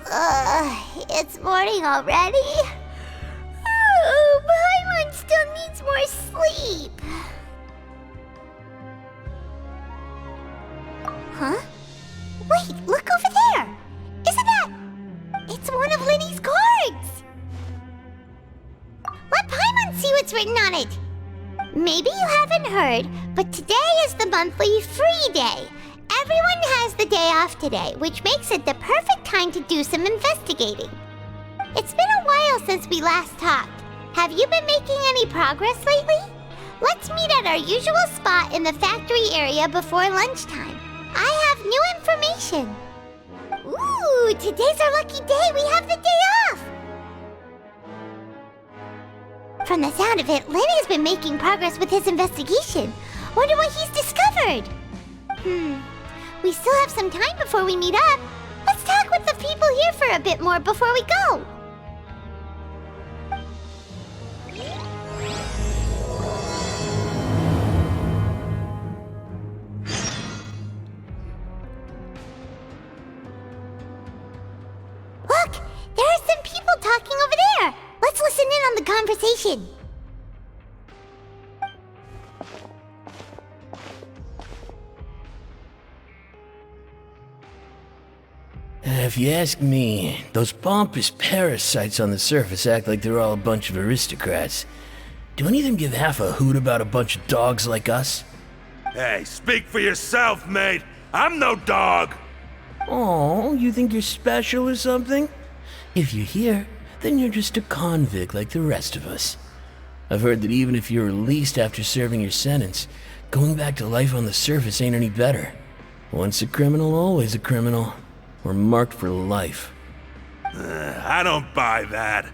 It's morning already? Oh, Paimon still needs more sleep. Huh? Wait, look over there! Isn't that... It's one of Linny's cards! Let Paimon see what's written on it. Maybe you haven't heard, but today is the monthly free day. Everyone has the day off today, which makes it the perfect time to do some investigating. It's been a while since we last talked. Have you been making any progress lately? Let's meet at our usual spot in the factory area before lunchtime. I have new information. Ooh, today's our lucky day. We have the day off. From the sound of it, Lenny's been making progress with his investigation. Wonder what he's discovered. We still have some time before we meet up. Let's talk with the people here for a bit more before we go. Look, there are some people talking over there. Let's listen in on the conversation. If you ask me, those pompous parasites on the surface act like they're all a bunch of aristocrats. Do any of them give half a hoot about a bunch of dogs like us? Hey, speak for yourself, mate. I'm no dog. Oh, you think you're special or something? If you're here, then you're just a convict like the rest of us. I've heard that even if you're released after serving your sentence, going back to life on the surface ain't any better. Once a criminal, always a criminal. We're marked for life. I don't buy that.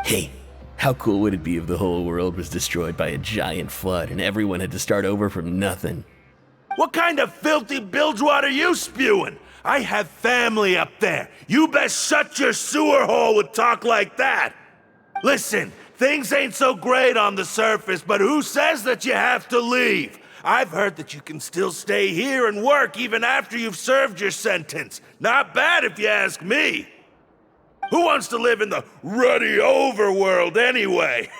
Hey, how cool would it be if the whole world was destroyed by a giant flood and everyone had to start over from nothing? What kind of filthy bilgewater are you spewing? I have family up there. You best shut your sewer hole with talk like that. Listen, things ain't so great on the surface, but who says that you have to leave? I've heard that you can still stay here and work even after you've served your sentence. Not bad if you ask me. Who wants to live in the ruddy overworld anyway?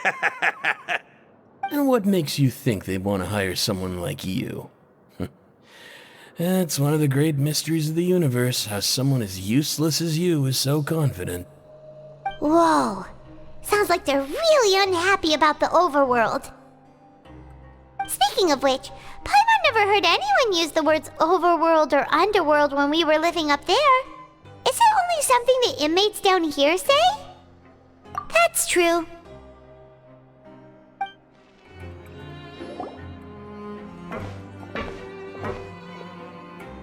And what makes you think they want to hire someone like you? It's one of the great mysteries of the universe, how someone as useless as you is so confident. Whoa. Sounds like they're really unhappy about the overworld. Speaking of which, Paimon never heard anyone use the words overworld or underworld when we were living up there. Is it only something the inmates down here say? That's true.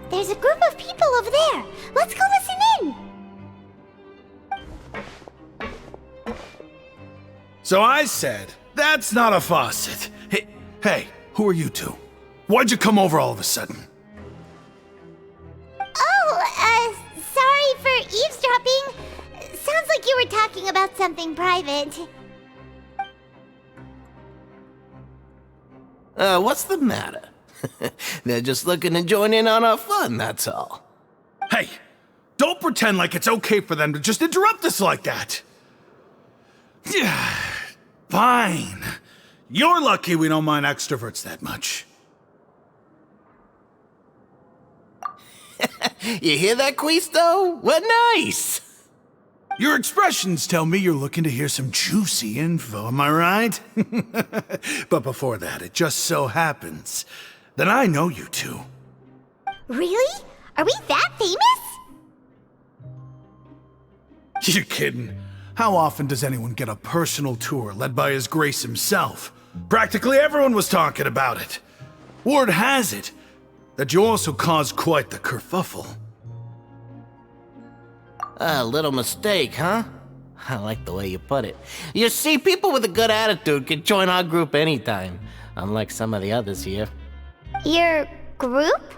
There's a group of people over there. Let's go listen in. So I said, that's not a faucet. Hey, who are you two? Why'd you come over all of a sudden? Oh, sorry for eavesdropping. Sounds like you were talking about something private. What's the matter? They're just looking to join in on our fun, that's all. Hey, don't pretend like it's okay for them to just interrupt us like that. Yeah, fine. You're lucky we don't mind extroverts that much. You hear that, Quisto? What nice! Your expressions tell me you're looking to hear some juicy info, am I right? But before that, it just so happens that I know you two. Really? Are we that famous? You're kidding. How often does anyone get a personal tour led by His Grace himself? Practically everyone was talking about it. Word has it that you also caused quite the kerfuffle. A little mistake, huh? I like the way you put it. You see, people with a good attitude can join our group anytime, unlike some of the others here. Your group?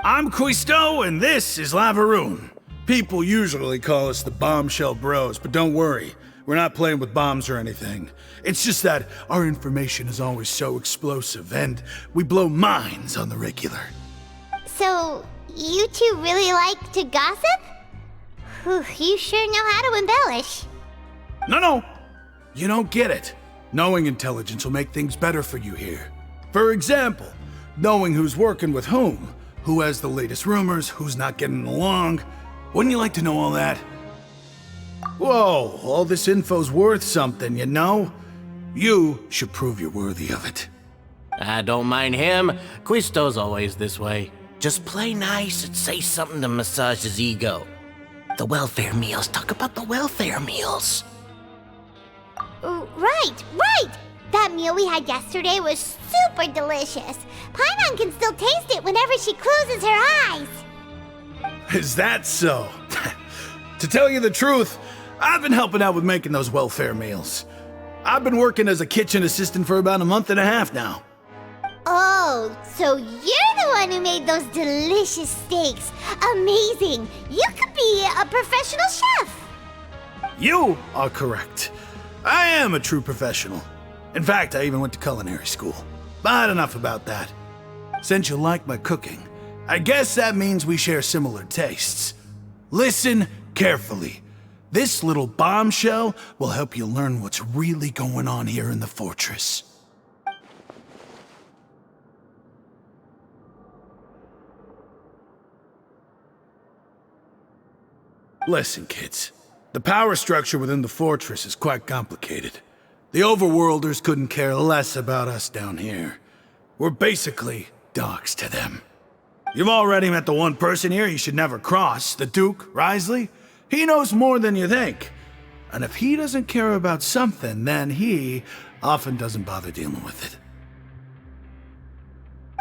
I'm Quisto, and this is Lavaroon. People usually call us the Bombshell Bros, but don't worry. We're not playing with bombs or anything. It's just that our information is always so explosive, and we blow minds on the regular. So, You two really like to gossip? Whew, you sure know how to embellish. No. You don't get it. Knowing intelligence will make things better for you here. For example, knowing who's working with whom, who has the latest rumors, who's not getting along. Wouldn't you like to know all that? Whoa, all this info's worth something, you know? You should prove you're worthy of it. I don't mind him. Quisto's always this way. Just play nice and say something to massage his ego. The welfare meals. Talk about the welfare meals. Right. That meal we had yesterday was super delicious. Paimon can still taste it whenever she closes her eyes. Is that so? To tell you the truth, I've been helping out with making those welfare meals. I've been working as a kitchen assistant for about a month and a half now. Oh, so you're the one who made those delicious steaks. Amazing. You could be a professional chef. You are correct. I am a true professional. In fact, I even went to culinary school. But enough about that. Since you like my cooking, I guess that means we share similar tastes. Listen carefully. This little bombshell will help you learn what's really going on here in the fortress. Listen, kids. The power structure within the fortress is quite complicated. The overworlders couldn't care less about us down here. We're basically dogs to them. You've already met the one person here you should never cross, the Duke, Risley. He knows more than you think. And if he doesn't care about something, then he often doesn't bother dealing with it.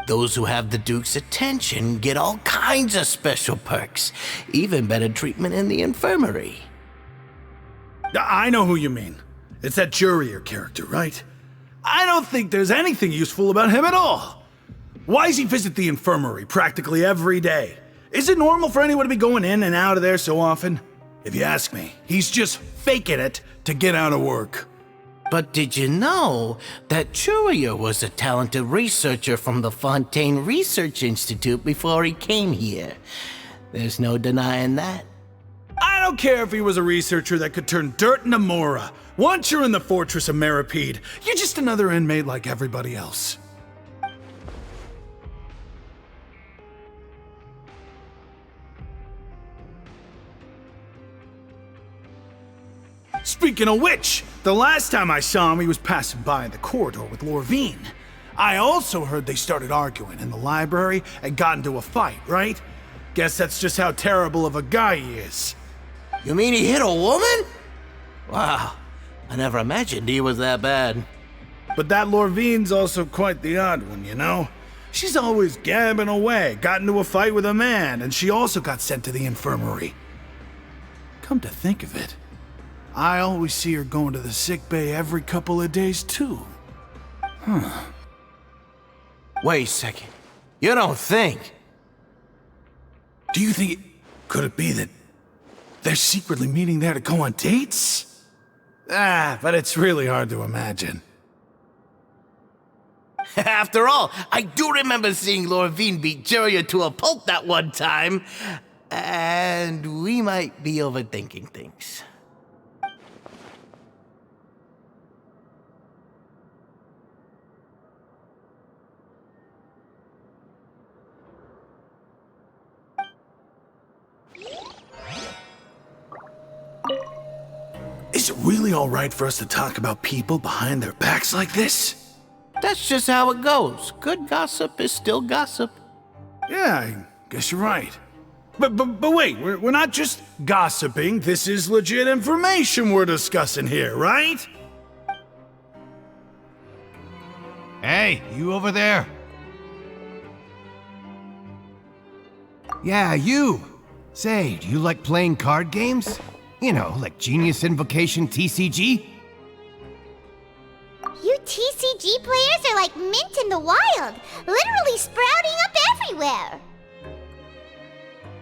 Those who have the Duke's attention get all kinds of special perks, even better treatment in the infirmary. I know who you mean. It's that Jurier character, right? I don't think there's anything useful about him at all. Why does he visit the infirmary practically every day? Is it normal for anyone to be going in and out of there so often? If you ask me, he's just faking it to get out of work. But did you know that Jurier was a talented researcher from the Fontaine Research Institute before he came here? There's no denying that. I don't care if he was a researcher that could turn dirt into Mora. Once you're in the fortress of Meripede, you're just another inmate like everybody else. Speaking of which, the last time I saw him, he was passing by in the corridor with Lorvine. I also heard they started arguing in the library and got into a fight, right? Guess that's just how terrible of a guy he is. You mean he hit a woman? Wow, I never imagined he was that bad. But that Lorvine's also quite the odd one, you know? She's always gabbing away, got into a fight with a man, and she also got sent to the infirmary. Come to think of it, I always see her going to the sick bay every couple of days, too. Wait a second. You don't think? Do you think could it be that they're secretly meeting there to go on dates? But it's really hard to imagine. After all, I do remember seeing Lorvine beat Jurier to a pulp that one time. And we might be overthinking things. Is it really all right for us to talk about people behind their backs like this? That's just how it goes. Good gossip is still gossip. Yeah, I guess you're right. But wait, we're not just gossiping. This is legit information we're discussing here, right? Hey, you over there. Yeah, you. Say, do you like playing card games? You know, like Genius Invocation TCG? You TCG players are like mint in the wild, literally sprouting up everywhere.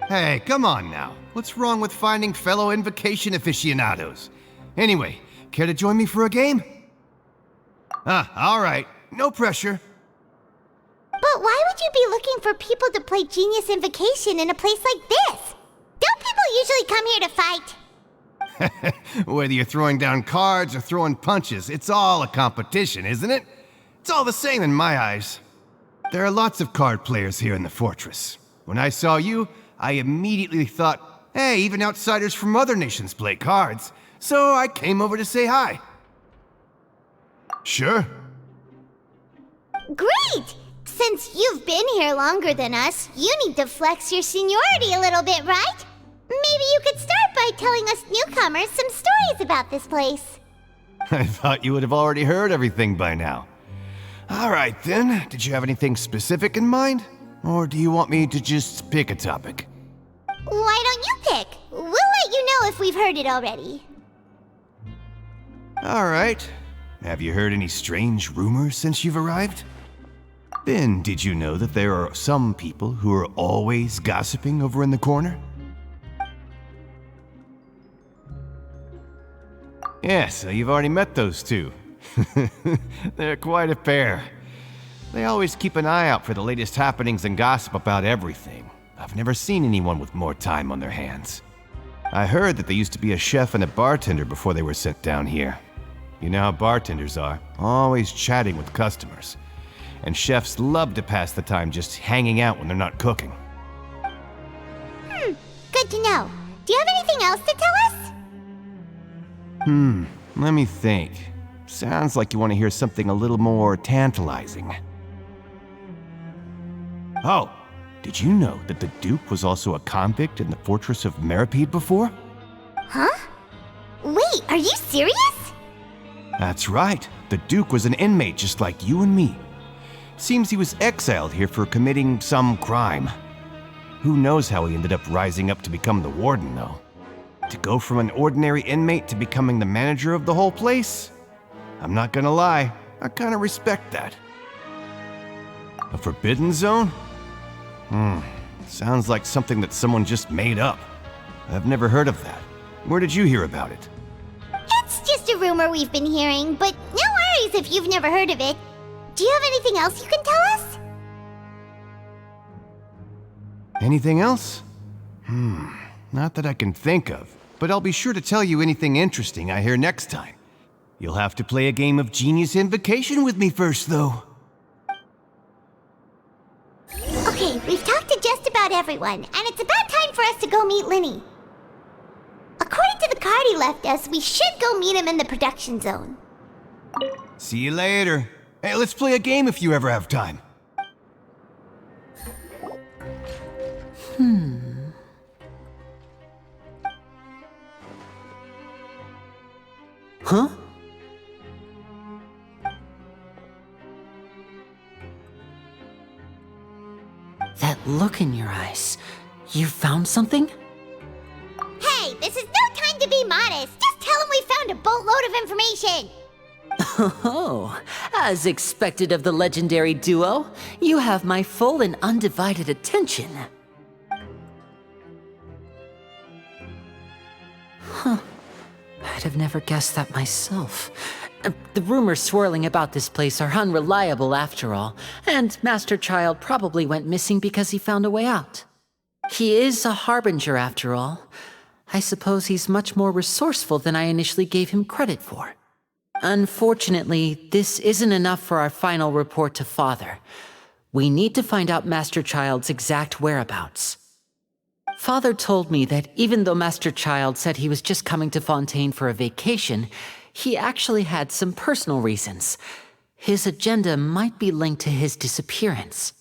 Hey, come on now. What's wrong with finding fellow Invocation aficionados? Anyway, care to join me for a game? All right. No pressure. But But why would you be looking for people to play Genius Invocation in a place like this? Don't people usually come here to fight? Whether you're throwing down cards or throwing punches, it's all a competition, isn't it? It's all the same in my eyes. There are lots of card players here in the fortress. When I saw you, I immediately thought, hey, even outsiders from other nations play cards, so I came over to say hi. Sure. Great! Since you've been here longer than us, you need to flex your seniority a little bit, right? Maybe you could start by telling us newcomers some stories about this place. I thought you would have already heard everything by now. All right then, did you have anything specific in mind? Or do you want me to just pick a topic? Why don't you pick? We'll let you know if we've heard it already. All right. Have you heard any strange rumors since you've arrived? Then, did you know that there are some people who are always gossiping over in the corner? Yeah, so you've already met those two. They're quite a pair. They always keep an eye out for the latest happenings and gossip about everything. I've never seen anyone with more time on their hands. I heard that they used to be a chef and a bartender before they were sent down here. You know how bartenders are, always chatting with customers. And chefs love to pass the time just hanging out when they're not cooking. Good to know. Do you have anything else to tell us? Let me think. Sounds like you want to hear something a little more tantalizing. Oh, did you know that the Duke was also a convict in the fortress of Meripede before? Huh? Wait, are you serious? That's right. The Duke was an inmate just like you and me. Seems he was exiled here for committing some crime. Who knows how he ended up rising up to become the warden, though. To go from an ordinary inmate to becoming the manager of the whole place? I'm not gonna lie, I kinda respect that. A forbidden zone? Sounds like something that someone just made up. I've never heard of that. Where did you hear about it? It's just a rumor we've been hearing, but no worries if you've never heard of it. Do you have anything else you can tell us? Anything else? Not that I can think of, but I'll be sure to tell you anything interesting I hear next time. You'll have to play a game of Genius Invocation with me first, though. Okay, we've talked to just about everyone, and it's about time for us to go meet Linny. According to the card he left us, we should go meet him in the production zone. See you later. Hey, let's play a game if you ever have time. Huh? That look in your eyes. You found something? Hey, this is no time to be modest. Just tell him we found a boatload of information. Oh, as expected of the legendary duo, you have my full and undivided attention. I'd have never guessed that myself. The rumors swirling about this place are unreliable after all, and Master Child probably went missing because he found a way out. He is a harbinger after all. I suppose he's much more resourceful than I initially gave him credit for. Unfortunately, this isn't enough for our final report to Father. We need to find out Master Child's exact whereabouts. Father told me that even though Master Child said he was just coming to Fontaine for a vacation, he actually had some personal reasons. His agenda might be linked to his disappearance.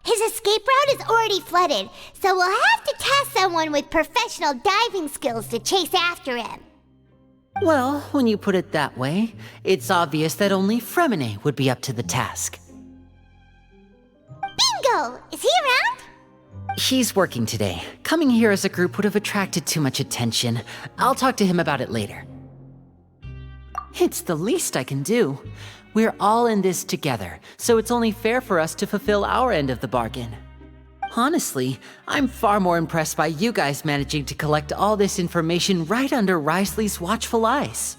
His escape route is already flooded, so we'll have to task someone with professional diving skills to chase after him. Well, when you put it that way, it's obvious that only Fremine would be up to the task. Bingo! Is he around? He's working today. Coming here as a group would have attracted too much attention. I'll talk to him about it later. It's the least I can do. We're all in this together, so it's only fair for us to fulfill our end of the bargain. Honestly, I'm far more impressed by you guys managing to collect all this information right under Risley's watchful eyes.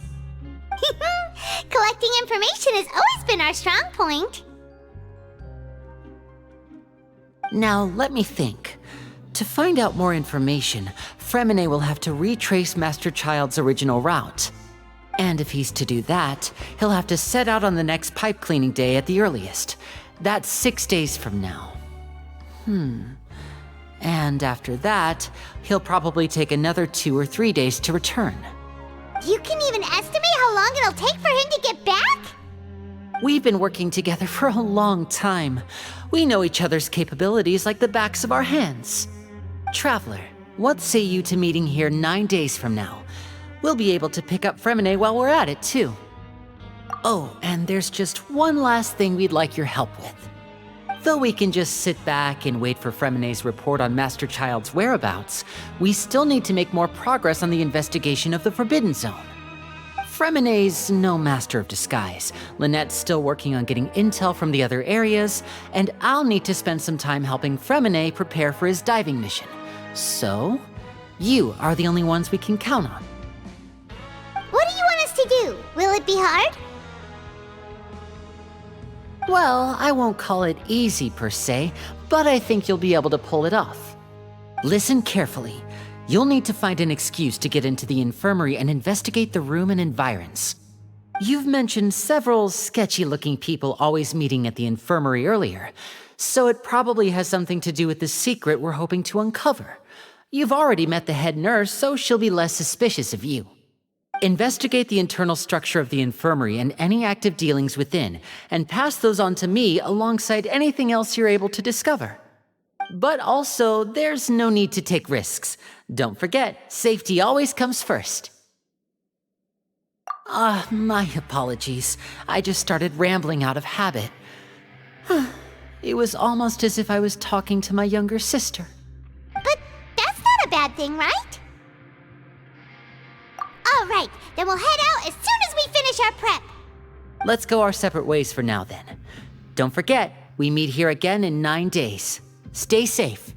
Collecting information has always been our strong point. Now, let me think. To find out more information, Fremine will have to retrace Master Child's original route. And if he's to do that, he'll have to set out on the next pipe cleaning day at the earliest. That's 6 days from now. And after that, he'll probably take another 2 or 3 days to return. You can even estimate how long it'll take for him to get back? We've been working together for a long time. We know each other's capabilities like the backs of our hands. Traveler, what say you to meeting here 9 days from now? We'll be able to pick up Fremine while we're at it, too. Oh, and there's just one last thing we'd like your help with. Though we can just sit back and wait for Fremine's report on Master Child's whereabouts, we still need to make more progress on the investigation of the Forbidden Zone. Fremine's no master of disguise, Lynette's still working on getting intel from the other areas, and I'll need to spend some time helping Fremine prepare for his diving mission. So, you are the only ones we can count on. What do you want us to do? Will it be hard? Well, I won't call it easy per se, but I think you'll be able to pull it off. Listen carefully. You'll need to find an excuse to get into the infirmary and investigate the room and environs. You've mentioned several sketchy-looking people always meeting at the infirmary earlier, so it probably has something to do with the secret we're hoping to uncover. You've already met the head nurse, so she'll be less suspicious of you. Investigate the internal structure of the infirmary and any active dealings within, and pass those on to me alongside anything else you're able to discover. But also, there's no need to take risks. Don't forget, safety always comes first. My apologies. I just started rambling out of habit. It was almost as if I was talking to my younger sister. But that's not a bad thing, right? All right, then we'll head out as soon as we finish our prep. Let's go our separate ways for now, then. Don't forget, we meet here again in 9 days. Stay safe.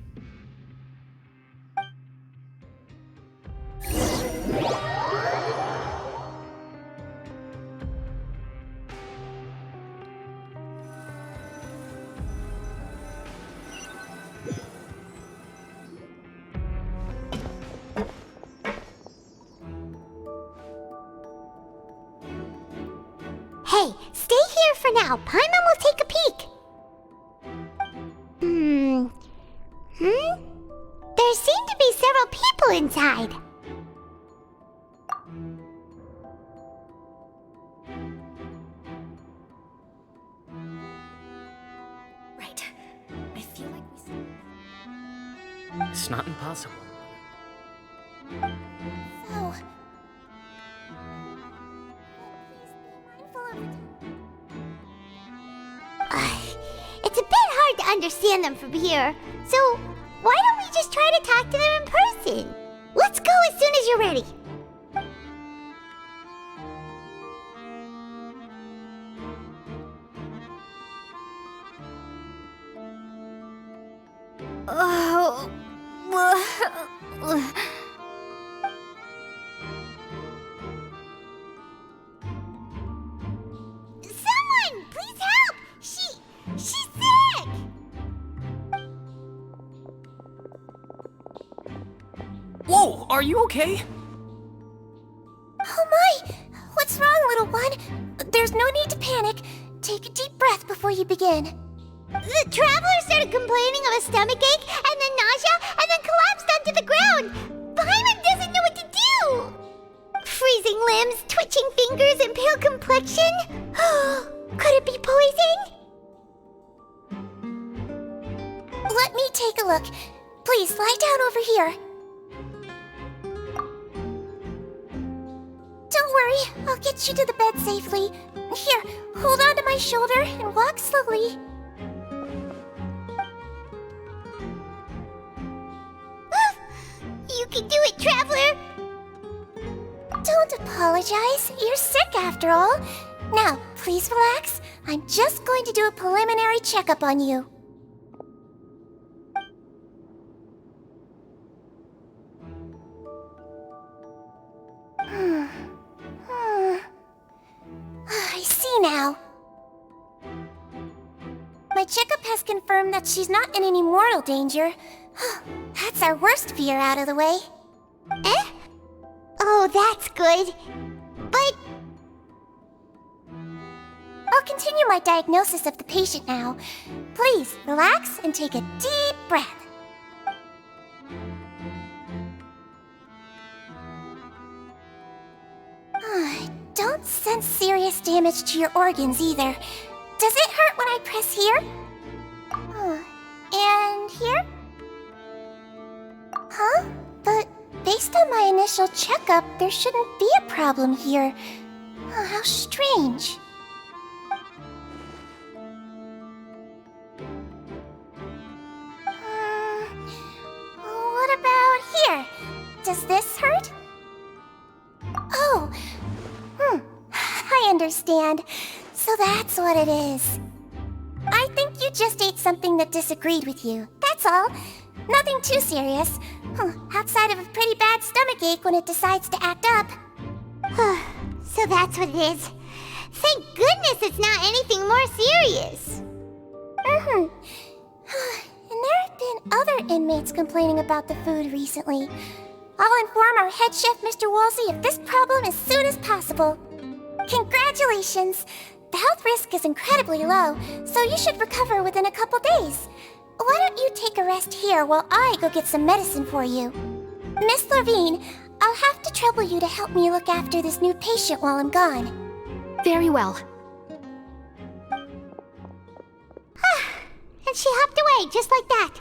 Hey, stay here for now. Paimon will take a peek. There seem to be several people inside. Right. I feel like It's not impossible. So... It's a bit hard to understand them from here, so why don't we just try to talk to them in person? Let's go as soon as you're ready. Someone, please help! She's sick! Whoa, are you okay? Oh my! What's wrong, little one? There's no need to panic. Take a deep breath before you begin. The traveler started complaining of a stomachache, and then nausea, and then collapsed onto the ground. Paimon doesn't know what to do. Freezing limbs, twitching fingers, and pale complexion? Could it be poison? Let me take a look. Please, lie down over here. Don't worry, I'll get you to the bed safely. Here, hold on to my shoulder and walk slowly. You can do it, traveler! Don't apologize. You're sick after all. Now, please relax. I'm just going to do a preliminary checkup on you. I see now. My checkup has confirmed that she's not in any mortal danger. That's our worst fear out of the way. Eh? Oh, that's good. But I'll continue my diagnosis of the patient now. Please, relax and take a deep breath. Don't sense serious damage to your organs either. Does it hurt when I press here? And here? Huh? But based on my initial checkup, there shouldn't be a problem here. How strange. What about here? Does this hurt? Oh, I understand. So that's what it is. I think you just ate something that disagreed with you. That's all. Nothing too serious. Outside of a pretty bad stomachache when it decides to act up. so that's what it is. Thank goodness it's not anything more serious. And there have been other inmates complaining about the food recently. I'll inform our head chef, Mr. Wolsey, of this problem as soon as possible. Congratulations! The health risk is incredibly low, so you should recover within a couple days. Why don't you take a rest here while I go get some medicine for you? Miss Lorvine, I'll have to trouble you to help me look after this new patient while I'm gone. Very well. And she hopped away just like that.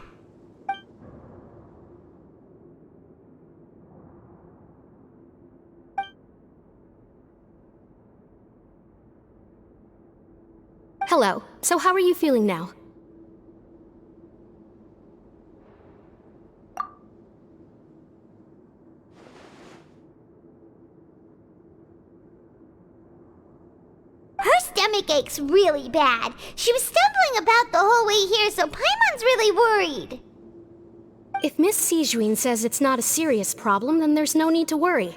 Hello. So how are you feeling now? Her stomach aches really bad. She was stumbling about the whole way here, so Paimon's really worried. If Miss Sijuin says it's not a serious problem, then there's no need to worry.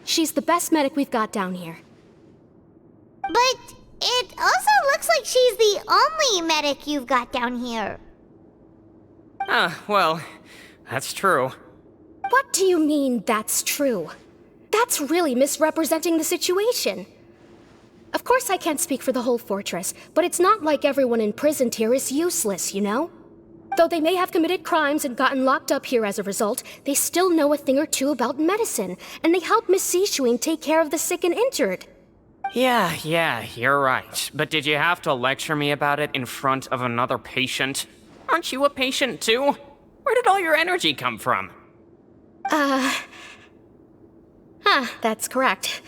She's the best medic we've got down here. But it also looks like she's the only medic you've got down here. Well, that's true. What do you mean, that's true? That's really misrepresenting the situation. Of course I can't speak for the whole fortress, but it's not like everyone imprisoned here is useless, you know? Though they may have committed crimes and gotten locked up here as a result, they still know a thing or two about medicine, and they help Miss Sijuin take care of the sick and injured. Yeah, you're right. But did you have to lecture me about it in front of another patient? Aren't you a patient too? Where did all your energy come from? That's correct.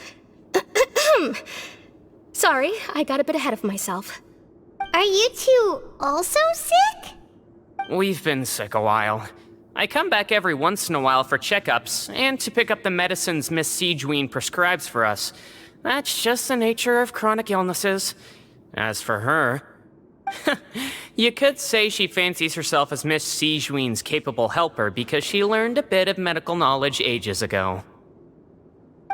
Sorry, I got a bit ahead of myself. Are you two also sick? We've been sick a while. I come back every once in a while for checkups, and to pick up the medicines Miss Sijuin prescribes for us. That's just the nature of chronic illnesses. As for her... you could say she fancies herself as Miss Sijuin's capable helper because she learned a bit of medical knowledge ages ago.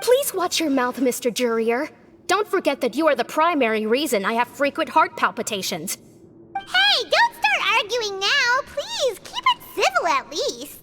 Please watch your mouth, Mr. Jurier. Don't forget that you are the primary reason I have frequent heart palpitations. Hey, don't start arguing now! Please, keep it civil at least.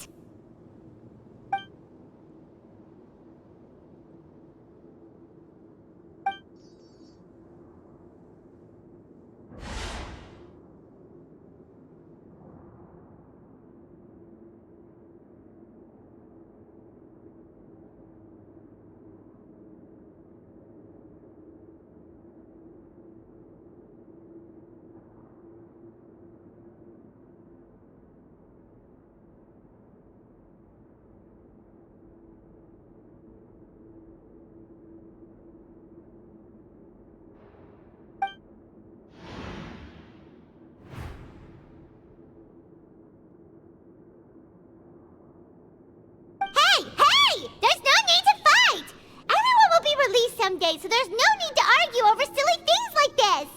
Someday, so there's no need to argue over silly things like this.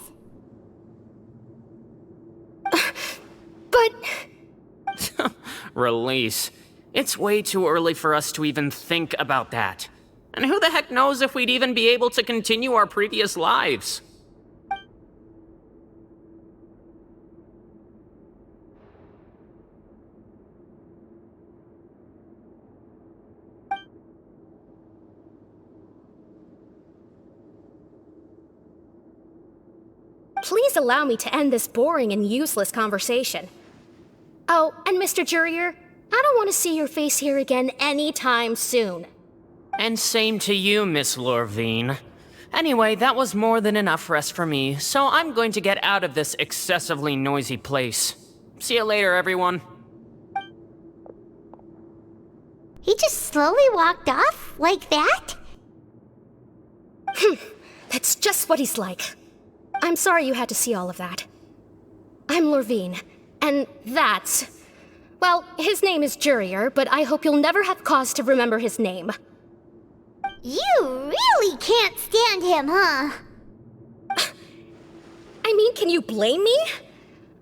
But... Release. It's way too early for us to even think about that. And who the heck knows if we'd even be able to continue our previous lives? please allow me to end this boring and useless conversation. Oh, and Mr. Jurier, I don't want to see your face here again anytime soon. And same to you, Miss Lorvine. Anyway, that was more than enough rest for me, so I'm going to get out of this excessively noisy place. See you later, everyone. He just slowly walked off like that? That's just what he's like. I'm sorry you had to see all of that. I'm Lorvine, and that's... Well, his name is Jurier, but I hope you'll never have cause to remember his name. You really can't stand him, huh? I mean, can you blame me?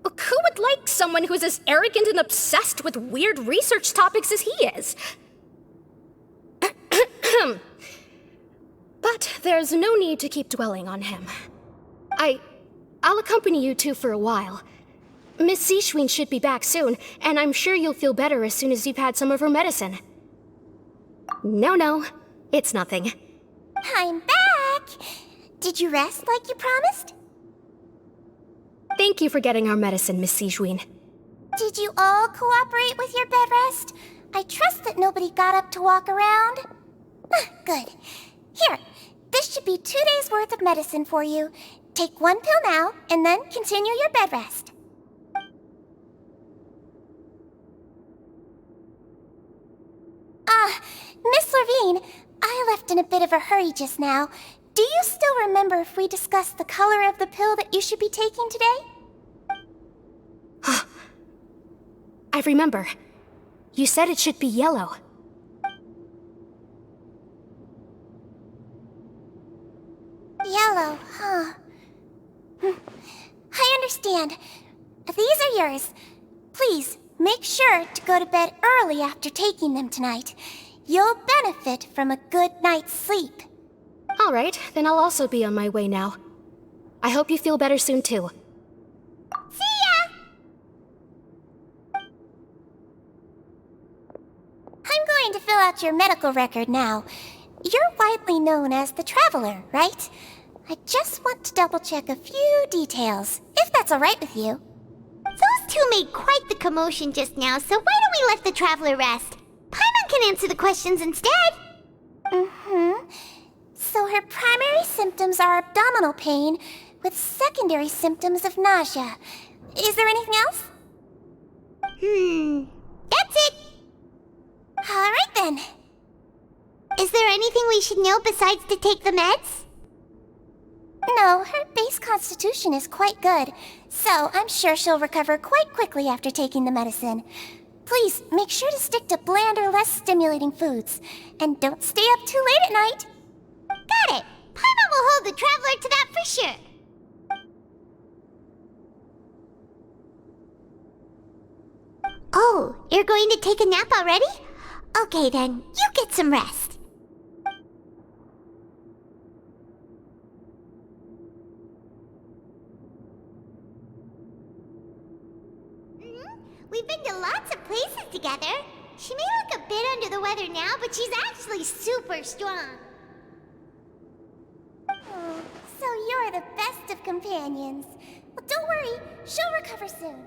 Who would like someone who's as arrogant and obsessed with weird research topics as he is? But there's no need to keep dwelling on him. I'll accompany you two for a while. Miss Zishwin should be back soon, and I'm sure you'll feel better as soon as you've had some of her medicine. No, it's nothing. I'm back! Did you rest like you promised? Thank you for getting our medicine, Miss Zishwin. Did you all cooperate with your bed rest? I trust that nobody got up to walk around. Good. Here, this should be 2 days' worth of medicine for you. Take 1 pill now, and then continue your bed rest. Miss Lorvine, I left in a bit of a hurry just now. Do you still remember if we discussed the color of the pill that you should be taking today? I remember. You said it should be yellow. Yellow, huh? I understand. These are yours. Please, make sure to go to bed early after taking them tonight. You'll benefit from a good night's sleep. All right, then I'll also be on my way now. I hope you feel better soon, too. See ya! I'm going to fill out your medical record now. You're widely known as the Traveler, right? I just want to double-check a few details, if that's all right with you. Those two made quite the commotion just now, so why don't we let the Traveler rest? Paimon can answer the questions instead. So her primary symptoms are abdominal pain, with secondary symptoms of nausea. Is there anything else? That's it. All right then. Is there anything we should know besides to take the meds? No, her base constitution is quite good, so I'm sure she'll recover quite quickly after taking the medicine. Please, make sure to stick to bland or less stimulating foods, and don't stay up too late at night. Got it. Paimon will hold the Traveler to that for sure. Oh, you're going to take a nap already? Okay then, you get some rest. We've been to lots of places together. She may look a bit under the weather now, but she's actually super strong. So you're the best of companions. Well, don't worry, she'll recover soon.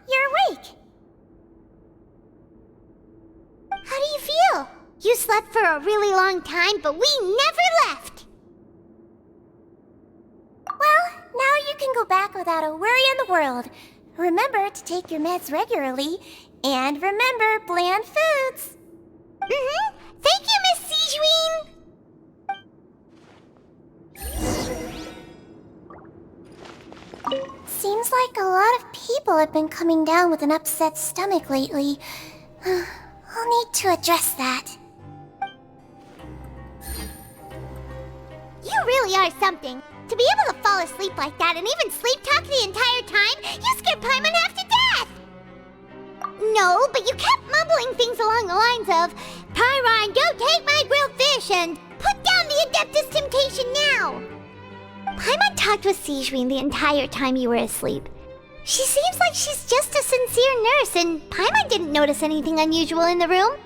You're awake. How do you feel? You slept for a really long time, but we never left. Well, now you can go back without a worry in the world. Remember to take your meds regularly, and remember bland foods. Thank you, Miss Zishwin. Seems like a lot of people have been coming down with an upset stomach lately. I'll need to address that. You really are something. To be able to fall asleep like that and even sleep talk the entire time, you scared Paimon half to death! No, but you kept mumbling things along the lines of, Pyron, go take my grilled fish and put down the Adeptus Temptation now! Paimon talked with Zishwin the entire time you were asleep. She seems like she's just a sincere nurse, and Paimon didn't notice anything unusual in the room.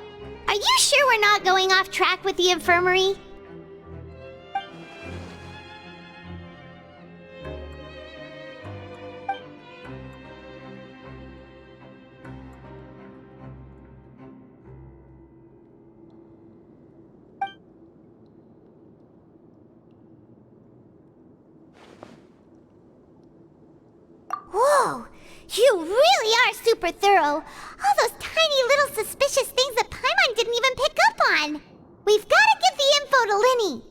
Are you sure we're not going off track with the infirmary? Whoa! You really are super thorough! All those tiny little suspicious things that Paimon didn't even pick up on! We've gotta give the info to Linny!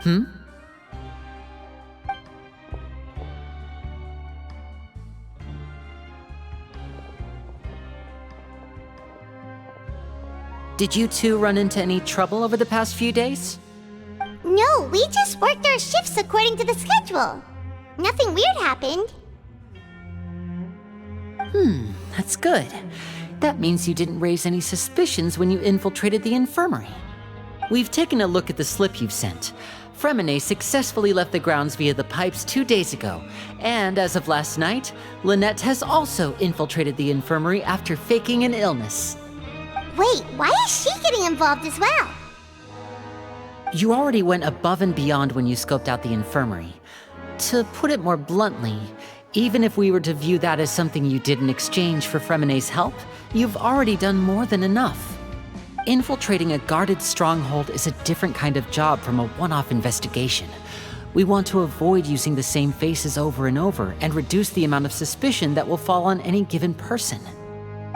Hmm? Did you two run into any trouble over the past few days? No, we just worked our shifts according to the schedule. Nothing weird happened. That's good. That means you didn't raise any suspicions when you infiltrated the infirmary. We've taken a look at the slip you've sent. Fremine successfully left the grounds via the pipes 2 days ago, and as of last night, Lynette has also infiltrated the infirmary after faking an illness. Wait, why is she getting involved as well? You already went above and beyond when you scoped out the infirmary. To put it more bluntly, even if we were to view that as something you did in exchange for Fremine's help, you've already done more than enough. Infiltrating a guarded stronghold is a different kind of job from a one-off investigation. We want to avoid using the same faces over and over and reduce the amount of suspicion that will fall on any given person.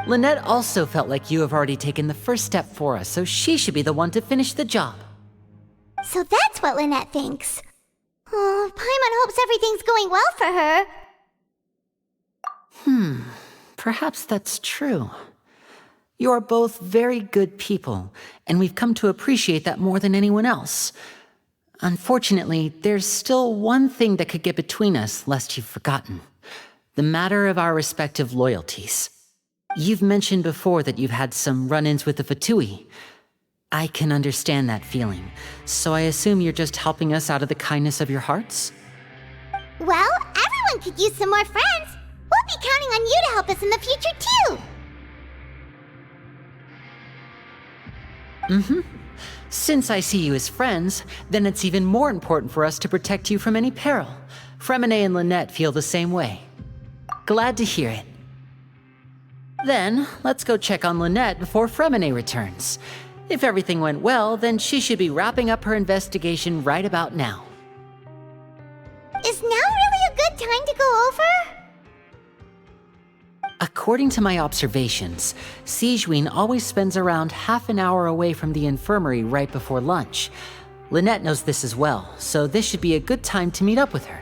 Lynette also felt like you have already taken the first step for us, so she should be the one to finish the job. So that's what Lynette thinks. Oh, Paimon hopes everything's going well for her. Perhaps that's true. You are both very good people, and we've come to appreciate that more than anyone else. Unfortunately, there's still one thing that could get between us, lest you've forgotten. The matter of our respective loyalties. You've mentioned before that you've had some run-ins with the Fatui. I can understand that feeling, so I assume you're just helping us out of the kindness of your hearts? Well, everyone could use some more friends. We'll be counting on you to help us in the future, too. Since I see you as friends, then it's even more important for us to protect you from any peril. Fremine and Lynette feel the same way. Glad to hear it. Then, let's go check on Lynette before Fremine returns. If everything went well, then she should be wrapping up her investigation right about now. Is now really a good time to go over? According to my observations, Sigewinne always spends around half an hour away from the infirmary right before lunch. Lynette knows this as well, so this should be a good time to meet up with her.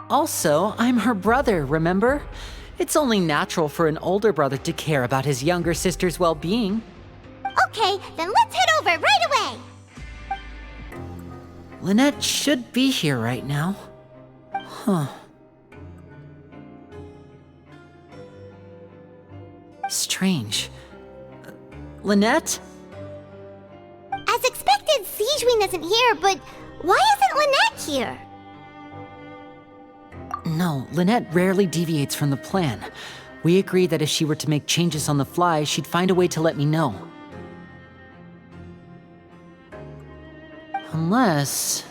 Also, I'm her brother, remember? It's only natural for an older brother to care about his younger sister's well-being. Okay, then let's head over right away. Lynette should be here right now. Huh. Strange. Lynette? As expected, Sigewinne isn't here, but why isn't Lynette here? No, Lynette rarely deviates from the plan. We agreed that if she were to make changes on the fly, she'd find a way to let me know. Unless...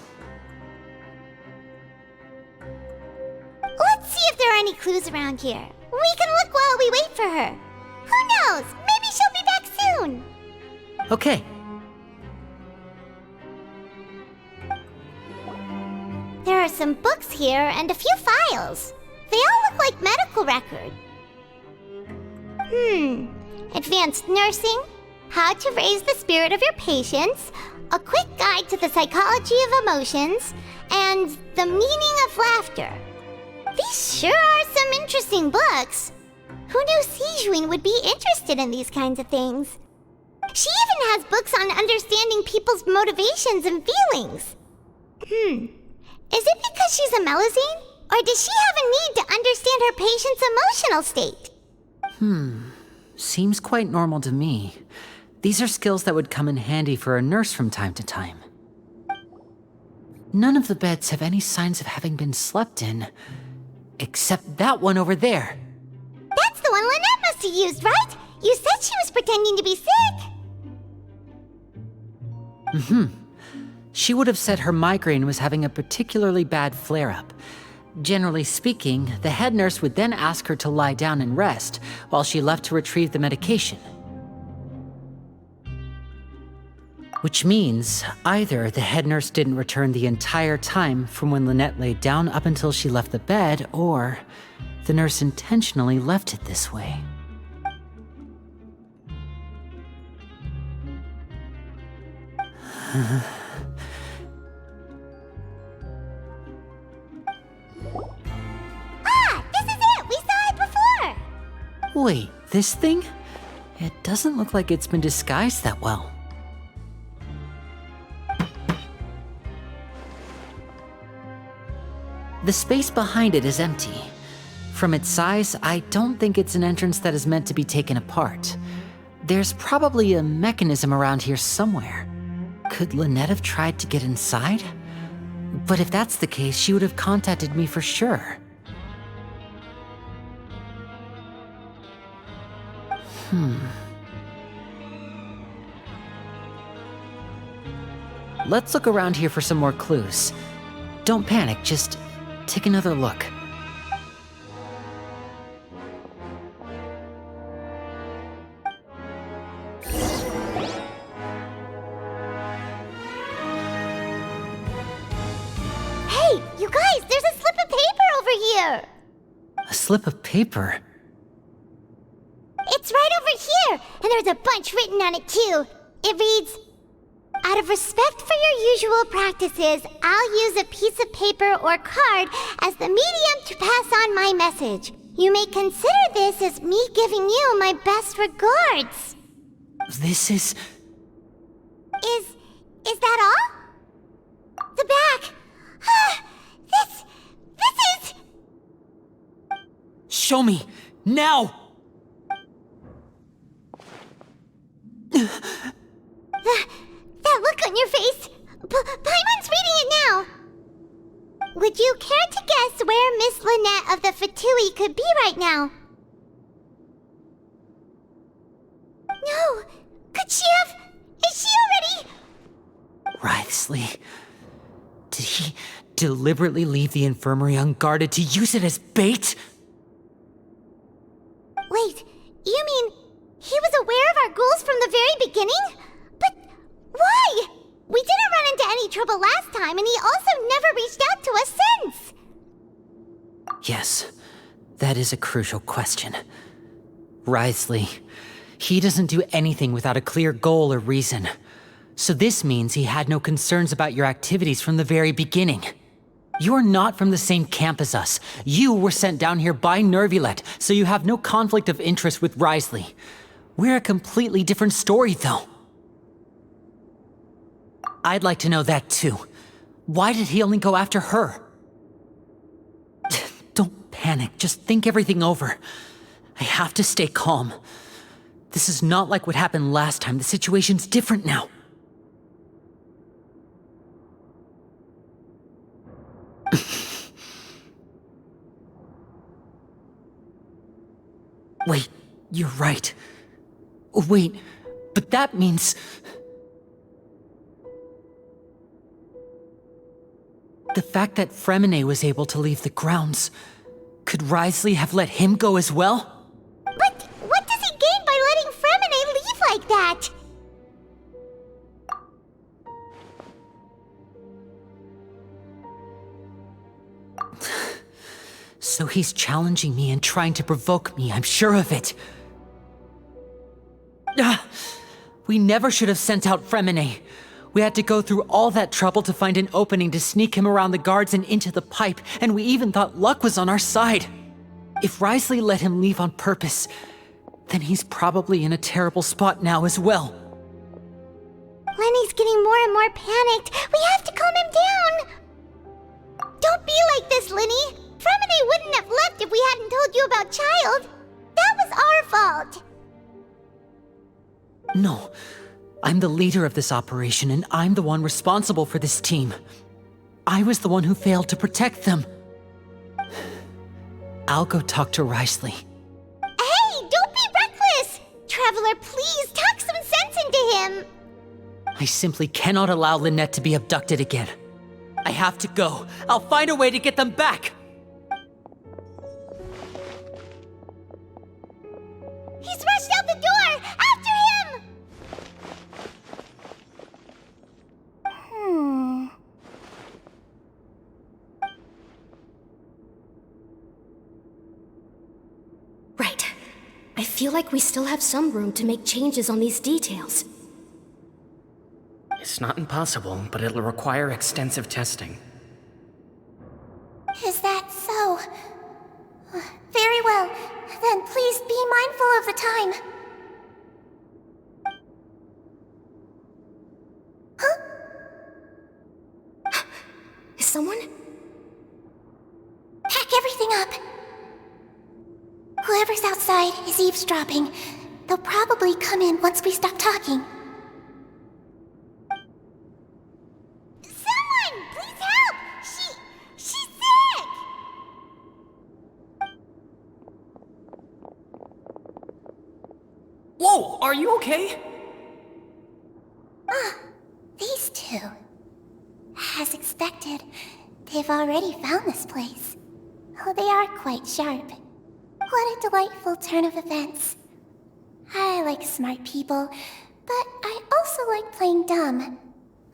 Let's see if there are any clues around here. We can look while we wait for her. Who knows? Maybe she'll be back soon. Okay. are some books here and a few files. They all look like medical records. Advanced nursing, how to raise the spirit of your patients, a quick guide to the psychology of emotions, and the meaning of laughter. These sure are some interesting books. Who knew Sijuin would be interested in these kinds of things? She even has books on understanding people's motivations and feelings. Is it because she's a Melusine? Or does she have a need to understand her patient's emotional state? Seems quite normal to me. These are skills that would come in handy for a nurse from time to time. None of the beds have any signs of having been slept in, except that one over there. That's the one Lynette must have used, right? You said she was pretending to be sick. She would have said her migraine was having a particularly bad flare-up. Generally speaking, the head nurse would then ask her to lie down and rest, while she left to retrieve the medication. Which means, either the head nurse didn't return the entire time from when Lynette laid down up until she left the bed, or the nurse intentionally left it this way. This is it! We saw it before! Wait, this thing? It doesn't look like it's been disguised that well. The space behind it is empty. From its size, I don't think it's an entrance that is meant to be taken apart. There's probably a mechanism around here somewhere. Could Lynette have tried to get inside? But if that's the case, she would have contacted me for sure. Let's look around here for some more clues. Don't panic, just take another look. Hey, you guys, there's a slip of paper over here! A slip of paper? It's right over here, and there's a bunch written on it too. It reads, "Out of respect for your usual practices, I'll use a piece of paper or card as the medium to pass on my message. You may consider this as me giving you my best regards." This is... Is that all? The back. This is... Show me! Now! That look on your face. Paimon's reading it now. Would you care to guess where Miss Lynette of the Fatui could be right now? No. Could she have... Is she already... Wriothesley. Did he deliberately leave the infirmary unguarded to use it as bait? Wait, you mean he was aware of our goals from the very beginning? But why? We didn't run into any trouble last time, and he also never reached out to us since. Yes, that is a crucial question. Wriothesley, he doesn't do anything without a clear goal or reason. So this means he had no concerns about your activities from the very beginning. You're not from the same camp as us. You were sent down here by Nervulet, so you have no conflict of interest with Wriothesley. We're a completely different story, though. I'd like to know that, too. Why did he only go after her? Don't panic, just think everything over. I have to stay calm. This is not like what happened last time. The situation's different now. Wait, you're right. Wait, but that means... The fact that Fremine was able to leave the grounds, could Wriothesley have let him go as well? But what does he gain by letting Fremine leave like that? So he's challenging me and trying to provoke me, I'm sure of it. We never should have sent out Fremine. We had to go through all that trouble to find an opening to sneak him around the guards and into the pipe, and we even thought luck was on our side. If Wriothesley let him leave on purpose, then he's probably in a terrible spot now as well. Lenny's getting more and more panicked. We have to calm him down. Don't be like this, Lenny. Fremine wouldn't have left if we hadn't told you about Child. That was our fault. No, I'm the leader of this operation, and I'm the one responsible for this team. I was the one who failed to protect them. I'll go talk to Wriothesley. Hey, don't be reckless! Traveler, please talk some sense into him. I simply cannot allow Lynette to be abducted again. I have to go. I'll find a way to get them back. He's rushed out the door! After him! Right. I feel like we still have some room to make changes on these details. It's not impossible, but it'll require extensive testing. Is that so? Very well. Then please be mindful of the time. Huh? Is someone? Pack everything up. Whoever's outside is eavesdropping. They'll probably come in once we stop talking. Someone! Please help! She's sick! Whoa, are you okay? These two. As expected, they've already found this place. Oh, they are quite sharp. What a delightful turn of events. I like smart people, but I also like playing dumb.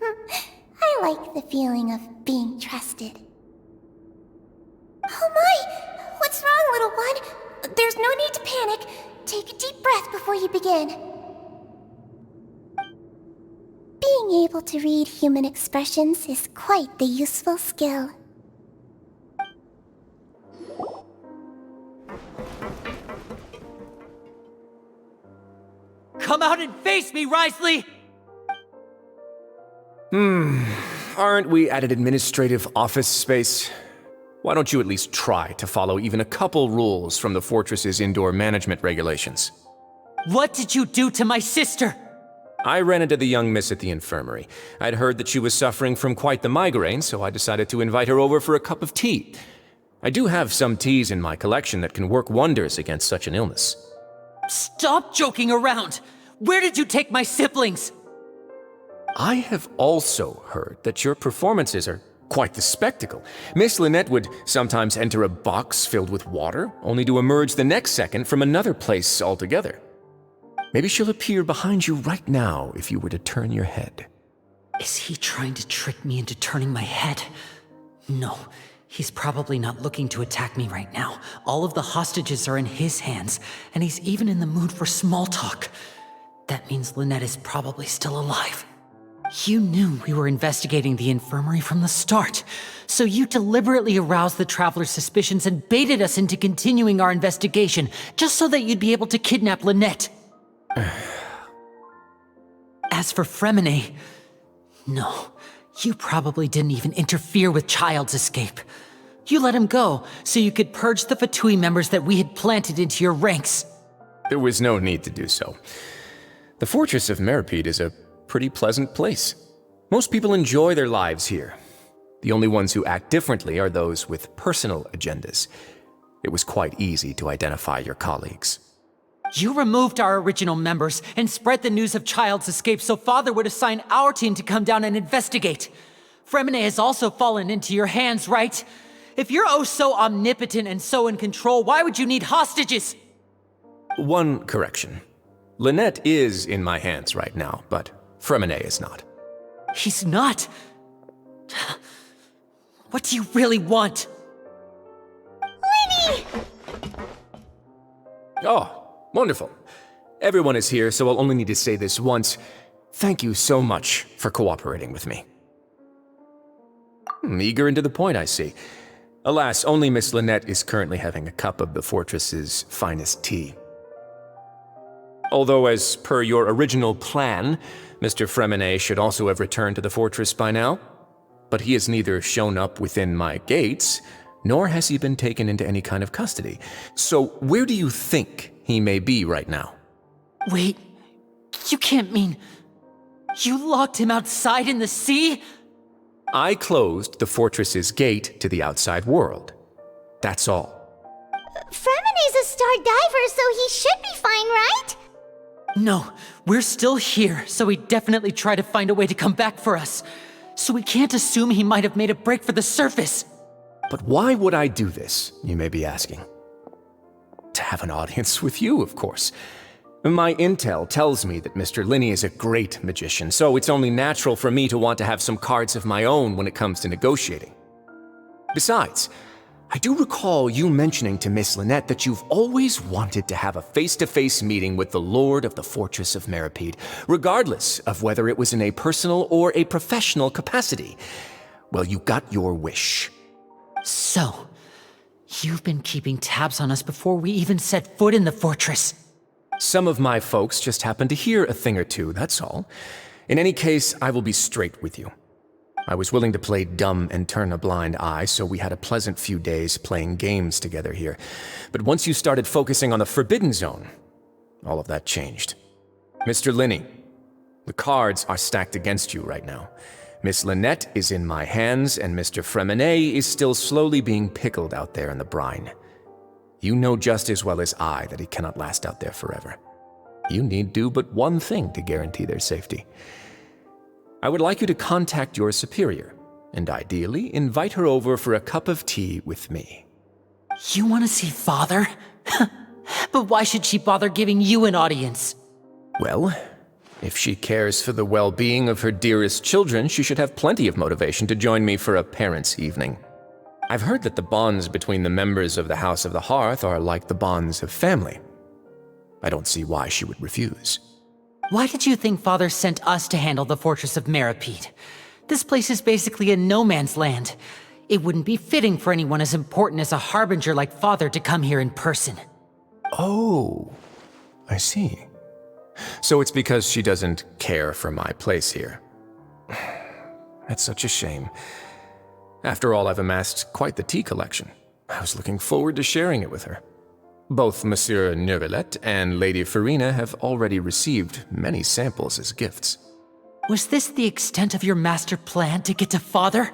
I like the feeling of being trusted. Oh my! What's wrong, little one? There's no need to panic. Take a deep breath before you begin. Being able to read human expressions is quite the useful skill. Come out and face me, Wriothesley! Aren't we at an administrative office space? Why don't you at least try to follow even a couple rules from the fortress's indoor management regulations? What did you do to my sister? I ran into the young miss at the infirmary. I'd heard that she was suffering from quite the migraine, so I decided to invite her over for a cup of tea. I do have some teas in my collection that can work wonders against such an illness. Stop joking around! Where did you take my siblings? I have also heard that your performances are quite the spectacle. Miss Lynette would sometimes enter a box filled with water, only to emerge the next second from another place altogether. Maybe she'll appear behind you right now if you were to turn your head. Is he trying to trick me into turning my head? No, he's probably not looking to attack me right now. All of the hostages are in his hands, and he's even in the mood for small talk. That means Lynette is probably still alive. You knew we were investigating the infirmary from the start, so you deliberately aroused the Traveler's suspicions and baited us into continuing our investigation, just so that you'd be able to kidnap Lynette. As for Fremine, no, you probably didn't even interfere with Child's escape. You let him go, so you could purge the Fatui members that we had planted into your ranks. There was no need to do so. The Fortress of Meripede is a pretty pleasant place. Most people enjoy their lives here. The only ones who act differently are those with personal agendas. It was quite easy to identify your colleagues. You removed our original members and spread the news of Child's escape so Father would assign our team to come down and investigate. Fremine has also fallen into your hands, right? If you're oh so omnipotent and so in control, why would you need hostages? One correction. Lynette is in my hands right now, but Fremine is not. He's not? What do you really want? Lenny! Lenny! Oh, wonderful. Everyone is here, so I'll only need to say this once. Thank you so much for cooperating with me. Eager and to the point, I see. Alas, only Miss Lynette is currently having a cup of the fortress's finest tea. Although, as per your original plan, Mr. Fremenet should also have returned to the fortress by now. But he has neither shown up within my gates, nor has he been taken into any kind of custody. So where do you think he may be right now? Wait, you can't mean... You locked him outside in the sea? I closed the fortress's gate to the outside world. That's all. Fremenet's a star diver, so he should be fine, right? No, we're still here, so he definitely tried to find a way to come back for us. So we can't assume he might have made a break for the surface. But why would I do this, you may be asking? To have an audience with you, of course. My intel tells me that Mr. Linney is a great magician, so it's only natural for me to want to have some cards of my own when it comes to negotiating. Besides, I do recall you mentioning to Miss Lynette that you've always wanted to have a face-to-face meeting with the Lord of the Fortress of Meripede, regardless of whether it was in a personal or a professional capacity. Well, you got your wish. So, you've been keeping tabs on us before we even set foot in the fortress. Some of my folks just happened to hear a thing or two, that's all. In any case, I will be straight with you. I was willing to play dumb and turn a blind eye, so we had a pleasant few days playing games together here. But once you started focusing on the Forbidden Zone, all of that changed. Mr. Linney, the cards are stacked against you right now. Miss Lynette is in my hands, and Mr. Fremenet is still slowly being pickled out there in the brine. You know just as well as I that he cannot last out there forever. You need do but one thing to guarantee their safety. I would like you to contact your superior, and ideally invite her over for a cup of tea with me. You want to see Father? But why should she bother giving you an audience? Well, if she cares for the well-being of her dearest children, she should have plenty of motivation to join me for a parents' evening. I've heard that the bonds between the members of the House of the Hearth are like the bonds of family. I don't see why she would refuse. Why did you think Father sent us to handle the Fortress of Meripede? This place is basically a no-man's land. It wouldn't be fitting for anyone as important as a harbinger like Father to come here in person. Oh, I see. So it's because she doesn't care for my place here. That's such a shame. After all, I've amassed quite the tea collection. I was looking forward to sharing it with her. Both Monsieur Neuvillette and Lady Farina have already received many samples as gifts. Was this the extent of your master plan to get to Father?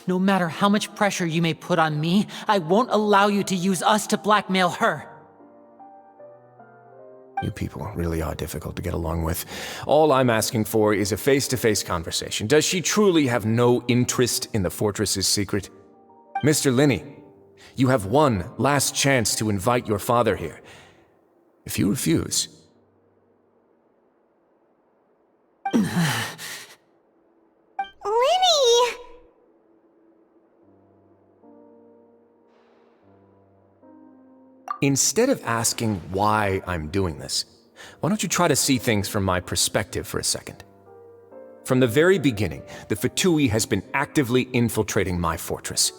No matter how much pressure you may put on me, I won't allow you to use us to blackmail her. You people really are difficult to get along with. All I'm asking for is a face-to-face conversation. Does she truly have no interest in the fortress's secret? Mr. Linney, you have one last chance to invite your father here. If you refuse... Lenny! Instead of asking why I'm doing this, why don't you try to see things from my perspective for a second? From the very beginning, the Fatui has been actively infiltrating my fortress.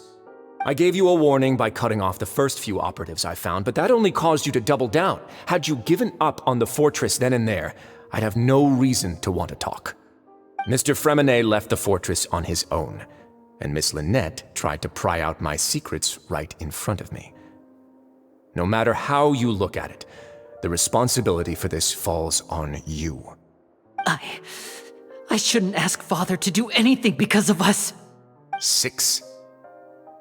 I gave you a warning by cutting off the first few operatives I found, but that only caused you to double down. Had you given up on the fortress then and there, I'd have no reason to want to talk. Mr. Fremenet left the fortress on his own, and Miss Lynette tried to pry out my secrets right in front of me. No matter how you look at it, the responsibility for this falls on you. I shouldn't ask Father to do anything because of us. 6,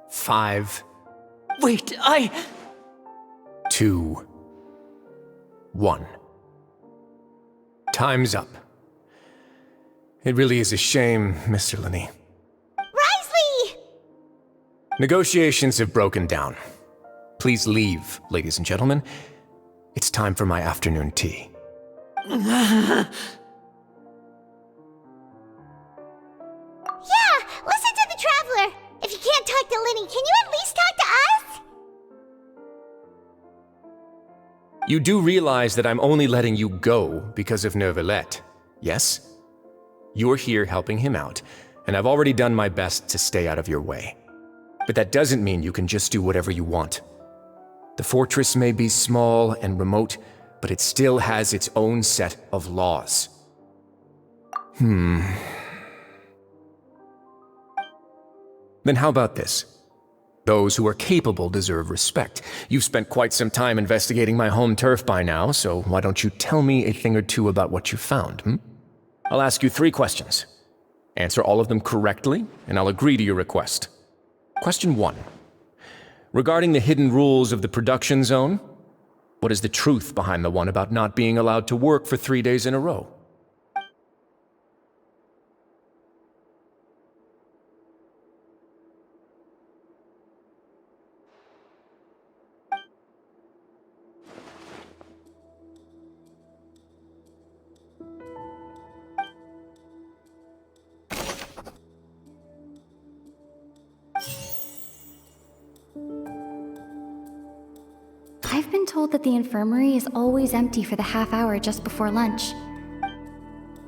5... Wait, 2, 1. Time's up. It really is a shame, Mr. Linney. Risley! Negotiations have broken down. Please leave, ladies and gentlemen. It's time for my afternoon tea. Yeah, listen to the Traveler. If you can't talk to Lenny, can you at least talk to us? You do realize that I'm only letting you go because of Neuvillette, yes? You're here helping him out, and I've already done my best to stay out of your way. But that doesn't mean you can just do whatever you want. The fortress may be small and remote, but it still has its own set of laws. Then how about this? Those who are capable deserve respect. You've spent quite some time investigating my home turf by now, so why don't you tell me a thing or two about what you found, I'll ask you 3 questions. Answer all of them correctly, and I'll agree to your request. Question 1. Regarding the hidden rules of the production zone, what is the truth behind the one about not being allowed to work for 3 days in a row? I've been told that the infirmary is always empty for the half hour just before lunch.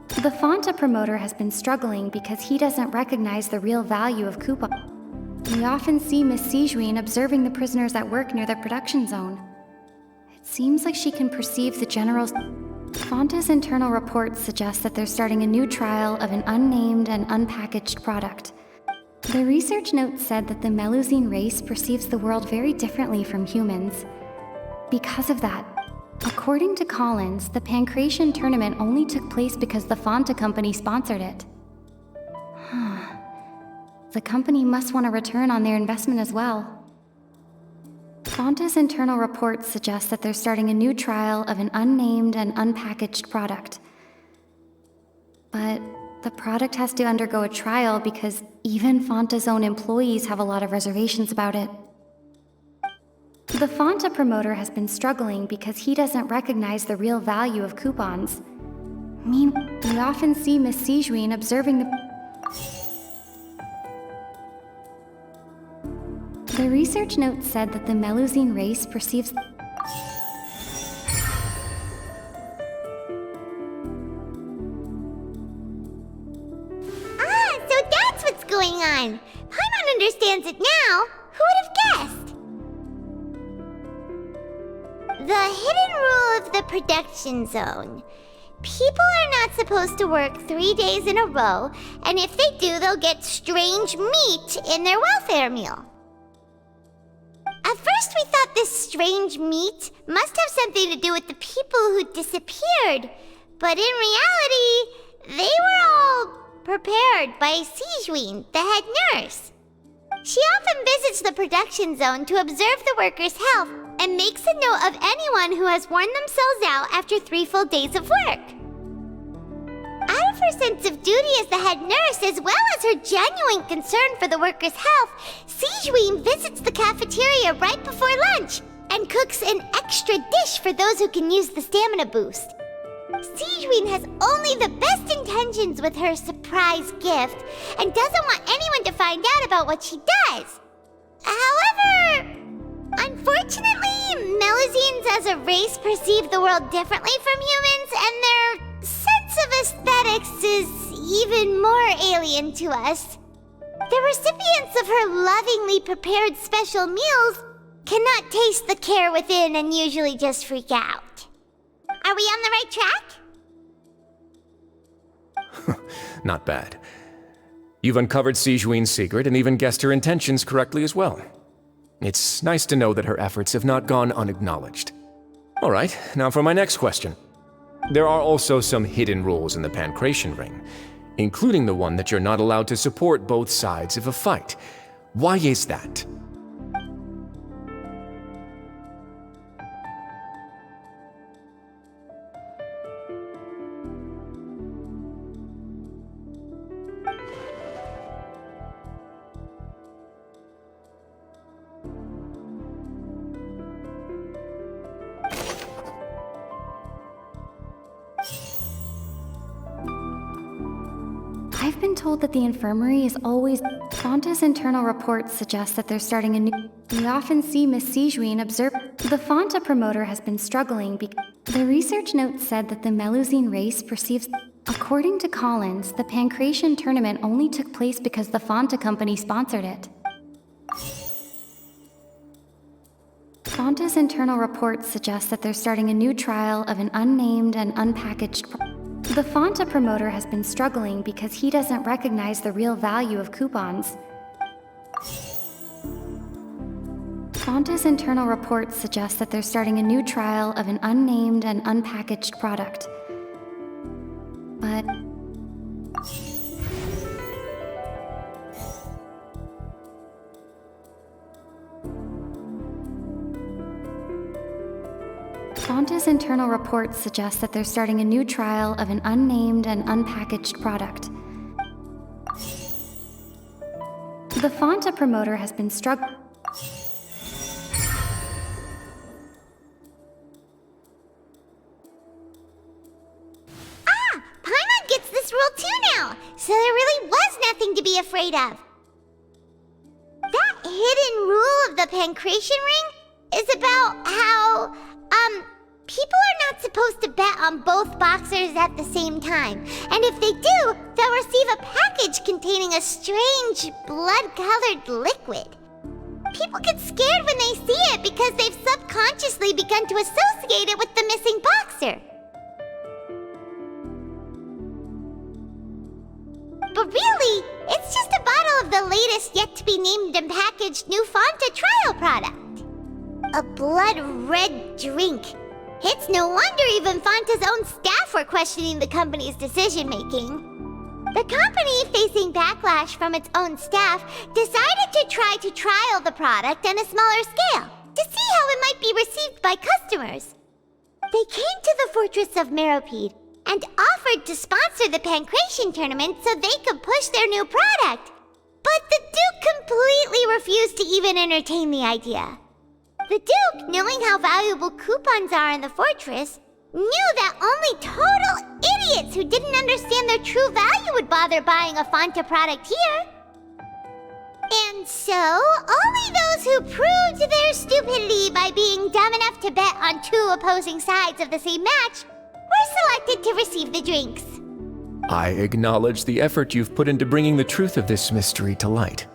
The Fonta promoter has been struggling because he doesn't recognize the real value of coupons. We often see Miss Sijuin observing the prisoners at work near the production zone. It seems like she can perceive the general... Fonta's internal reports suggest that they're starting a new trial of an unnamed and unpackaged product. The research notes said that the Melusine race perceives the world very differently from humans. Because of that, according to Collins, the Pancration tournament only took place because the Fonta company sponsored it. The company must want a return on their investment as well. Fonta's internal reports suggest that they're starting a new trial of an unnamed and unpackaged product. But the product has to undergo a trial because even Fonta's own employees have a lot of reservations about it. The Fonta promoter has been struggling because he doesn't recognize the real value of coupons. Meanwhile, we often see Miss Sijuin observing The research notes said that the Melusine race perceives... So that's what's going on. Paimon understands it now. Who would have guessed? The hidden rule of the production zone. People are not supposed to work 3 days in a row, and if they do, they'll get strange meat in their welfare meal. At first, we thought this strange meat must have something to do with the people who disappeared, but in reality, they were all prepared by Sijuin, the head nurse. She often visits the production zone to observe the workers' health and makes a note of anyone who has worn themselves out after 3 full days of work. Out of her sense of duty as the head nurse, as well as her genuine concern for the workers' health, Sijuin visits the cafeteria right before lunch and cooks an extra dish for those who can use the stamina boost. Sijuin has only the best intentions with her surprise gift and doesn't want anyone to find out about what she does. However, unfortunately, Melusines as a race perceive the world differently from humans, and their sense of aesthetics is even more alien to us. The recipients of her lovingly prepared special meals cannot taste the care within and usually just freak out. Are we on the right track? Not bad. You've uncovered Sijuin's secret and even guessed her intentions correctly as well. It's nice to know that her efforts have not gone unacknowledged. All right, now for my next question. There are also some hidden rules in the Pancration ring, including the one that you're not allowed to support both sides of a fight. Why is that? I've been told that the infirmary is always... Fonta's internal reports suggest that they're starting a new... We often see Miss Sijuin observe... The Fonta promoter has been struggling because the research note said that the Melusine race perceives. According to Collins, the Pancration tournament only took place because the Fonta company sponsored it. Fonta's internal reports suggest that they're starting a new trial of an unnamed and unpackaged. The Fonta promoter has been struggling because he doesn't recognize the real value of coupons. Fonta's internal reports suggest that they're starting a new trial of an unnamed and unpackaged product. But Fonta's internal reports suggest that they're starting a new trial of an unnamed and unpackaged product. The Fonta promoter has been struggling. Paimon gets this rule too now, so there really was nothing to be afraid of. That hidden rule of the Pancration ring is about how, people are not supposed to bet on both boxers at the same time. And if they do, they'll receive a package containing a strange, blood-colored liquid. People get scared when they see it because they've subconsciously begun to associate it with the missing boxer. But really, it's just a bottle of the latest yet-to-be-named and packaged new Fonta trial product. A blood-red drink. It's no wonder even Fonta's own staff were questioning the company's decision-making. The company, facing backlash from its own staff, decided to try to trial the product on a smaller scale, to see how it might be received by customers. They came to the fortress of Meropide and offered to sponsor the Pancration tournament so they could push their new product. But the Duke completely refused to even entertain the idea. The Duke, knowing how valuable coupons are in the fortress, knew that only total idiots who didn't understand their true value would bother buying a Fonta product here. And so, only those who proved their stupidity by being dumb enough to bet on two opposing sides of the same match were selected to receive the drinks. I acknowledge the effort you've put into bringing the truth of this mystery to light.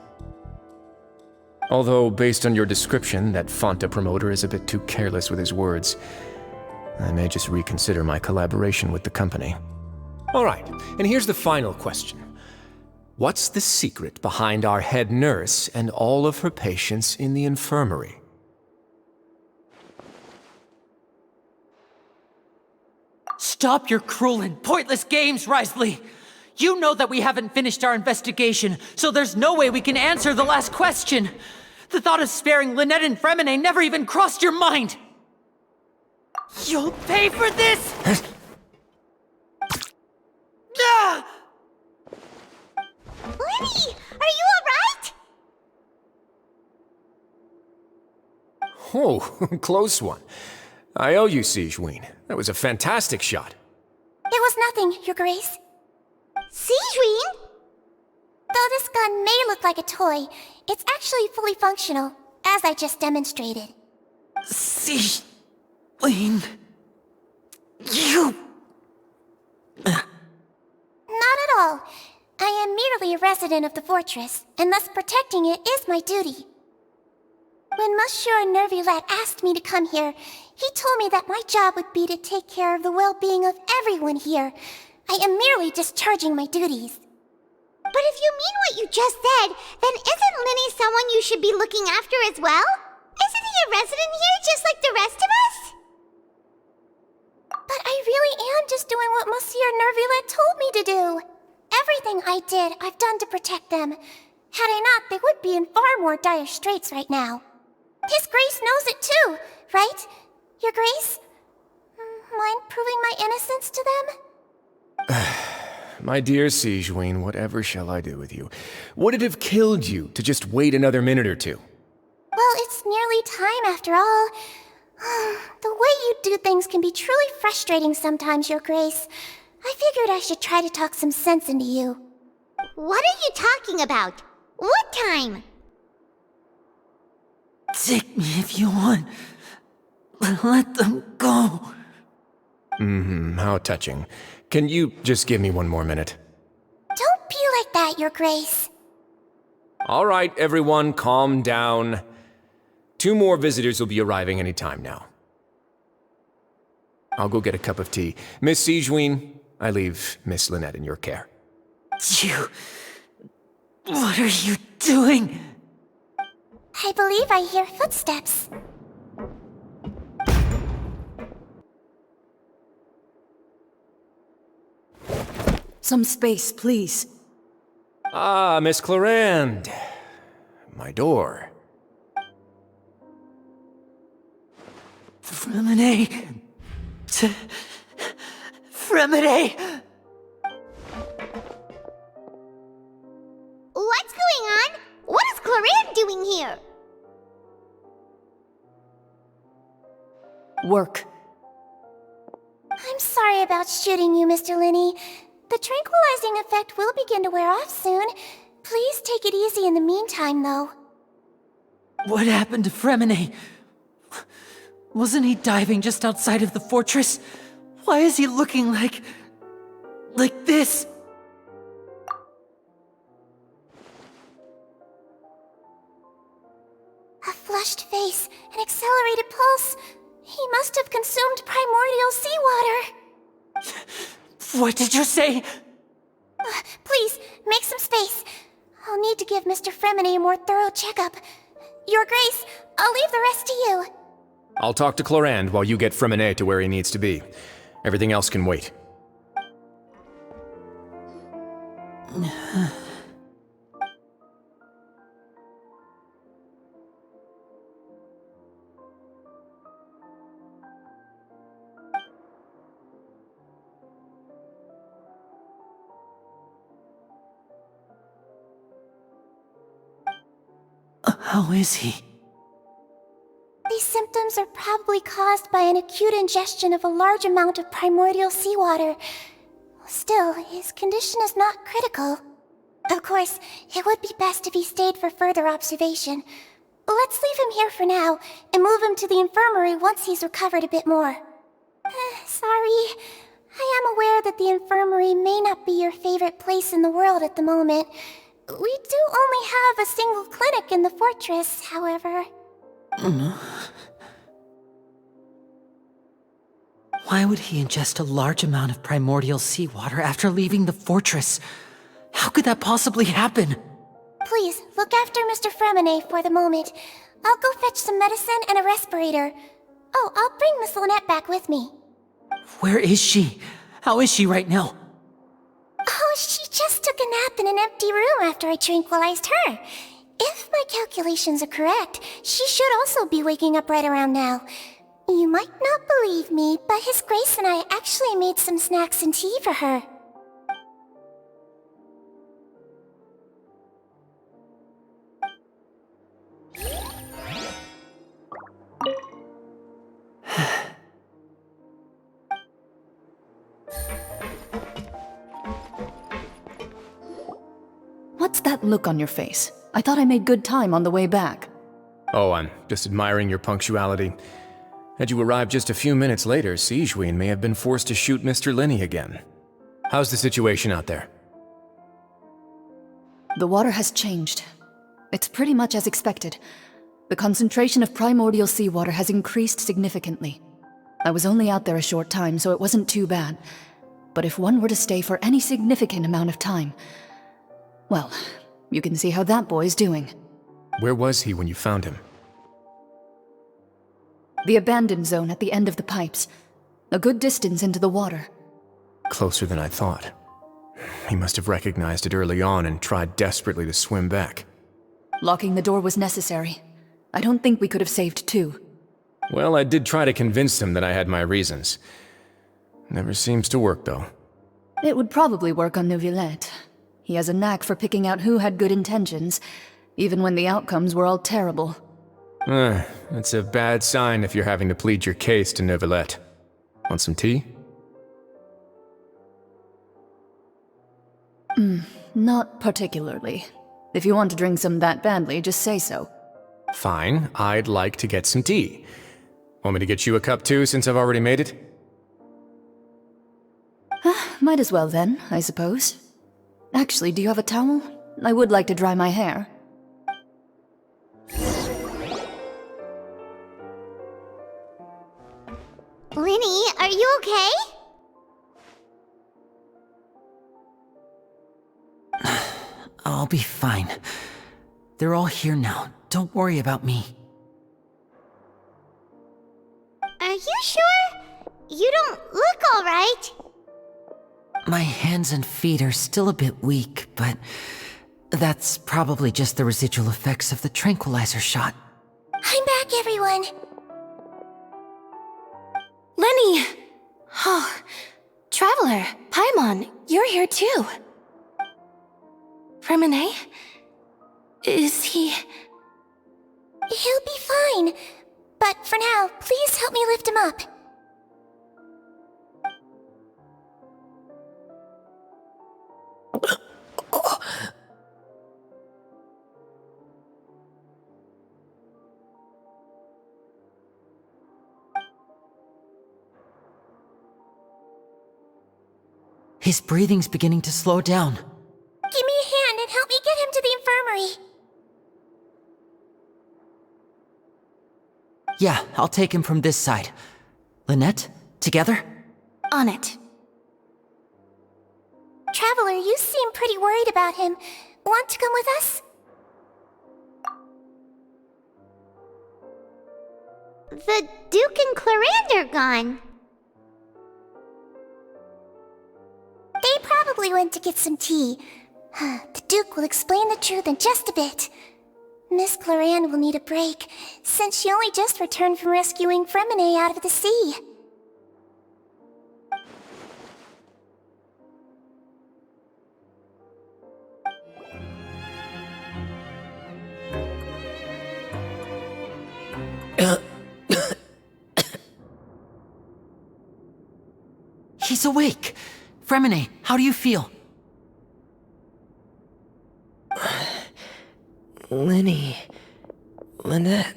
Although, based on your description, that Fonta promoter is a bit too careless with his words, I may just reconsider my collaboration with the company. All right, and here's the final question. What's the secret behind our head nurse and all of her patients in the infirmary? Stop your cruel and pointless games, Risley! You know that we haven't finished our investigation, so there's no way we can answer the last question. The thought of sparing Lynette and Fremine never even crossed your mind. You'll pay for this! Ah! Lenny, are you alright? Oh, close one. I owe you, Sigewinne. That was a fantastic shot. It was nothing, Your Grace. Sigewinne? Though this gun may look like a toy, it's actually fully functional, as I just demonstrated. Sigewinne... You... Not at all. I am merely a resident of the fortress, and thus protecting it is my duty. When Monsieur Nervulette asked me to come here, he told me that my job would be to take care of the well-being of everyone here. I am merely discharging my duties. But if you mean what you just said, then isn't Linny someone you should be looking after as well? Isn't he a resident here just like the rest of us? But I really am just doing what Monsieur Nervulette told me to do. Everything I did, I've done to protect them. Had I not, they would be in far more dire straits right now. His Grace knows it too, right? Your Grace? Mind proving my innocence to them? My dear Sigewinne, whatever shall I do with you? Would it have killed you to just wait another minute or two? Well, it's nearly time after all. The way you do things can be truly frustrating sometimes, Your Grace. I figured I should try to talk some sense into you. What are you talking about? What time? Take me if you want. Let them go. How touching. Can you just give me one more minute? Don't be like that, Your Grace. All right, everyone, calm down. 2 more visitors will be arriving any time now. I'll go get a cup of tea. Miss Sigewinne, I leave Miss Lynette in your care. You... What are you doing? I believe I hear footsteps. Some space, please. Ah, Miss Clarande. My door. Fremine... Fremine... What's going on? What is Clarande doing here? Work. I'm sorry about shooting you, Mr. Linney. The tranquilizing effect will begin to wear off soon. Please take it easy in the meantime, though. What happened to Fremine? Wasn't he diving just outside of the fortress? Why is he looking like this? A flushed face, an accelerated pulse. He must have consumed primordial seawater. What did you say? Please, make some space. I'll need to give Mr. Fremine a more thorough checkup. Your Grace, I'll leave the rest to you. I'll talk to Clarande while you get Fremine to where he needs to be. Everything else can wait. How is he? These symptoms are probably caused by an acute ingestion of a large amount of primordial seawater. Still, his condition is not critical. Of course, it would be best if he stayed for further observation. Let's leave him here for now, and move him to the infirmary once he's recovered a bit more. Sorry. I am aware that the infirmary may not be your favorite place in the world at the moment. We do only have a single clinic in the fortress, however. Why would he ingest a large amount of primordial seawater after leaving the fortress? How could that possibly happen? Please, look after Mr. Fremine for the moment. I'll go fetch some medicine and a respirator. Oh, I'll bring Miss Lynette back with me. Where is she? How is she right now? Oh, she just took a nap in an empty room after I tranquilized her. If my calculations are correct, she should also be waking up right around now. You might not believe me, but His Grace and I actually made some snacks and tea for her. What's that look on your face? I thought I made good time on the way back. Oh, I'm just admiring your punctuality. Had you arrived just a few minutes later, Sigewinne may have been forced to shoot Mr. Linney again. How's the situation out there? The water has changed. It's pretty much as expected. The concentration of primordial seawater has increased significantly. I was only out there a short time, so it wasn't too bad. But if one were to stay for any significant amount of time... well, you can see how that boy's doing. Where was he when you found him? The abandoned zone at the end of the pipes. A good distance into the water. Closer than I thought. He must have recognized it early on and tried desperately to swim back. Locking the door was necessary. I don't think we could have saved two. Well, I did try to convince him that I had my reasons. Never seems to work, though. It would probably work on Neuvillette. He has a knack for picking out who had good intentions, even when the outcomes were all terrible. That's a bad sign if you're having to plead your case to Neuvillette. Want some tea? Not particularly. If you want to drink some that badly, just say so. Fine, I'd like to get some tea. Want me to get you a cup too, since I've already made it? Might as well then, I suppose. Actually, do you have a towel? I would like to dry my hair. Linny, are you okay? I'll be fine. They're all here now. Don't worry about me. Are you sure? You don't look alright. My hands and feet are still a bit weak, but that's probably just the residual effects of the tranquilizer shot. I'm back, everyone. Lenny! Oh, Traveler, Paimon, you're here too. Remine? Is he... He'll be fine. But for now, please help me lift him up. His breathing's beginning to slow down. Give me a hand and help me get him to the infirmary. Yeah, I'll take him from this side. Lynette, together? On it. Traveler, you seem pretty worried about him. Want to come with us? The Duke and Clarande are gone. They probably went to get some tea. The Duke will explain the truth in just a bit. Miss Clarande will need a break, since she only just returned from rescuing Fremine out of the sea. He's awake! Fremine, how do you feel? Linny... Lynette...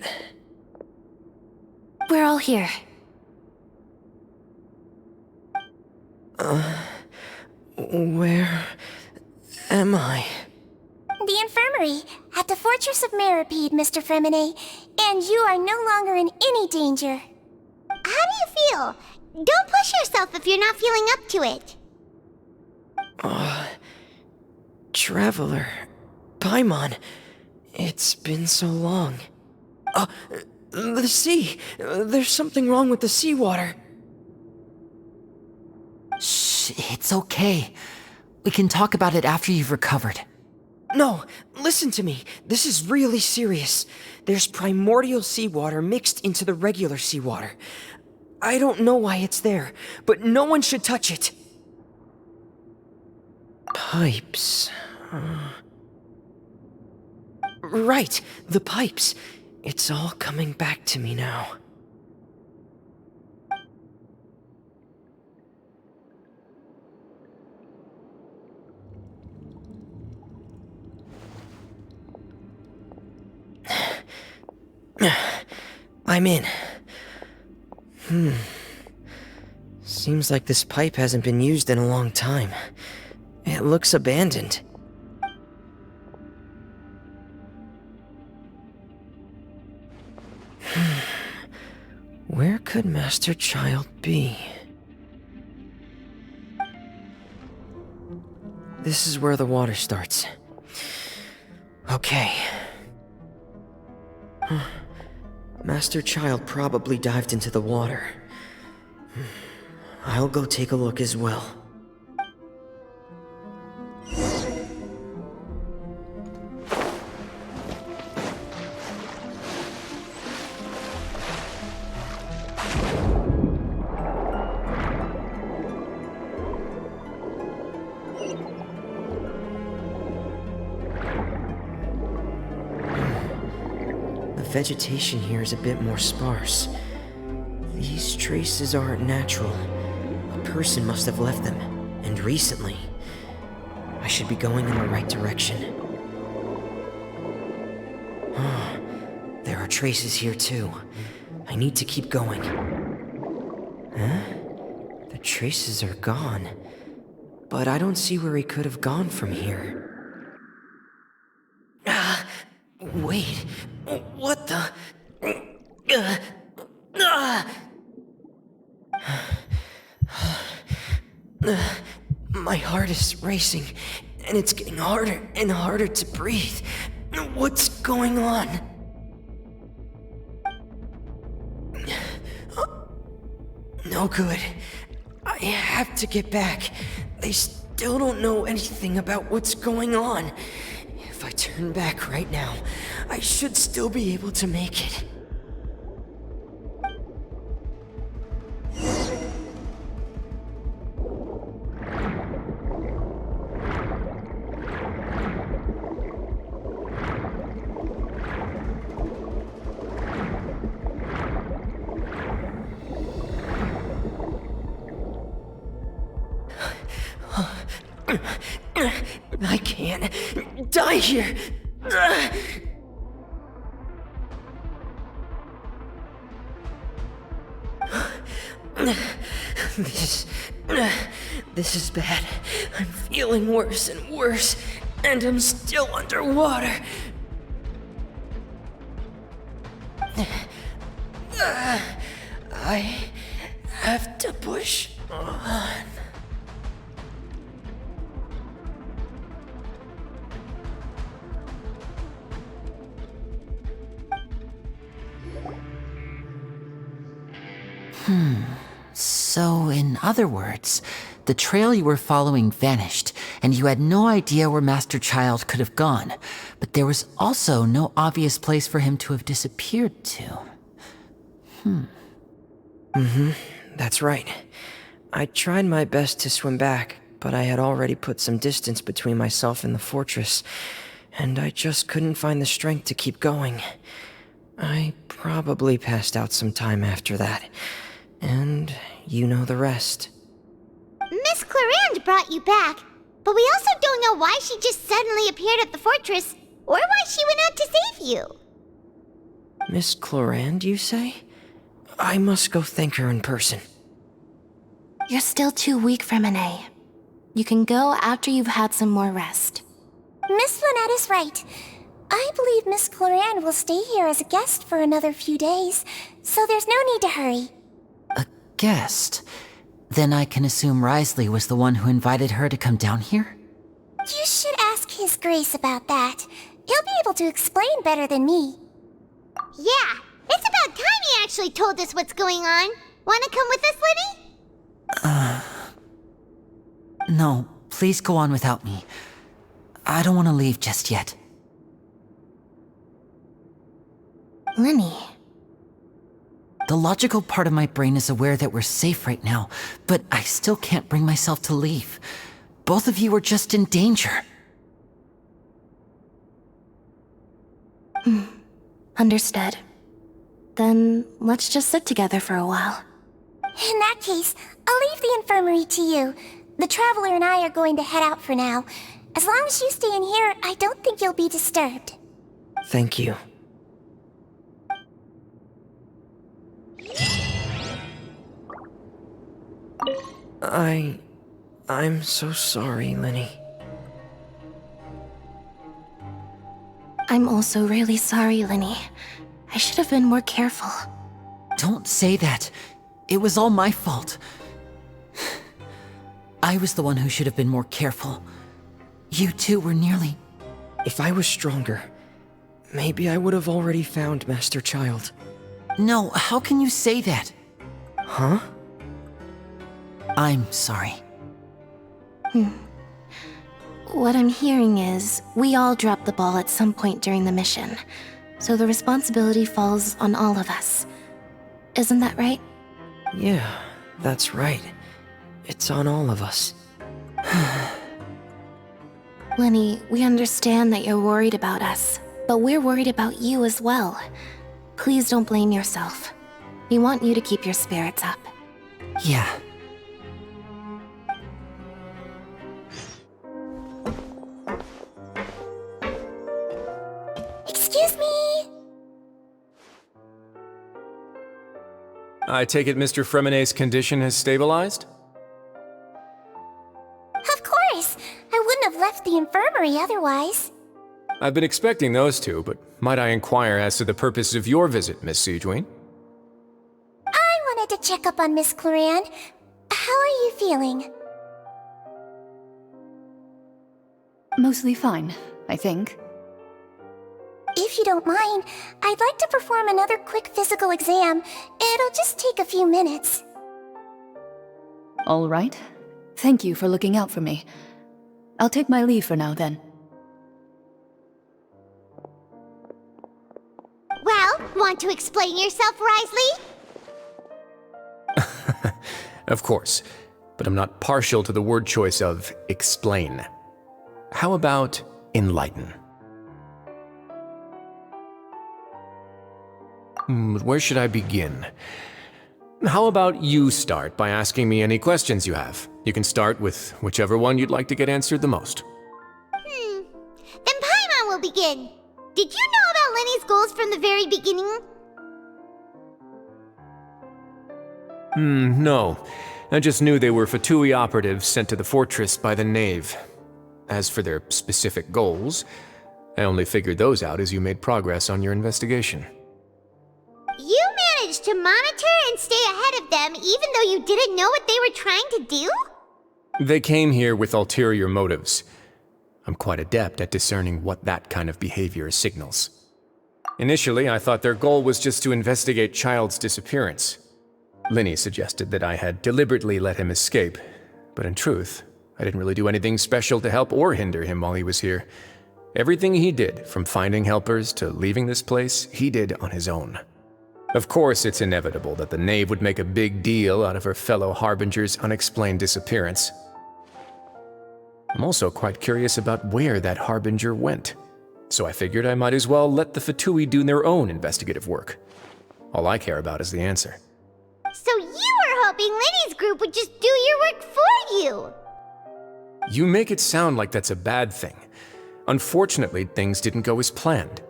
We're all here. Where... am I? The infirmary, at the Fortress of Meripede, Mr. Fremine, and you are no longer in any danger. How do you feel? Don't push yourself if you're not feeling up to it. Traveler... Paimon... It's been so long. The sea! There's something wrong with the seawater. Shh, it's okay. We can talk about it after you've recovered. No, listen to me. This is really serious. There's primordial seawater mixed into the regular seawater. I don't know why it's there, but no one should touch it. Pipes... Right, the pipes. It's all coming back to me now. I'm in. Seems like this pipe hasn't been used in a long time. It looks abandoned. Where could Master Child be? This is where the water starts. Okay. Master Child probably dived into the water. I'll go take a look as well. The vegetation here is a bit more sparse. These traces aren't natural. A person must have left them, and recently. I should be going in the right direction. There are traces here too. I need to keep going. Huh? The traces are gone. But I don't see where he could have gone from here. Wait. What the? My heart is racing, and it's getting harder and harder to breathe. What's going on? No good. I have to get back. They still don't know anything about what's going on. If I turn back right now, I should still be able to make it. I can't die here. This is bad. I'm feeling worse and worse, and I'm still underwater. I have to push on. So, in other words, the trail you were following vanished, and you had no idea where Master Child could have gone, but there was also no obvious place for him to have disappeared to. That's right. I tried my best to swim back, but I had already put some distance between myself and the fortress, and I just couldn't find the strength to keep going. I probably passed out some time after that, and you know the rest. Miss Clarande brought you back, but we also don't know why she just suddenly appeared at the fortress, or why she went out to save you. Miss Clarande, you say? I must go thank her in person. You're still too weak for Monet. You can go after you've had some more rest. Miss Lynette is right. I believe Miss Clarande will stay here as a guest for another few days, so there's no need to hurry. A guest? Then I can assume Risley was the one who invited her to come down here? You should ask His Grace about that. He'll be able to explain better than me. Yeah, it's about time he actually told us what's going on. Wanna come with us, Lenny? No, please go on without me. I don't want to leave just yet. Lenny. The logical part of my brain is aware that we're safe right now, but I still can't bring myself to leave. Both of you are just in danger. Understood. Then let's just sit together for a while. In that case, I'll leave the infirmary to you. The Traveler and I are going to head out for now. As long as you stay in here, I don't think you'll be disturbed. Thank you. I'm so sorry, Lenny. I'm also really sorry, Lenny. I should have been more careful. Don't say that. It was all my fault. I was the one who should have been more careful. You two were nearly... If I was stronger, maybe I would have already found Master Child. No, how can you say that? Huh? I'm sorry. What I'm hearing is, we all dropped the ball at some point during the mission, so the responsibility falls on all of us. Isn't that right? Yeah, that's right. It's on all of us. Lenny, we understand that you're worried about us, but we're worried about you as well. Please don't blame yourself. We want you to keep your spirits up. Yeah. Excuse me! I take it Mr. Fremonet's condition has stabilized? Of course! I wouldn't have left the infirmary otherwise. I've been expecting those two, but might I inquire as to the purpose of your visit, Miss Siegewien? I wanted to check up on Miss Cloran. How are you feeling? Mostly fine, I think. If you don't mind, I'd like to perform another quick physical exam. It'll just take a few minutes. All right. Thank you for looking out for me. I'll take my leave for now, then. Well, want to explain yourself, Risley? Of course, but I'm not partial to the word choice of explain. How about enlighten? Where should I begin? How about you start by asking me any questions you have? You can start with whichever one you'd like to get answered the most. Then Paimon will begin. Did you know about Lenny's goals from the very beginning? No. I just knew they were Fatui operatives sent to the fortress by the Knave. As for their specific goals, I only figured those out as you made progress on your investigation. You managed to monitor and stay ahead of them even though you didn't know what they were trying to do? They came here with ulterior motives. I'm quite adept at discerning what that kind of behavior signals. Initially, I thought their goal was just to investigate Child's disappearance. Linny suggested that I had deliberately let him escape, but in truth, I didn't really do anything special to help or hinder him while he was here. Everything he did, from finding helpers to leaving this place, he did on his own. Of course, it's inevitable that the Knave would make a big deal out of her fellow Harbinger's unexplained disappearance. I'm also quite curious about where that Harbinger went, so I figured I might as well let the Fatui do their own investigative work. All I care about is the answer. So you were hoping Lenny's group would just do your work for you! You make it sound like that's a bad thing. Unfortunately, things didn't go as planned.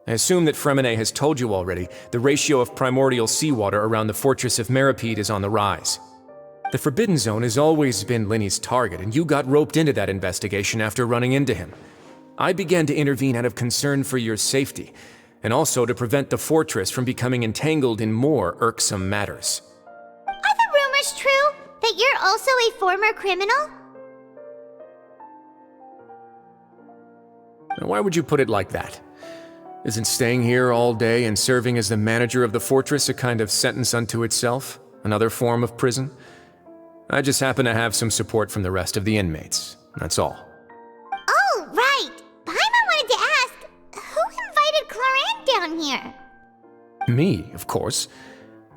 I assume that Fremonet has told you already the ratio of primordial seawater around the fortress of Meripede is on the rise. The Forbidden Zone has always been Lenny's target, and you got roped into that investigation after running into him. I began to intervene out of concern for your safety, and also to prevent the fortress from becoming entangled in more irksome matters. Are the rumors true? That you're also a former criminal? Now, why would you put it like that? Isn't staying here all day and serving as the manager of the fortress a kind of sentence unto itself? Another form of prison? I just happen to have some support from the rest of the inmates. That's all. Oh, right! Paimon wanted to ask, who invited Cloran down here? Me, of course.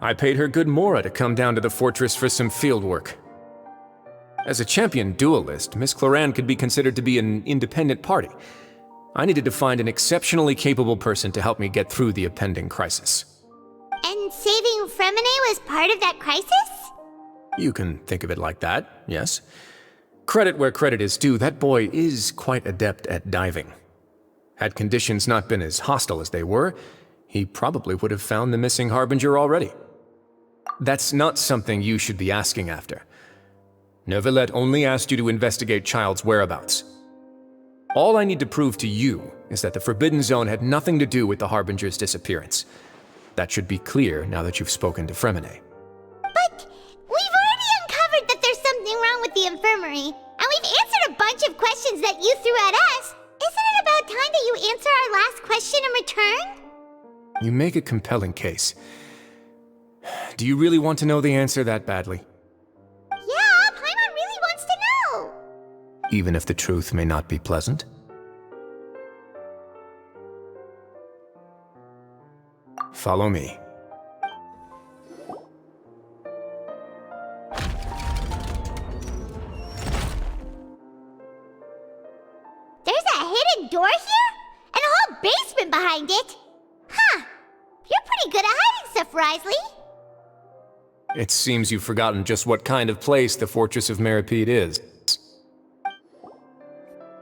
I paid her good mora to come down to the fortress for some field work. As a champion duelist, Miss Cloran could be considered to be an independent party. I needed to find an exceptionally capable person to help me get through the impending crisis. And saving Fremonet was part of that crisis? You can think of it like that, yes. Credit where credit is due, that boy is quite adept at diving. Had conditions not been as hostile as they were, he probably would have found the missing Harbinger already. That's not something you should be asking after. Neuvillette only asked you to investigate Child's whereabouts. All I need to prove to you is that the Forbidden Zone had nothing to do with the Harbinger's disappearance. That should be clear now that you've spoken to Fremonet. But we've already uncovered that there's something wrong with the infirmary, and we've answered a bunch of questions that you threw at us. Isn't it about time that you answer our last question in return? You make a compelling case. Do you really want to know the answer that badly? Yeah, Paimon really wants to know! Even if the truth may not be pleasant? Follow me. There's a hidden door here? And a whole basement behind it? Huh. You're pretty good at hiding stuff, Risley. It seems you've forgotten just what kind of place the Fortress of Meripede is.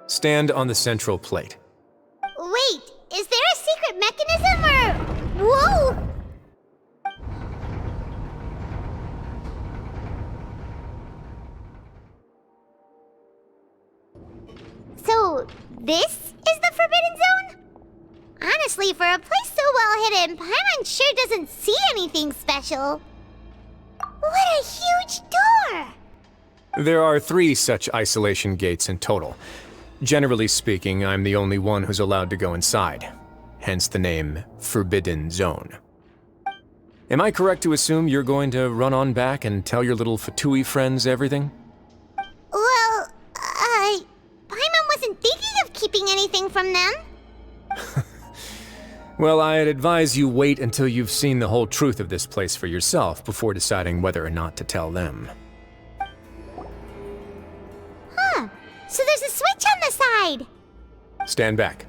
Stand on the central plate. Wait, is there a secret mechanism or... Whoa! this is the Forbidden Zone? Honestly, for a place so well hidden, Paimon sure doesn't see anything special. What a huge door! There are 3 such isolation gates in total. Generally speaking, I'm the only one who's allowed to go inside. Hence the name Forbidden Zone. Am I correct to assume you're going to run on back and tell your little Fatui friends everything? Well, Paimon wasn't thinking of keeping anything from them. Well, I'd advise you wait until you've seen the whole truth of this place for yourself before deciding whether or not to tell them. Huh. So there's a switch on the side. Stand back.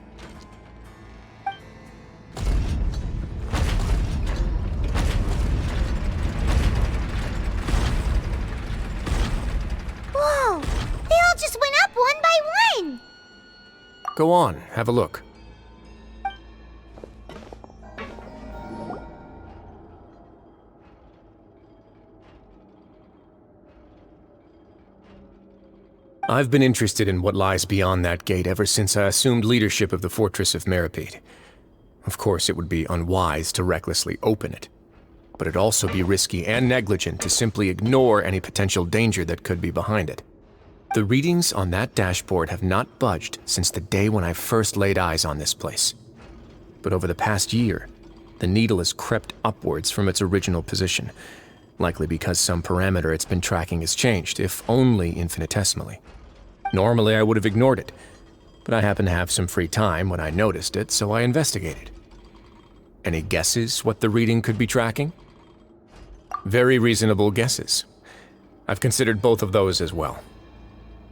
Whoa! They all just went up one by one! Go on, have a look. I've been interested in what lies beyond that gate ever since I assumed leadership of the Fortress of Meripede. Of course, it would be unwise to recklessly open it, but it'd also be risky and negligent to simply ignore any potential danger that could be behind it. The readings on that dashboard have not budged since the day when I first laid eyes on this place. But over the past year, the needle has crept upwards from its original position, likely because some parameter it's been tracking has changed, if only infinitesimally. Normally, I would have ignored it, but I happened to have some free time when I noticed it, so I investigated. Any guesses what the reading could be tracking? Very reasonable guesses. I've considered both of those as well.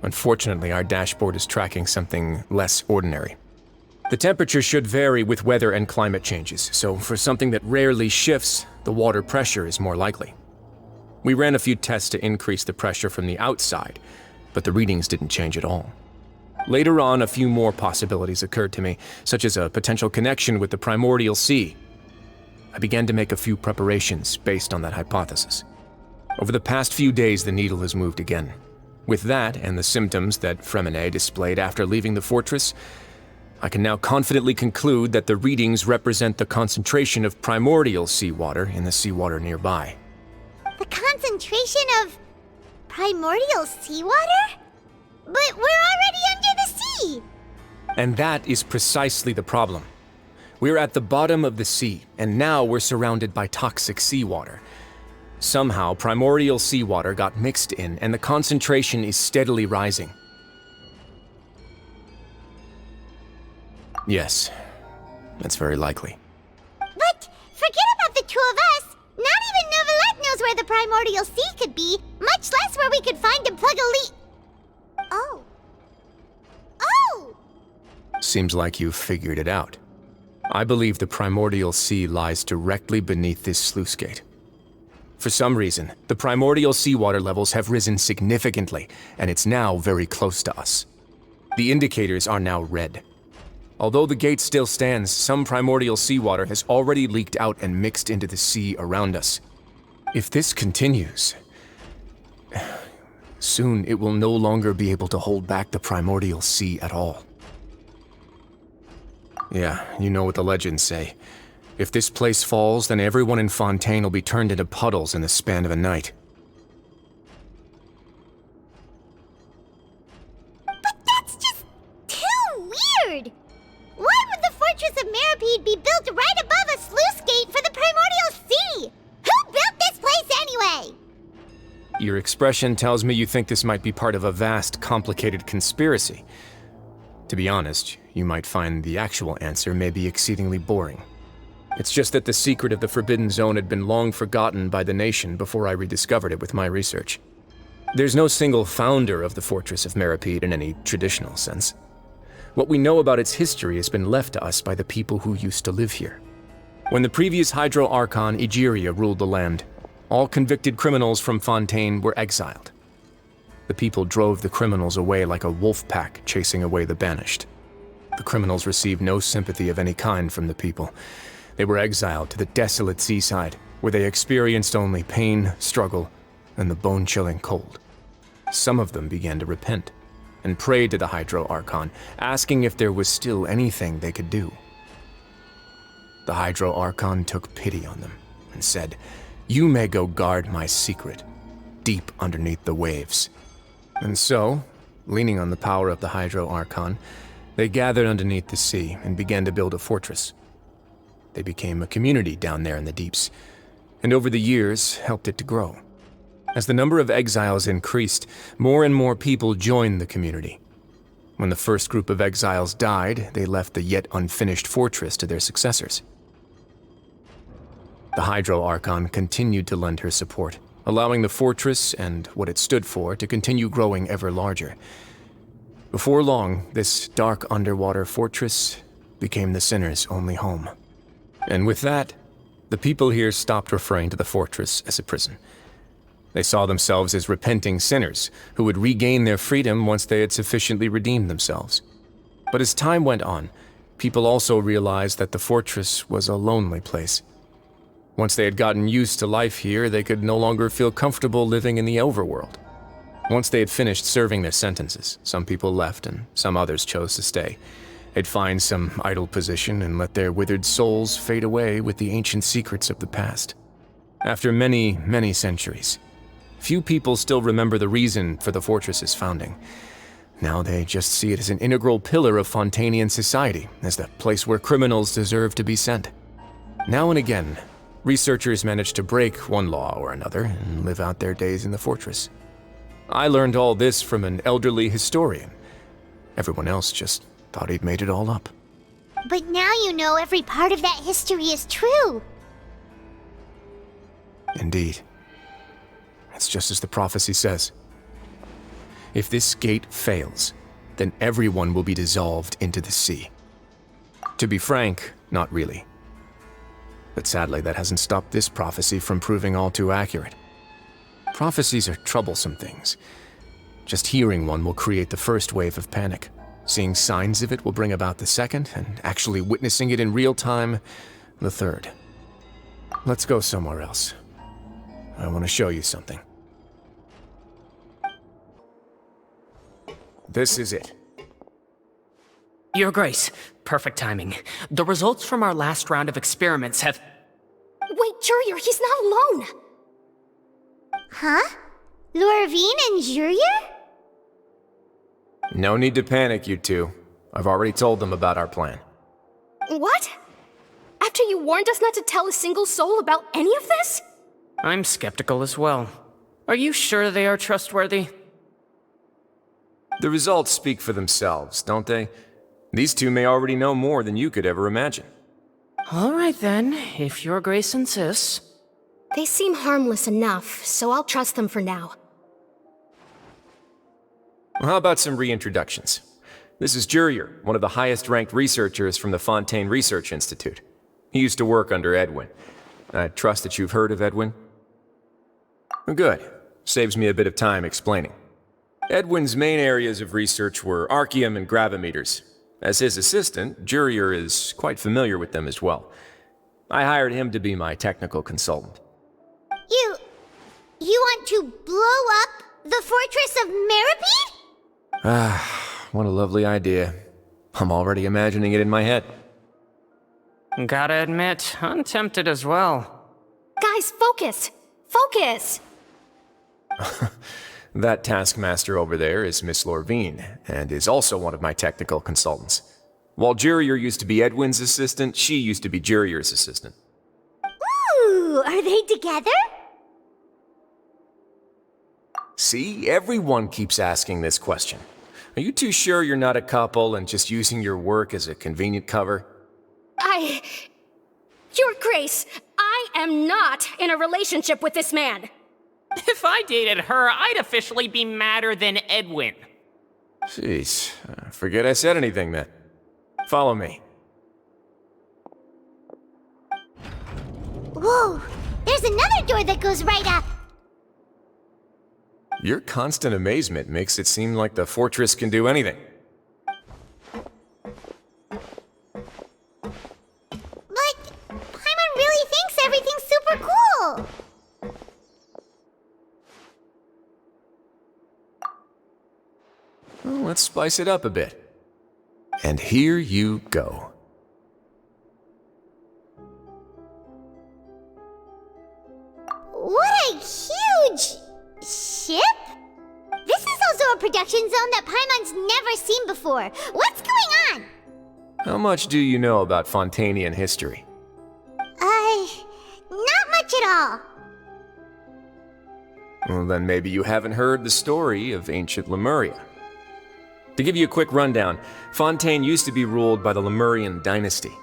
Unfortunately, our dashboard is tracking something less ordinary. The temperature should vary with weather and climate changes, so for something that rarely shifts, the water pressure is more likely. We ran a few tests to increase the pressure from the outside, but the readings didn't change at all. Later on, a few more possibilities occurred to me, such as a potential connection with the primordial sea. I began to make a few preparations based on that hypothesis. Over the past few days, the needle has moved again. With that, and the symptoms that Fremine displayed after leaving the fortress, I can now confidently conclude that the readings represent the concentration of primordial seawater in the seawater nearby. The concentration of primordial seawater? But we're already under the sea! And that is precisely the problem. We're at the bottom of the sea, and now we're surrounded by toxic seawater. Somehow, primordial seawater got mixed in, and the concentration is steadily rising. Yes, that's very likely. But forget about the 2 of us! Not even Novelette knows where the primordial sea could be, much less where we could find and plug a leak. Oh. Oh! Seems like you've figured it out. I believe the primordial sea lies directly beneath this sluice gate. For some reason, the primordial seawater levels have risen significantly, and it's now very close to us. The indicators are now red. Although the gate still stands, some primordial seawater has already leaked out and mixed into the sea around us. If this continues, soon it will no longer be able to hold back the primordial sea at all. Yeah, you know what the legends say. If this place falls, then everyone in Fontaine will be turned into puddles in the span of a night. But that's just too weird! Why would the Fortress of Meripede be built right above a sluice gate for the primordial sea? Who built this place anyway? Your expression tells me you think this might be part of a vast, complicated conspiracy. To be honest, you might find the actual answer may be exceedingly boring. It's just that the secret of the Forbidden Zone had been long forgotten by the nation before I rediscovered it with my research. There's no single founder of the Fortress of Meripede in any traditional sense. What we know about its history has been left to us by the people who used to live here. When the previous Hydro Archon Egeria ruled the land, all convicted criminals from Fontaine were exiled. The people drove the criminals away like a wolf pack chasing away the banished. The criminals received no sympathy of any kind from the people. They were exiled to the desolate seaside, where they experienced only pain, struggle, and the bone-chilling cold. Some of them began to repent, and prayed to the Hydro Archon, asking if there was still anything they could do. The Hydro Archon took pity on them and said, "You may go guard my secret, deep underneath the waves." And so, leaning on the power of the Hydro Archon, they gathered underneath the sea and began to build a fortress. They became a community down there in the deeps, and over the years helped it to grow. As the number of exiles increased, more and more people joined the community. When the first group of exiles died, they left the yet unfinished fortress to their successors. The Hydro Archon continued to lend her support, allowing the fortress and what it stood for to continue growing ever larger. Before long, this dark underwater fortress became the Sinner's only home. And with that, the people here stopped referring to the fortress as a prison. They saw themselves as repenting sinners who would regain their freedom once they had sufficiently redeemed themselves. But as time went on, people also realized that the fortress was a lonely place. Once they had gotten used to life here, they could no longer feel comfortable living in the overworld. Once they had finished serving their sentences, some people left and some others chose to stay. They'd find some idle position and let their withered souls fade away with the ancient secrets of the past. After many, many centuries, few people still remember the reason for the fortress's founding. Now they just see it as an integral pillar of Fontainian society, as the place where criminals deserve to be sent. Now and again, researchers manage to break one law or another and live out their days in the fortress. I learned all this from an elderly historian. Everyone else just thought he'd made it all up. But now you know every part of that history is true. Indeed. It's just as the prophecy says. If this gate fails, then everyone will be dissolved into the sea. To be frank, not really. But sadly, that hasn't stopped this prophecy from proving all too accurate. Prophecies are troublesome things. Just hearing one will create the first wave of panic. Seeing signs of it will bring about the second, and actually witnessing it in real time, the third. Let's go somewhere else. I want to show you something. This is it. Your Grace, perfect timing. The results from our last round of experiments have... Wait, Jurier, he's not alone! Huh? Lorvine and Jurier? No need to panic, you two. I've already told them about our plan. What? After you warned us not to tell a single soul about any of this? I'm skeptical as well. Are you sure they are trustworthy? The results speak for themselves, don't they? These two may already know more than you could ever imagine. All right then, if Your Grace insists. They seem harmless enough, so I'll trust them for now. Well, how about some reintroductions? This is Jurier, one of the highest-ranked researchers from the Fontaine Research Institute. He used to work under Edwin. I trust that you've heard of Edwin? Good. Saves me a bit of time explaining. Edwin's main areas of research were archaeum and gravimeters. As his assistant, Jurier is quite familiar with them as well. I hired him to be my technical consultant. You want to blow up the fortress of Meripede? Ah, what a lovely idea. I'm already imagining it in my head. Gotta admit, I'm tempted as well. Guys, focus! Focus! That taskmaster over there is Miss Lorvine, and is also one of my technical consultants. While Jurier used to be Edwin's assistant, she used to be Jurier's assistant. Ooh, are they together? See, everyone keeps asking this question. Are you too sure you're not a couple and just using your work as a convenient cover? Your Grace, I am not in a relationship with this man. If I dated her, I'd officially be madder than Edwin. Jeez, forget I said anything then. Follow me. Whoa, there's another door that goes right up. Your constant amazement makes it seem like the fortress can do anything. But Paimon really thinks everything's super cool. Well, let's spice it up a bit. And here you go. What a huge ship! This is also a production zone that Paimon's never seen before. What's going on? How much do you know about Fontainian history? Not much at all. Well, then maybe you haven't heard the story of ancient Lemuria. To give you a quick rundown, Fontaine used to be ruled by the Lemurian dynasty.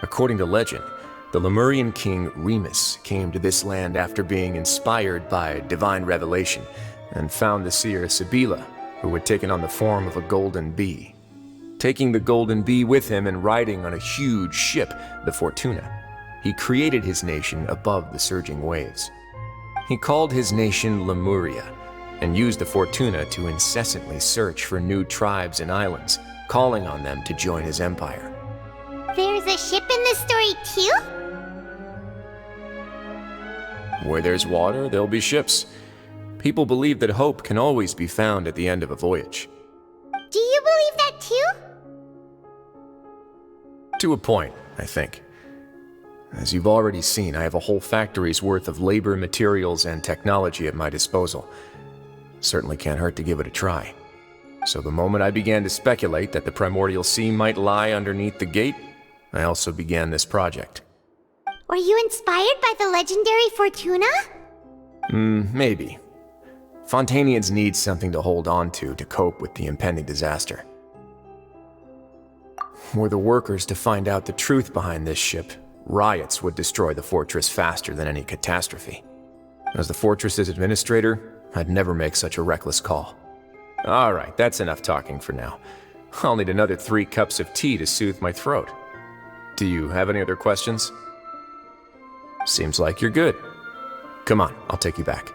According to legend, the Lemurian king Remus came to this land after being inspired by divine revelation and found the seer Sibila, who had taken on the form of a golden bee. Taking the golden bee with him and riding on a huge ship, the Fortuna, he created his nation above the surging waves. He called his nation Lemuria and used the Fortuna to incessantly search for new tribes and islands, calling on them to join his empire. There's a ship in this story too? Where there's water, there'll be ships. People believe that hope can always be found at the end of a voyage. Do you believe that too? To a point, I think. As you've already seen, I have a whole factory's worth of labor, materials, and technology at my disposal. Certainly can't hurt to give it a try. So the moment I began to speculate that the primordial sea might lie underneath the gate, I also began this project. Were you inspired by the legendary Fortuna? Maybe. Fontainians need something to hold on to cope with the impending disaster. Were the workers to find out the truth behind this ship, riots would destroy the fortress faster than any catastrophe. As the fortress's administrator, I'd never make such a reckless call. All right, that's enough talking for now. I'll need another 3 cups of tea to soothe my throat. Do you have any other questions? Seems like you're good. Come on, I'll take you back.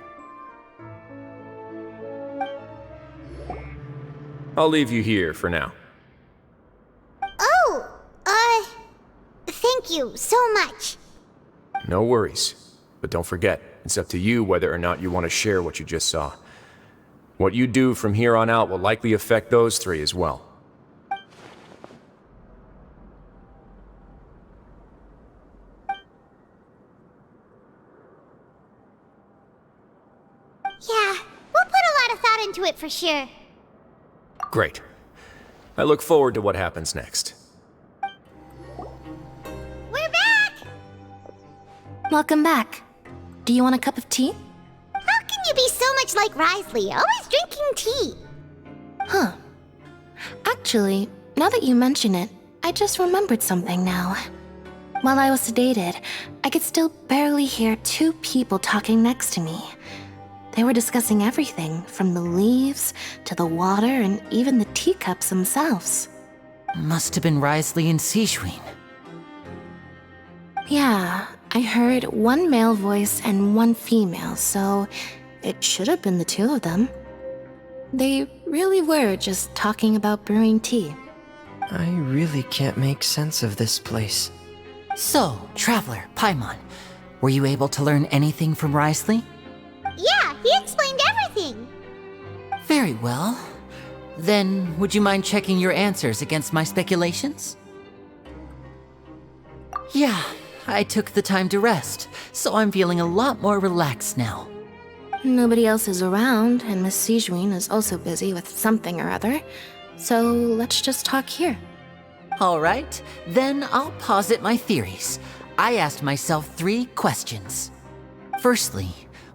I'll leave you here for now. Oh, thank you so much. No worries. But don't forget, it's up to you whether or not you want to share what you just saw. What you do from here on out will likely affect those 3 as well. Yeah, we'll put a lot of thought into it for sure. Great. I look forward to what happens next. We're back! Welcome back. Do you want a cup of tea? How can you be so much like Risley, always drinking tea? Huh. Actually, now that you mention it, I just remembered something now. While I was sedated, I could still barely hear 2 people talking next to me. They were discussing everything, from the leaves to the water and even the teacups themselves. Must have been Risley and Sijuin. Yeah, I heard 1 male voice and 1 female, so it should have been the 2 of them. They really were just talking about brewing tea. I really can't make sense of this place. So, Traveler, Paimon, were you able to learn anything from Risley? Yeah, he explained everything. Very well. Then, would you mind checking your answers against my speculations? Yeah, I took the time to rest, so I'm feeling a lot more relaxed now. Nobody else is around, and Miss Sijuin is also busy with something or other, so let's just talk here. All right, then I'll posit my theories. I asked myself 3 questions. Firstly,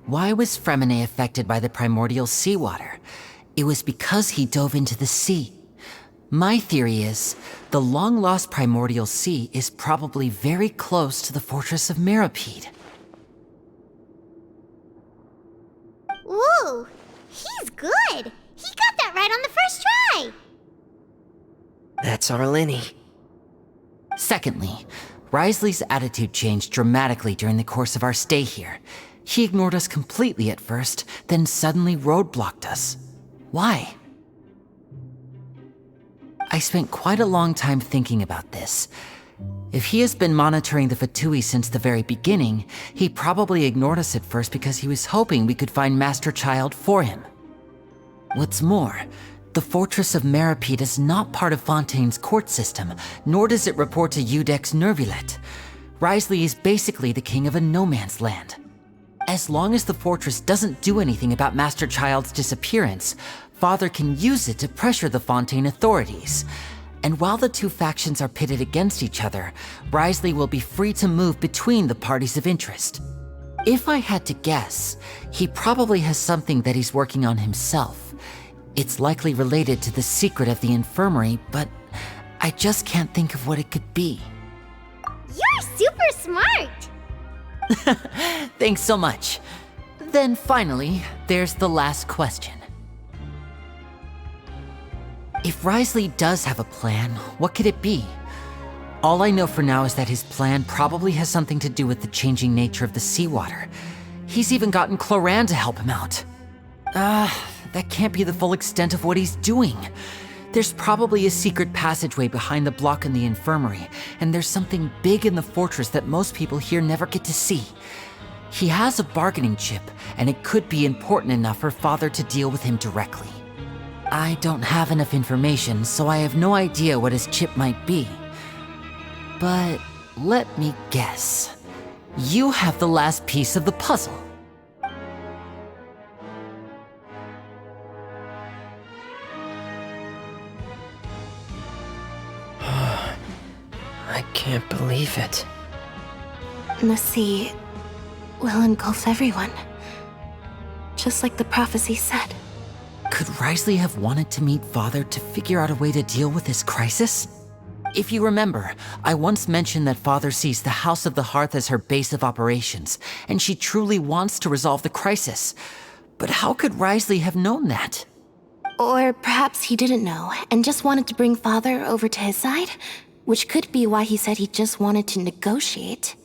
why was Fremine affected by the primordial seawater? It was because he dove into the sea. My theory is, the long-lost primordial sea is probably very close to the fortress of Mirapede. Whoa, he's good. He got that right on the first try. That's Arlini. Secondly, Risley's attitude changed dramatically during the course of our stay here. He ignored us completely at first, then suddenly roadblocked us. Why? I spent quite a long time thinking about this. If he has been monitoring the Fatui since the very beginning, he probably ignored us at first because he was hoping we could find Master Child for him. What's more, The Fortress of Meripede is not part of Fontaine's court system, nor does it report to Udex Nervulet. Wriothesley is basically the king of a no-man's land. As long as the fortress doesn't do anything about Master Child's disappearance, Father can use it to pressure the Fontaine authorities. And while the two factions are pitted against each other, Wriothesley will be free to move between the parties of interest. If I had to guess, he probably has something that he's working on himself. It's likely related to the secret of the infirmary, but I just can't think of what it could be. You're super smart! Thanks so much. Then finally, there's the last question. If Wriothesley does have a plan, what could it be? All I know for now is that his plan probably has something to do with the changing nature of the seawater. He's even gotten Cloran to help him out. That can't be the full extent of what he's doing. There's probably a secret passageway behind the block in the infirmary, and there's something big in the fortress that most people here never get to see. He has a bargaining chip, and it could be important enough for Father to deal with him directly. I don't have enough information, so I have no idea what his chip might be. But let me guess. You have the last piece of the puzzle. I can't believe it. The sea will engulf everyone. Just like the prophecy said. Could Wriothesley have wanted to meet Father to figure out a way to deal with this crisis? If you remember, I once mentioned that Father sees the House of the Hearth as her base of operations, and she truly wants to resolve the crisis. But how could Wriothesley have known that? Or perhaps he didn't know, and just wanted to bring Father over to his side? Which could be why he said he just wanted to negotiate.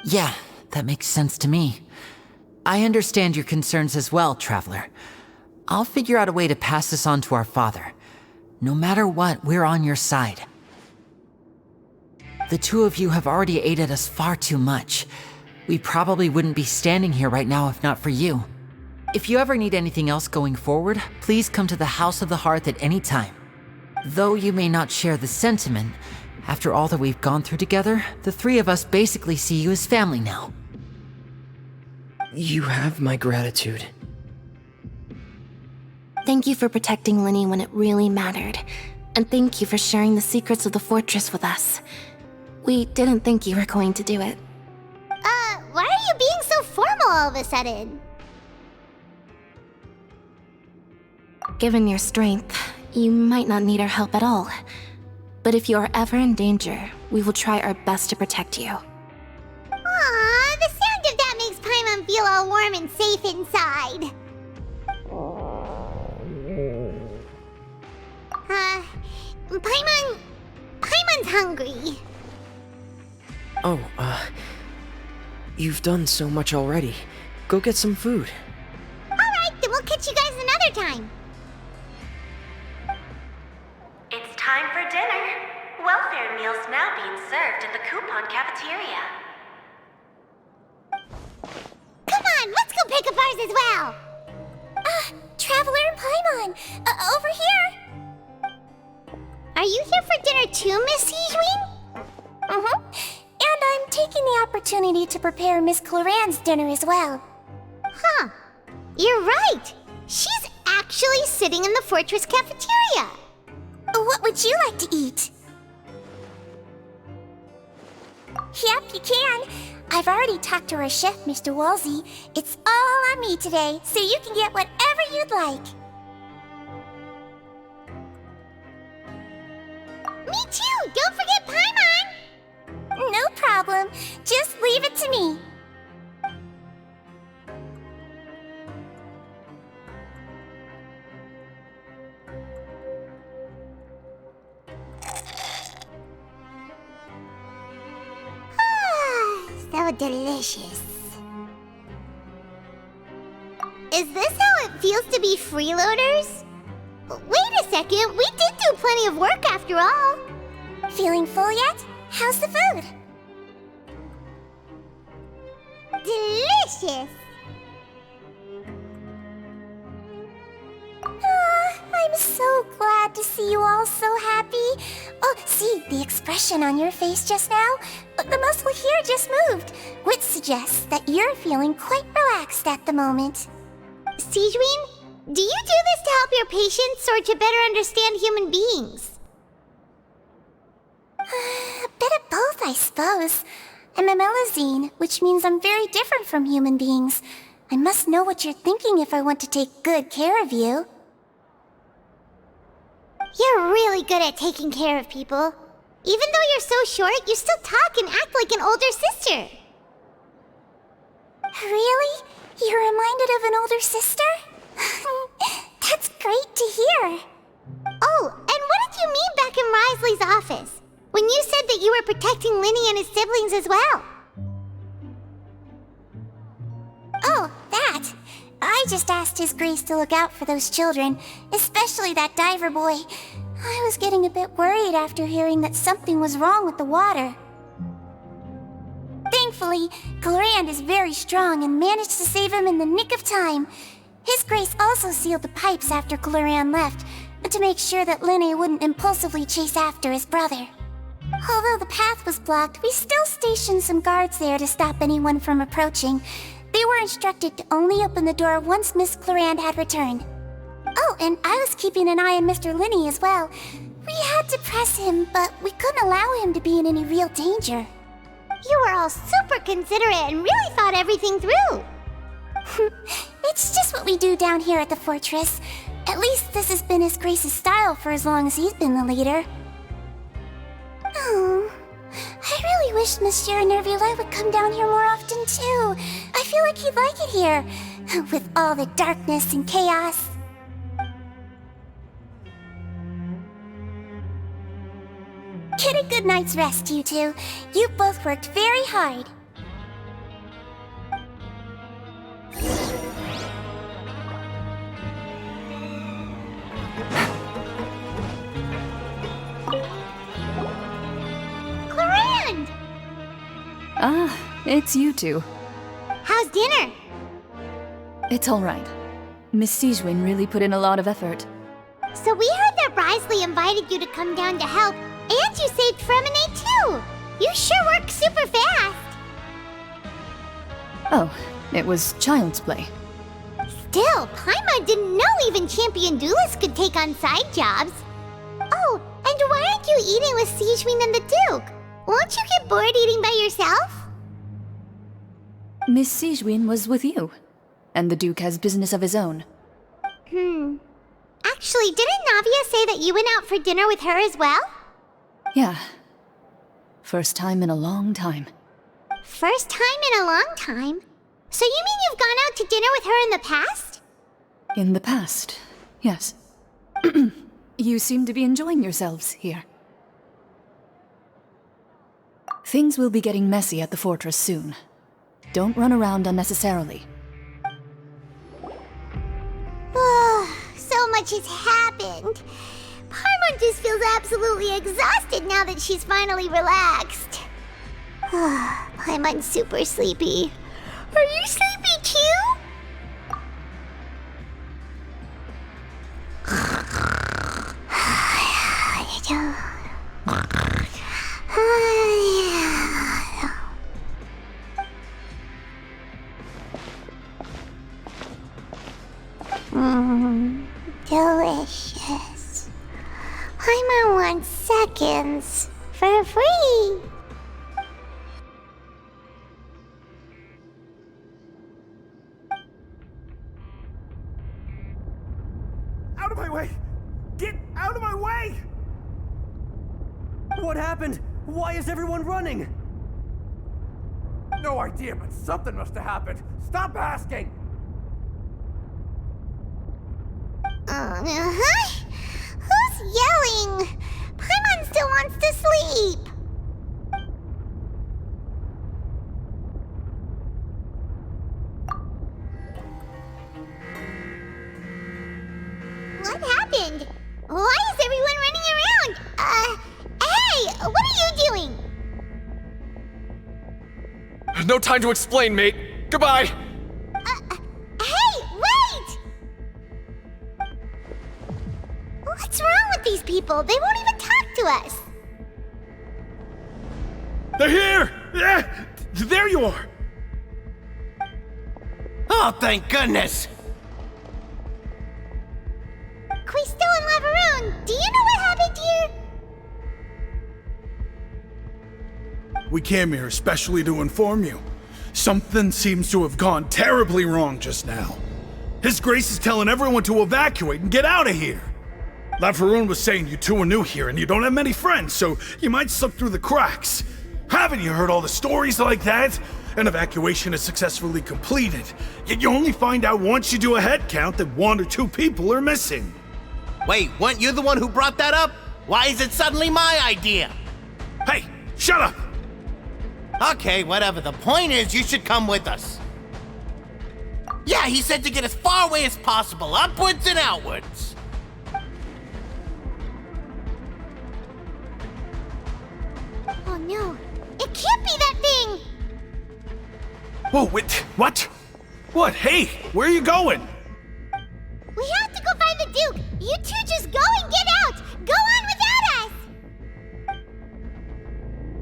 Yeah, that makes sense to me. I understand your concerns as well, Traveler. I'll figure out a way to pass this on to our father. No matter what, we're on your side. The two of you have already aided us far too much. We probably wouldn't be standing here right now if not for you. If you ever need anything else going forward, please come to the House of the Hearth at any time. Though you may not share the sentiment, after all that we've gone through together, the three of us basically see you as family now. You have my gratitude. Thank you for protecting Linny when it really mattered. And thank you for sharing the secrets of the fortress with us. We didn't think you were going to do it. Why are you being so formal all of a sudden? Given your strength, you might not need our help at all. But if you are ever in danger, we will try our best to protect you. Aww, the sound of that makes Paimon feel all warm and safe inside. Paimon's hungry. Oh, you've done so much already. Go get some food. Alright, then we'll catch you guys another time. It's time for dinner. Welfare meals now being served in the coupon cafeteria. Come on, let's go pick up ours as well. Traveler and Paimon, over here. Are you here for dinner too, Miss Sijween? Mm-hmm. And I'm taking the opportunity to prepare Miss Cloran's dinner as well. Huh. You're right. She's actually sitting in the fortress cafeteria. What would you like to eat? Yep, you can. I've already talked to our chef, Mr. Wolsey. It's all on me today, so you can get whatever you'd like. Me too! Don't forget Paimon! No problem. Just leave it to me. So delicious. Is this how it feels to be freeloaders? Wait a second, we did do plenty of work after all. Feeling full yet? How's the food? Delicious! I'm so glad to see you all so happy. Oh, see, the expression on your face just now? The muscle here just moved, which suggests that you're feeling quite relaxed at the moment. Sijuin, do you do this to help your patients or to better understand human beings? A bit of both, I suppose. I'm a Melazine, which means I'm very different from human beings. I must know what you're thinking if I want to take good care of you. You're really good at taking care of people. Even though you're so short, you still talk and act like an older sister. Really? You're reminded of an older sister? That's great to hear. Oh, and what did you mean back in Risley's office? When you said that you were protecting Linny and his siblings as well? Oh, that. I just asked His Grace to look out for those children, especially that diver boy. I was getting a bit worried after hearing that something was wrong with the water. Thankfully, Glorand is very strong and managed to save him in the nick of time. His Grace also sealed the pipes after Glorand left, to make sure that Linny wouldn't impulsively chase after his brother. Although the path was blocked, we still stationed some guards there to stop anyone from approaching. They were instructed to only open the door once Miss Glorand had returned. Oh, and I was keeping an eye on Mr. Linny as well. We had to press him, but we couldn't allow him to be in any real danger. You were all super considerate and really thought everything through. It's just what we do down here at the fortress. At least this has been His Grace's style for as long as he's been the leader. Oh, I really wish Monsieur Nervula would come down here more often too. I feel like he'd like it here, with all the darkness and chaos. Get a good night's rest, you two. You both worked very hard. Glorand! Ah, it's you two. How's dinner? It's all right. Miss Sijuin really put in a lot of effort. So we heard that Risley invited you to come down to help, and you saved Fremine too! You sure work super fast! Oh, it was child's play. Still, Paimon didn't know even champion duelists could take on side jobs. Oh, and why aren't you eating with Sijuin and the Duke? Won't you get bored eating by yourself? Miss Sijuin was with you, and the Duke has business of his own. Actually, didn't Navia say that you went out for dinner with her as well? Yeah. First time in a long time. First time in a long time? So you mean you've gone out to dinner with her in the past? In the past, yes. You seem to be enjoying yourselves here. Things will be getting messy at the fortress soon. Don't run around unnecessarily. So much has happened. Paimon just feels absolutely exhausted now that she's finally relaxed. Paimon's super sleepy. Are you sleepy too? Delicious. Paimon wants seconds for free. Out of my way! Get out of my way! What happened? Why is everyone running? No idea, but something must have happened. Stop asking! Who's yelling? Paimon still wants to sleep. What happened? Why is everyone running around? Hey, what are you doing? No time to explain, mate. Goodbye. Hey, wait! What's wrong with these people? They won't even talk to us. They're here! There you are! Oh, thank goodness! Quisto and Lavaroon, do you know what happened here? We came here especially to inform you. Something seems to have gone terribly wrong just now. His Grace is telling everyone to evacuate and get out of here. Lavaroon was saying you two are new here and you don't have many friends, so you might slip through the cracks. Haven't you heard all the stories like that? An evacuation is successfully completed, yet you only find out once you do a head count that 1 or 2 people are missing. Wait, weren't you the one who brought that up? Why is it suddenly my idea? Hey, shut up! Okay, whatever. The point is, you should come with us. Yeah, he said to get as far away as possible, upwards and outwards. Oh no, it can't be that thing! Whoa, wait, what? What? Hey, where are you going? We have to go find the Duke! You two just go and get out! Go on without us!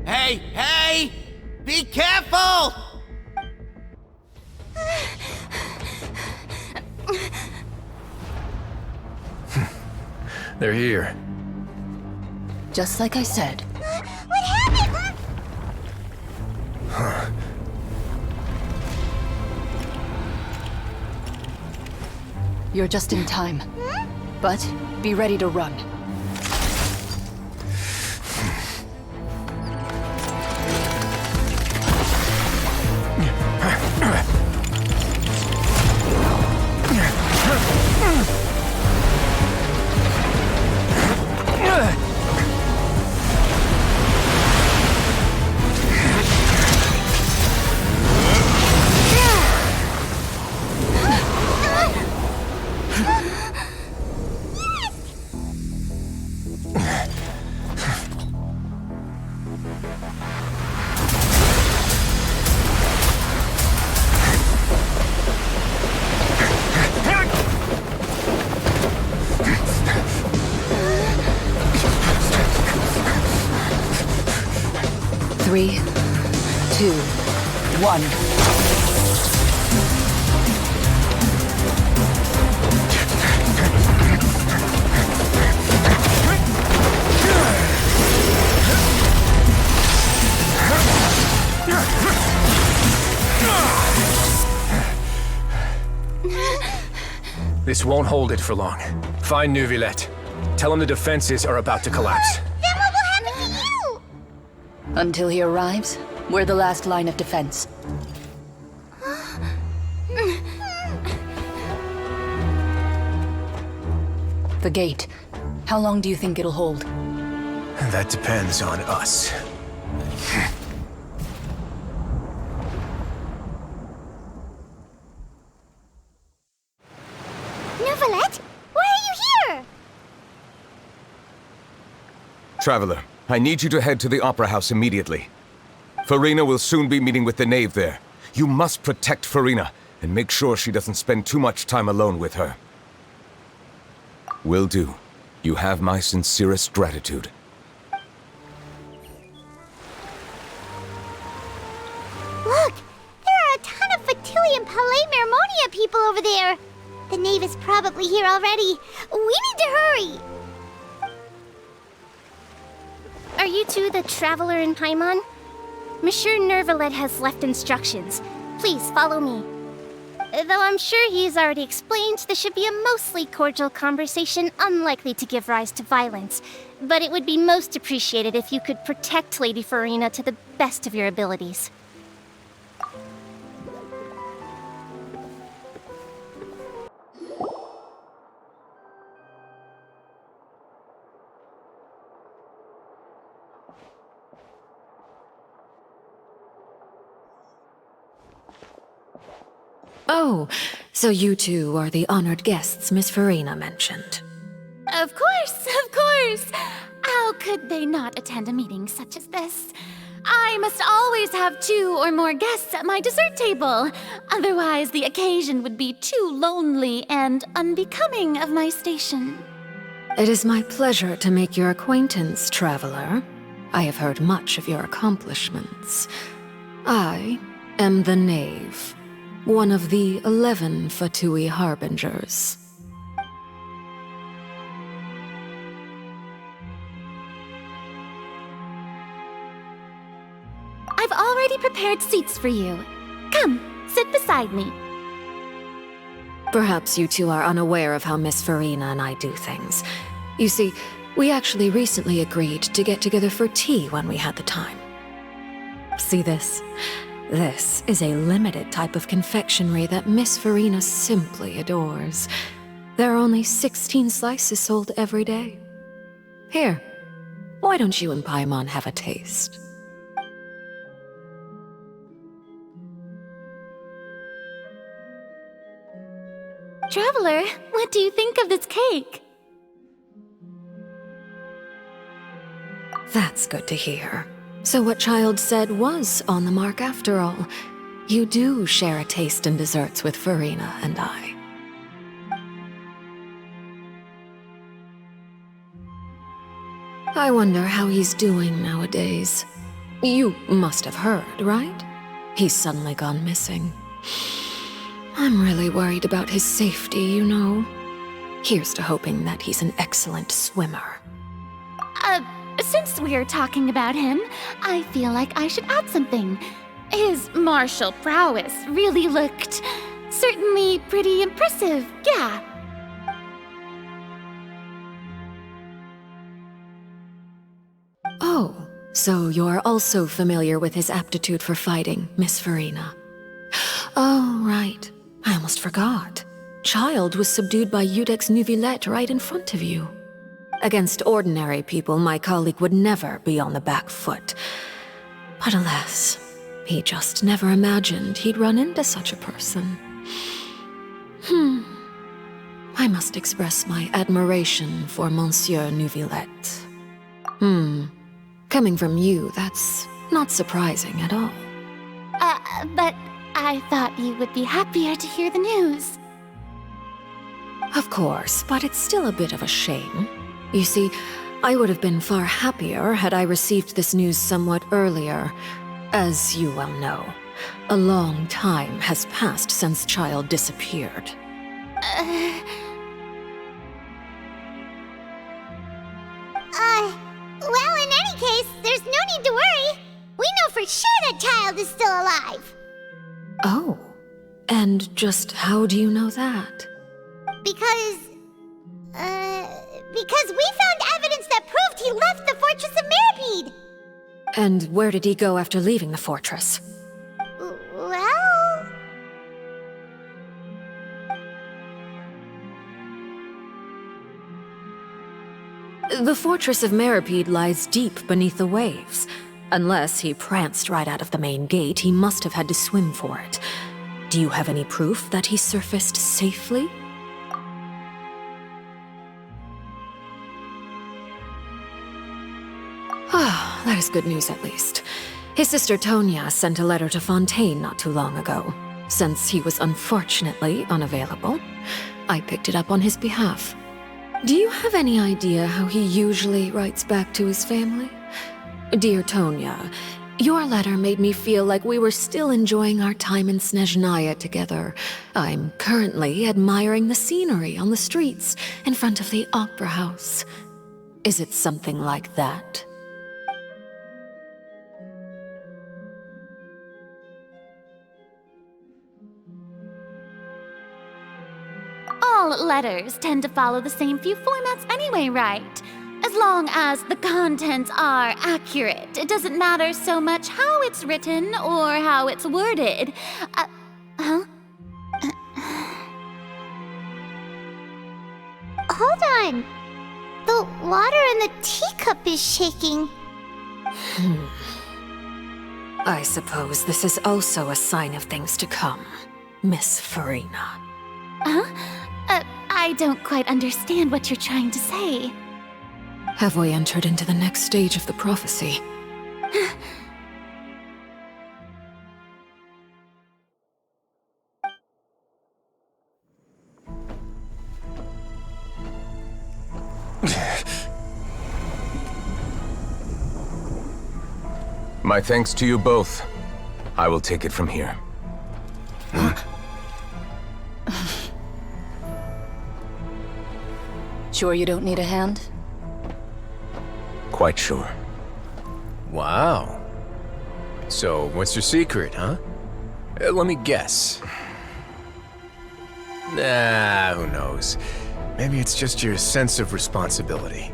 Hey, hey! Be careful! They're here. Just like I said. What happened? Huh. You're just in time. But be ready to run. Three, 2, 1. This won't hold it for long. Find Neuvillette. Tell him the defenses are about to collapse. Then what will happen to you? Until he arrives, we're the last line of defense. The gate. How long do you think it'll hold? That depends on us. Neuvillette? Why are you here? Traveler, I need you to head to the Opera House immediately. Farina will soon be meeting with the knave there. You must protect Farina, and make sure she doesn't spend too much time alone with her. Will do. You have my sincerest gratitude. Look! There are a ton of Fatili and Palais Mermonia people over there! The knave is probably here already. We need to hurry! Are you two the traveler in Paimon? Monsieur Neuvillette has left instructions. Please follow me. Though I'm sure he's already explained, this should be a mostly cordial conversation, unlikely to give rise to violence. But it would be most appreciated if you could protect Lady Farina to the best of your abilities. Oh, so you two are the honored guests Miss Farina mentioned. Of course, of course! How could they not attend a meeting such as this? I must always have 2 or more guests at my dessert table. Otherwise, the occasion would be too lonely and unbecoming of my station. It is my pleasure to make your acquaintance, traveler. I have heard much of your accomplishments. I am the Knave, one of the 11 Fatui Harbingers. I've already prepared seats for you. Come, sit beside me. Perhaps you two are unaware of how Miss Farina and I do things. You see, we actually recently agreed to get together for tea when we had the time. See this? This is a limited type of confectionery that Miss Farina simply adores. There are only 16 slices sold every day. Here, why don't you and Paimon have a taste? Traveler, what do you think of this cake? That's good to hear. So what Child said was on the mark after all. You do share a taste in desserts with Farina and I. I wonder how he's doing nowadays. You must have heard, right? He's suddenly gone missing. I'm really worried about his safety, you know. Here's to hoping that he's an excellent swimmer. Since we're talking about him, I feel like I should add something. His martial prowess really looked certainly pretty impressive, yeah. Oh, so you're also familiar with his aptitude for fighting, Miss Farina. Oh, right. I almost forgot. Child was subdued by Udex Nuvillette right in front of you. Against ordinary people, my colleague would never be on the back foot. But alas, he just never imagined he'd run into such a person. I must express my admiration for Monsieur Nuvillette. Coming from you, that's not surprising at all. But I thought you would be happier to hear the news. Of course, but it's still a bit of a shame. You see, I would have been far happier had I received this news somewhat earlier. As you well know, a long time has passed since Child disappeared. Well, in any case, there's no need to worry. We know for sure that Child is still alive. Oh, and just how do you know that? Because we found evidence that proved he left the Fortress of Mirapede. And where did he go after leaving the fortress? Well... The Fortress of Mirapede lies deep beneath the waves. Unless he pranced right out of the main gate, he must have had to swim for it. Do you have any proof that he surfaced safely? Ah, that is good news at least. His sister Tonya sent a letter to Fontaine not too long ago. Since he was unfortunately unavailable, I picked it up on his behalf. Do you have any idea how he usually writes back to his family? Dear Tonya, your letter made me feel like we were still enjoying our time in Snezhnaya together. I'm currently admiring the scenery on the streets in front of the Opera House. Is it something like that? All letters tend to follow the same few formats anyway, right? As long as the contents are accurate, it doesn't matter so much how it's written or how it's worded. Hold on. The water in the teacup is shaking. I suppose this is also a sign of things to come, Miss Farina. I don't quite understand what you're trying to say. Have we entered into the next stage of the prophecy? My thanks to you both. I will take it from here. Sure you don't need a hand? Quite sure. Wow. So, what's your secret, huh? Let me guess. Nah, who knows? Maybe it's just your sense of responsibility.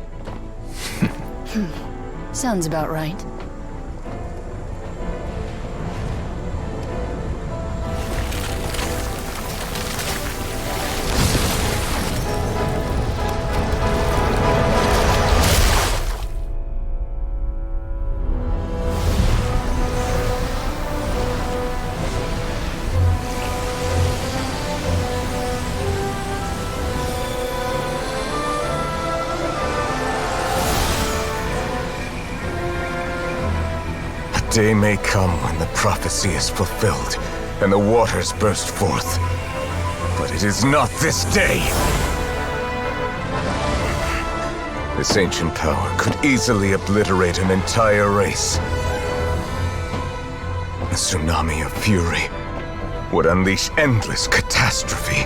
Sounds about right. Day may come when the prophecy is fulfilled, and the waters burst forth. But it is not this day! This ancient power could easily obliterate an entire race. A tsunami of fury would unleash endless catastrophe.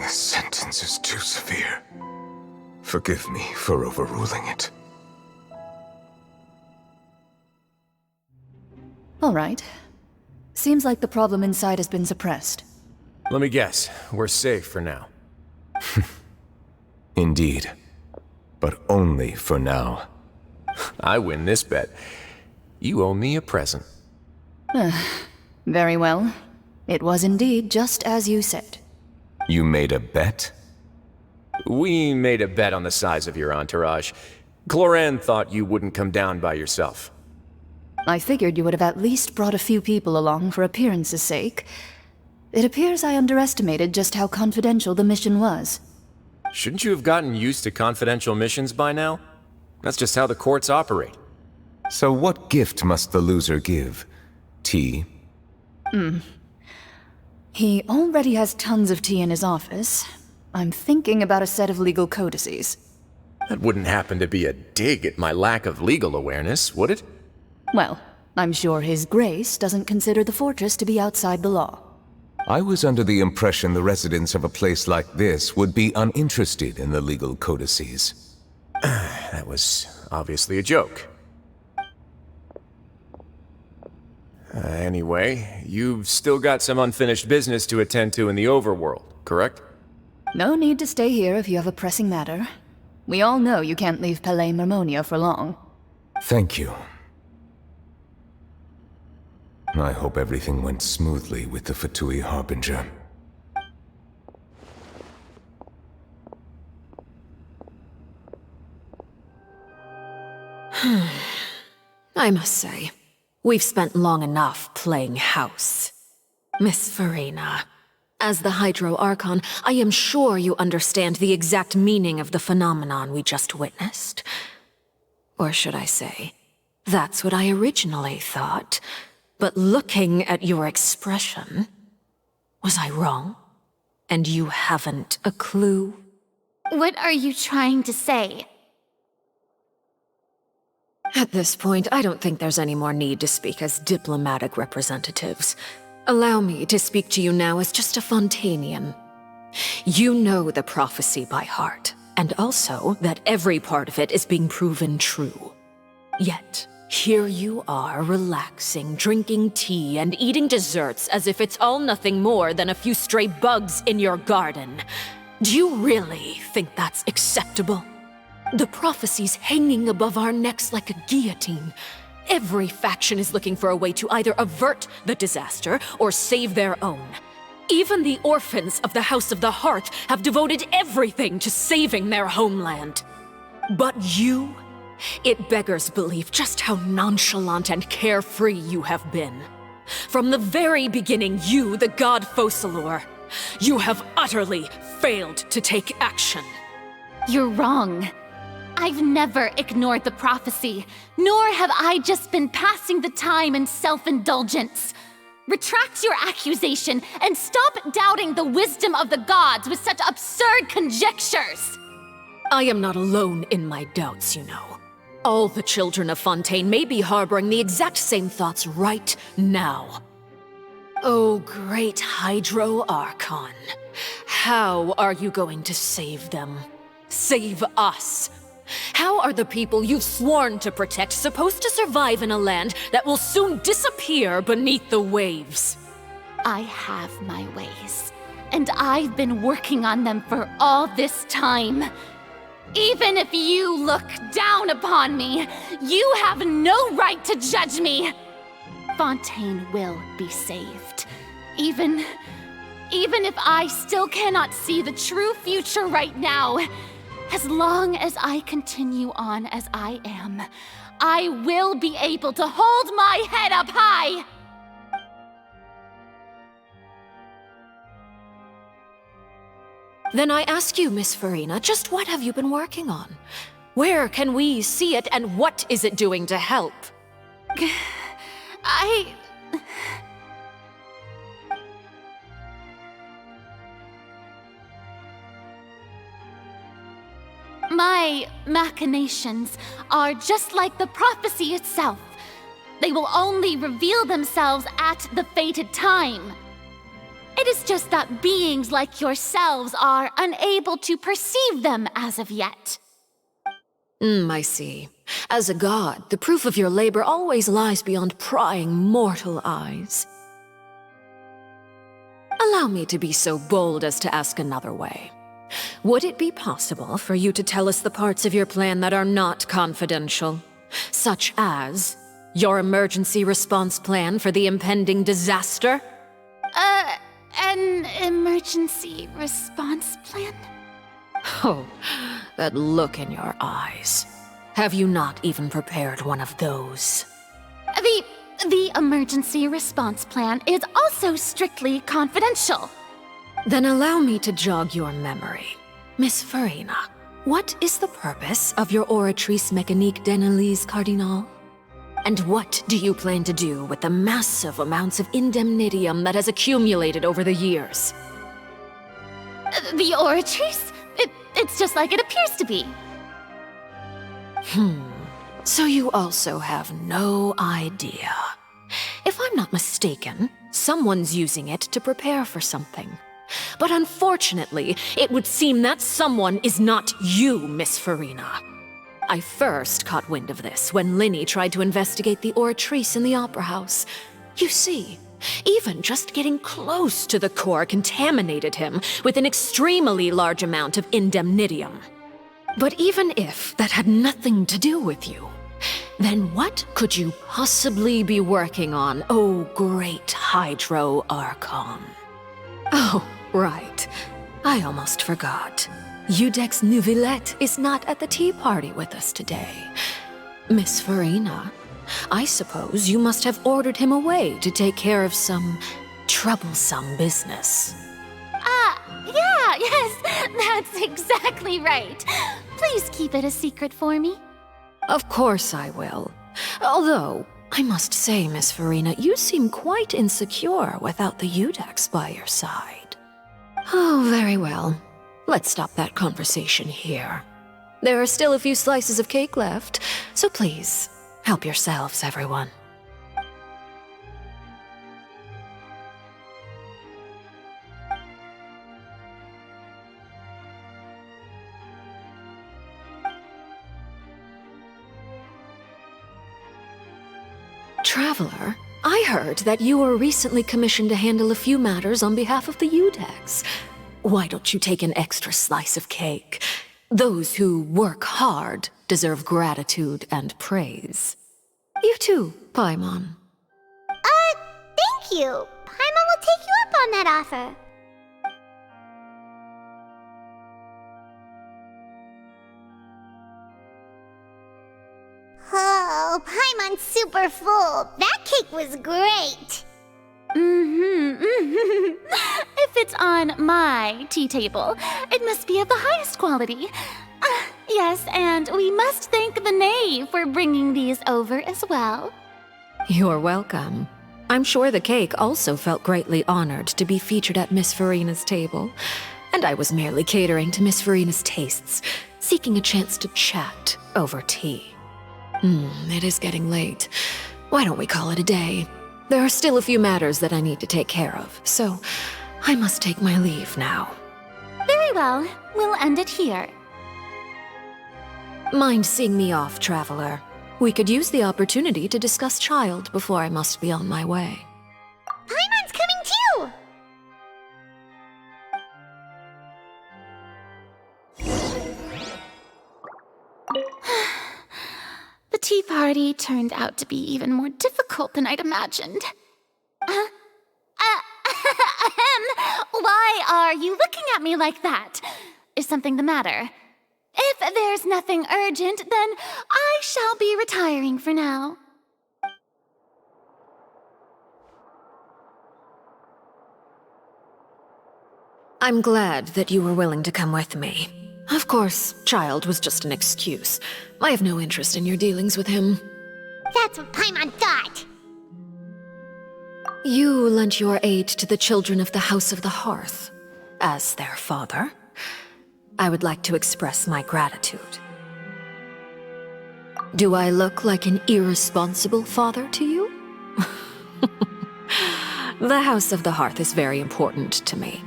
This sentence is too severe. Forgive me for overruling it. All right. Seems like the problem inside has been suppressed. Let me guess, we're safe for now. Indeed. But only for now. I win this bet. You owe me a present. Very well. It was indeed just as you said. You made a bet? We made a bet on the size of your entourage. Cloran thought you wouldn't come down by yourself. I figured you would have at least brought a few people along for appearance's sake. It appears I underestimated just how confidential the mission was. Shouldn't you have gotten used to confidential missions by now? That's just how the courts operate. So what gift must the loser give? Tea? He already has tons of tea in his office. I'm thinking about a set of legal codices. That wouldn't happen to be a dig at my lack of legal awareness, would it? Well, I'm sure His Grace doesn't consider the fortress to be outside the law. I was under the impression the residents of a place like this would be uninterested in the legal codices. That was obviously a joke. Anyway, you've still got some unfinished business to attend to in the overworld, correct? No need to stay here if you have a pressing matter. We all know you can't leave Palais Marmonia for long. Thank you. I hope everything went smoothly with the Fatui Harbinger. I must say, we've spent long enough playing house. Miss Farina, as the Hydro Archon, I am sure you understand the exact meaning of the phenomenon we just witnessed. Or should I say, that's what I originally thought. But looking at your expression, was I wrong? And you haven't a clue? What are you trying to say? At this point, I don't think there's any more need to speak as diplomatic representatives. Allow me to speak to you now as just a Fontainian. You know the prophecy by heart, and also that every part of it is being proven true. Yet, here you are, relaxing, drinking tea, and eating desserts as if it's all nothing more than a few stray bugs in your garden. Do you really think that's acceptable? The prophecy's hanging above our necks like a guillotine. Every faction is looking for a way to either avert the disaster or save their own. Even the orphans of the House of the Hearth have devoted everything to saving their homeland. But you? It beggars belief just how nonchalant and carefree you have been. From the very beginning, you, the god Focalor, you have utterly failed to take action. You're wrong. I've never ignored the prophecy, nor have I just been passing the time in self-indulgence. Retract your accusation and stop doubting the wisdom of the gods with such absurd conjectures! I am not alone in my doubts, you know. All the children of Fontaine may be harboring the exact same thoughts right now. Oh, great Hydro Archon. How are you going to save them? Save us? How are the people you've sworn to protect supposed to survive in a land that will soon disappear beneath the waves? I have my ways, and I've been working on them for all this time. Even if you look down upon me, you have no right to judge me! Fontaine will be saved. Even if I still cannot see the true future right now, as long as I continue on as I am, I will be able to hold my head up high! Then I ask you, Miss Farina, just what have you been working on? Where can we see it, and what is it doing to help? My machinations are just like the prophecy itself. They will only reveal themselves at the fated time. It is just that beings like yourselves are unable to perceive them as of yet. I see. As a god, the proof of your labor always lies beyond prying mortal eyes. Allow me to be so bold as to ask another way. Would it be possible for you to tell us the parts of your plan that are not confidential? Such as your emergency response plan for the impending disaster? An emergency response plan? Oh, that look in your eyes. Have you not even prepared one of those? The emergency response plan is also strictly confidential. Then allow me to jog your memory. Miss Farina, what is the purpose of your Oratrice Mécanique d'Analyse Cardinal? And what do you plan to do with the massive amounts of indemnitium that has accumulated over the years? The Oratrice? It's just like it appears to be. So you also have no idea. If I'm not mistaken, someone's using it to prepare for something. But unfortunately, it would seem that someone is not you, Miss Farina. I first caught wind of this when Linny tried to investigate the Oratrice in the Opera House. You see, even just getting close to the core contaminated him with an extremely large amount of indemnitium. But even if that had nothing to do with you, then what could you possibly be working on, oh great Hydro Archon? Oh, right. I almost forgot. Udex Nouvillette is not at the tea party with us today. Miss Farina, I suppose you must have ordered him away to take care of some troublesome business. Yes, that's exactly right. Please keep it a secret for me. Of course I will. Although, I must say, Miss Farina, you seem quite insecure without the Udex by your side. Oh, very well. Let's stop that conversation here. There are still a few slices of cake left, so please, help yourselves, everyone. Traveler, I heard that you were recently commissioned to handle a few matters on behalf of the Udex. Why don't you take an extra slice of cake? Those who work hard deserve gratitude and praise. You too, Paimon. Thank you. Paimon will take you up on that offer. Oh, Paimon's super full. That cake was great. If it's on my tea table, it must be of the highest quality. Yes, Yes, and we must thank the knave for bringing these over as well. You're welcome. I'm sure the cake also felt greatly honored to be featured at Miss Farina's table, and I was merely catering to Miss Farina's tastes, seeking a chance to chat over tea. It is getting late. Why don't we call it a day? There are still a few matters that I need to take care of, so I must take my leave now. Very well. We'll end it here. Mind seeing me off, traveler? We could use the opportunity to discuss Child before I must be on my way. Paimon's coming too! The tea party turned out to be even more difficult than I'd imagined. Why are you looking at me like that? Is something the matter? If there's nothing urgent, then I shall be retiring for now. I'm glad that you were willing to come with me. Of course, Child was just an excuse. I have no interest in your dealings with him. That's what Paimon thought! You lent your aid to the children of the House of the Hearth. As their father, I would like to express my gratitude. Do I look like an irresponsible father to you? The House of the Hearth is very important to me.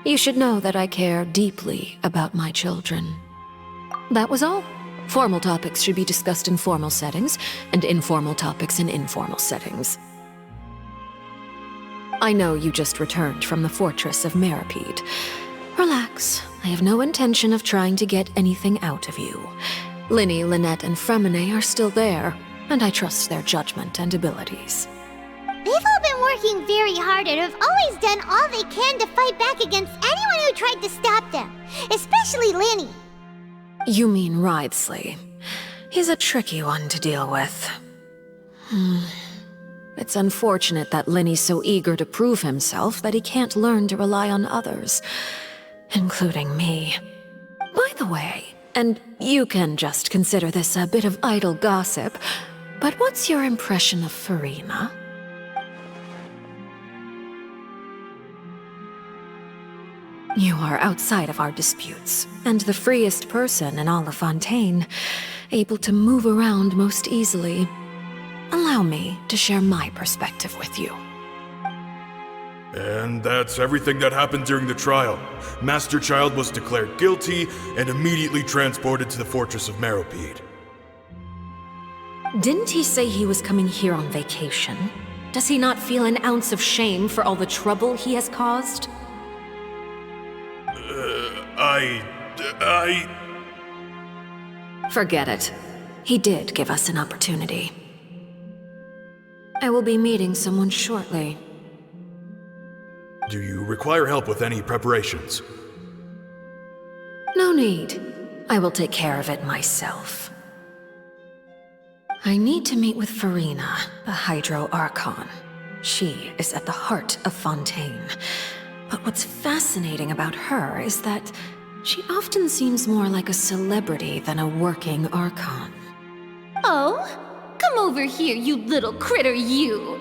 You should know that I care deeply about my children. That was all. Formal topics should be discussed in formal settings, and informal topics in informal settings. I know you just returned from the fortress of Meripede. Relax. I have no intention of trying to get anything out of you. Linny, Lynette, and Fremine are still there, and I trust their judgment and abilities. They've all been working very hard and have always done all they can to fight back against anyone who tried to stop them, especially Linny. You mean Wriothesley. He's a tricky one to deal with. It's unfortunate that Linny's so eager to prove himself that he can't learn to rely on others, including me. By the way, and you can just consider this a bit of idle gossip, but what's your impression of Farina? You are outside of our disputes, and the freest person in all of Fontaine, able to move around most easily. Allow me to share my perspective with you. And that's everything that happened during the trial. Master Child was declared guilty and immediately transported to the Fortress of Meripede. Didn't he say he was coming here on vacation? Does he not feel an ounce of shame for all the trouble he has caused? Forget it. He did give us an opportunity. I will be meeting someone shortly. Do you require help with any preparations? No need. I will take care of it myself. I need to meet with Farina, the Hydro Archon. She is at the heart of Fontaine. But what's fascinating about her is that she often seems more like a celebrity than a working Archon. Oh? Come over here, you little critter, you!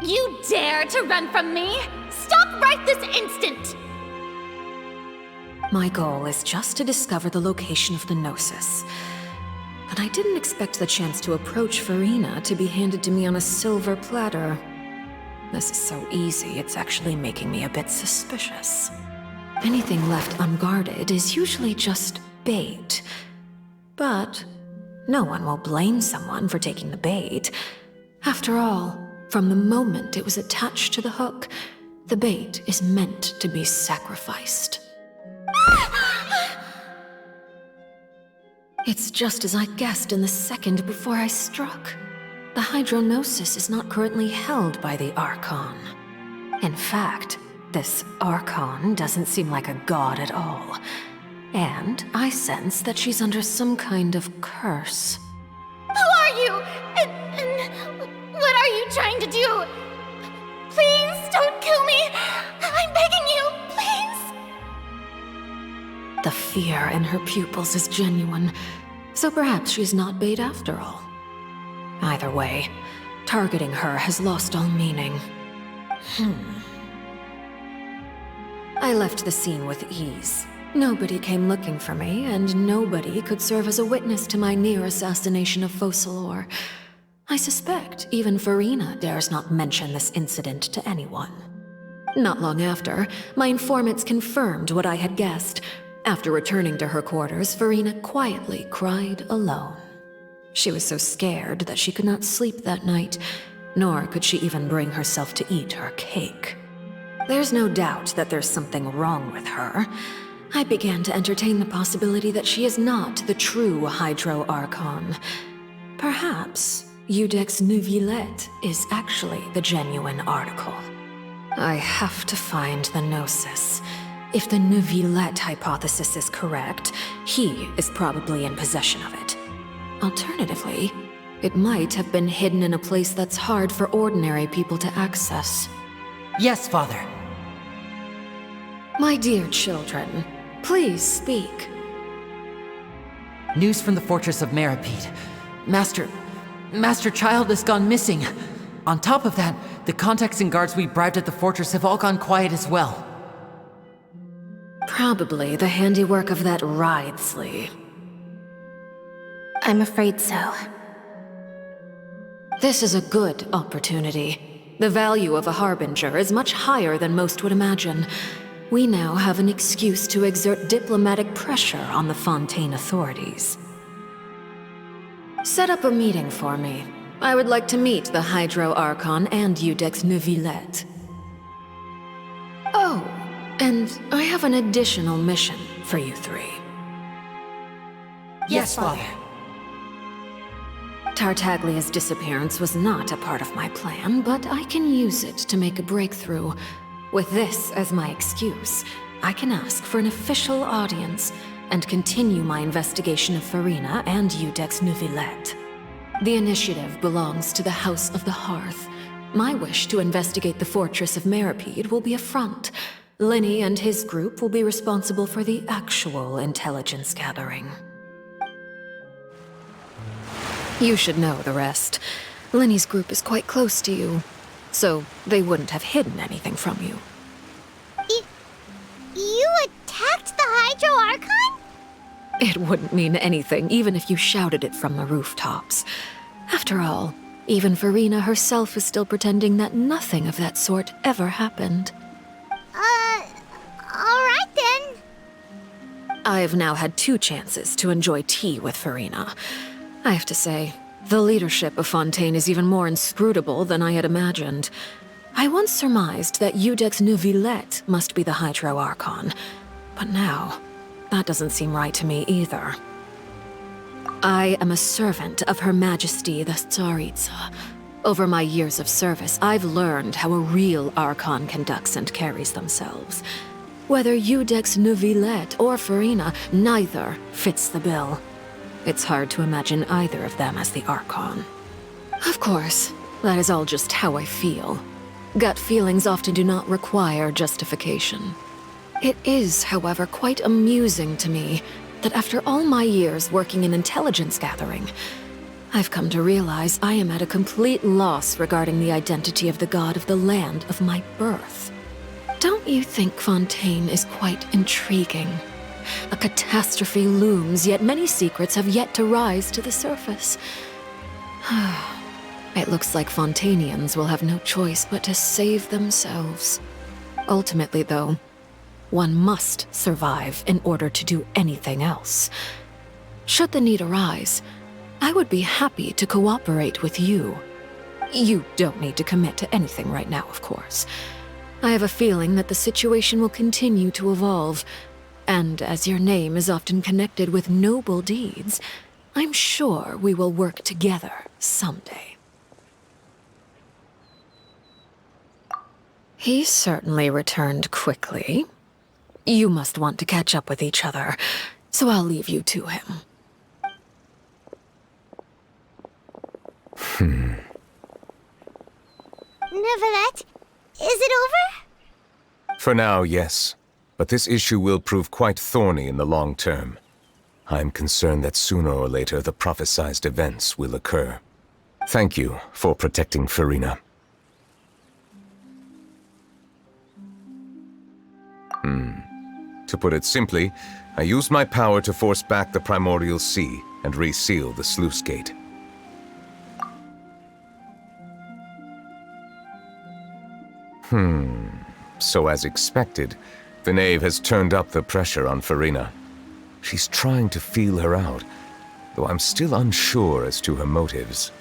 You dare to run from me? Stop right this instant! My goal is just to discover the location of the Gnosis. But I didn't expect the chance to approach Farina to be handed to me on a silver platter. This is so easy, it's actually making me a bit suspicious. Anything left unguarded is usually just bait. But no one will blame someone for taking the bait. After all, from the moment it was attached to the hook, the bait is meant to be sacrificed. It's just as I guessed in the second before I struck. The Hydronosis is not currently held by the Archon. In fact, this Archon doesn't seem like a god at all. And I sense that she's under some kind of curse. Who are you? And what are you trying to do? Please don't kill me! I The fear in her pupils is genuine, so perhaps she's not bait after all. Either way, targeting her has lost all meaning. I left the scene with ease. Nobody came looking for me, and nobody could serve as a witness to my near assassination of Focalor. I suspect even Farina dares not mention this incident to anyone. Not long after, my informants confirmed what I had guessed. After returning to her quarters, Farina quietly cried alone. She was so scared that she could not sleep that night, nor could she even bring herself to eat her cake. There's no doubt that there's something wrong with her. I began to entertain the possibility that she is not the true Hydro Archon. Perhaps Iudex Neuvillette is actually the genuine article. I have to find the Gnosis. If the Neuvillette hypothesis is correct, he is probably in possession of it. Alternatively, it might have been hidden in a place that's hard for ordinary people to access. Yes, Father. My dear children, please speak. News from the fortress of Meripede. Master Child has gone missing. On top of that, the contacts and guards we bribed at the fortress have all gone quiet as well. Probably the handiwork of that Ridesley. I'm afraid so. This is a good opportunity. The value of a Harbinger is much higher than most would imagine. We now have an excuse to exert diplomatic pressure on the Fontaine authorities. Set up a meeting for me. I would like to meet the Hydro Archon and Iudex Neuvillette. Oh, and I have an additional mission for you three. Yes, Father. Tartaglia's disappearance was not a part of my plan, but I can use it to make a breakthrough. With this as my excuse, I can ask for an official audience and continue my investigation of Farina and Iudex Neuvillette. The initiative belongs to the House of the Hearth. My wish to investigate the fortress of Meripede will be a front. Linny and his group will be responsible for the actual intelligence gathering. You should know the rest. Linny's group is quite close to you, so they wouldn't have hidden anything from you. You attacked the Hydro Archon? It wouldn't mean anything, even if you shouted it from the rooftops. After all, even Farina herself is still pretending that nothing of that sort ever happened. Alright then. I've now had 2 chances to enjoy tea with Farina. I have to say, the leadership of Fontaine is even more inscrutable than I had imagined. I once surmised that Iudex Neuvillette must be the Hydro Archon, but now, that doesn't seem right to me either. I am a servant of Her Majesty the Tsaritsa. Over my years of service, I've learned how a real Archon conducts and carries themselves. Whether Iudex Neuvillette or Farina, neither fits the bill. It's hard to imagine either of them as the Archon. Of course, that is all just how I feel. Gut feelings often do not require justification. It is, however, quite amusing to me that after all my years working in intelligence gathering, I've come to realize I am at a complete loss regarding the identity of the god of the land of my birth. Don't you think Fontaine is quite intriguing? A catastrophe looms, yet many secrets have yet to rise to the surface. It looks like Fontainians will have no choice but to save themselves. Ultimately, though, one must survive in order to do anything else. Should the need arise, I would be happy to cooperate with you. You don't need to commit to anything right now, of course. I have a feeling that the situation will continue to evolve, and as your name is often connected with noble deeds, I'm sure we will work together someday. He certainly returned quickly. You must want to catch up with each other, so I'll leave you to him. Neuvillette, is it over? For now, yes. but this issue will prove quite thorny in the long term. I'm concerned that sooner or later the prophesized events will occur. Thank you for protecting Farina. To put it simply, I used my power to force back the primordial sea and reseal the sluice gate. So as expected, the knave has turned up the pressure on Farina. She's trying to feel her out, though I'm still unsure as to her motives.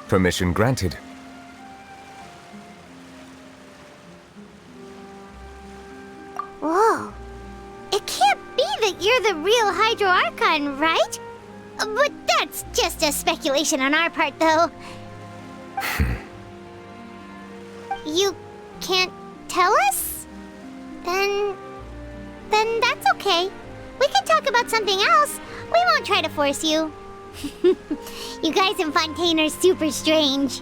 Permission granted. Whoa. It can't be that you're the real Hydro Archon, right? But that's just a speculation on our part, though. You can't tell us? Then that's okay. We can talk about something else. We won't try to force you. You guys in Fontaine are super strange.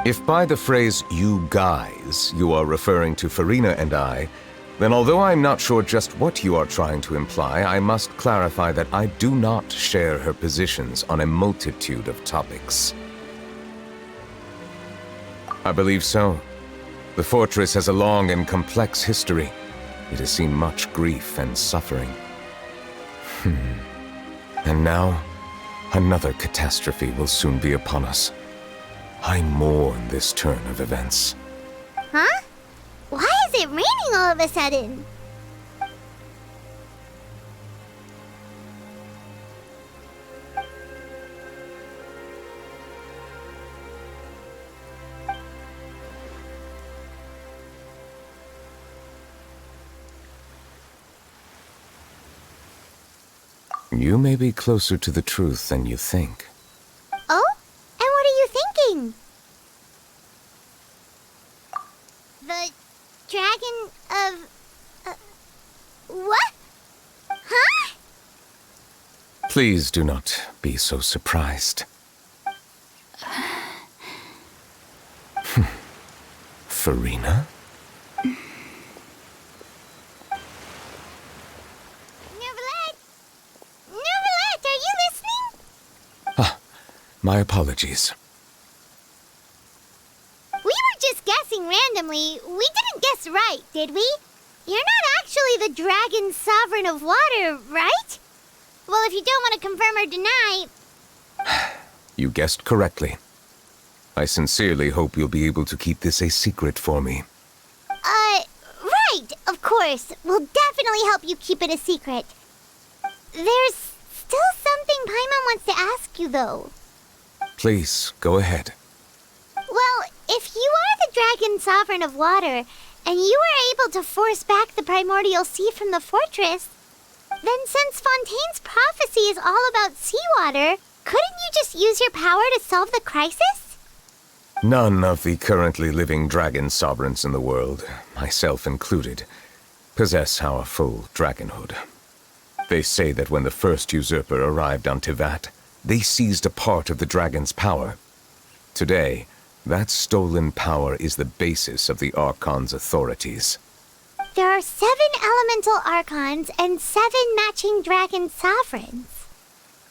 If by the phrase, "you guys," you are referring to Farina and I, then although I'm not sure just what you are trying to imply, I must clarify that I do not share her positions on a multitude of topics. I believe so. The fortress has a long and complex history. It has seen much grief and suffering. And now, another catastrophe will soon be upon us. I mourn this turn of events. Huh? Why is it raining all of a sudden? You may be closer to the truth than you think. Oh? And what are you thinking? The dragon of... what? Huh? Please do not be so surprised. Farina? My apologies. We were just guessing randomly. We didn't guess right, did we? You're not actually the dragon sovereign of water, right? Well, if you don't want to confirm or deny... You guessed correctly. I sincerely hope you'll be able to keep this a secret for me. Right, of course. We'll definitely help you keep it a secret. There's still something Paimon wants to ask you, though. Please, go ahead. Well, if you are the dragon sovereign of water, and you were able to force back the primordial sea from the fortress, then since Fontaine's prophecy is all about seawater, couldn't you just use your power to solve the crisis? None of the currently living dragon sovereigns in the world, myself included, possess our full dragonhood. They say that when the first usurper arrived on Tivat, they seized a part of the dragon's power. Today, that stolen power is the basis of the Archon's authorities. There are 7 elemental Archons and 7 matching dragon sovereigns.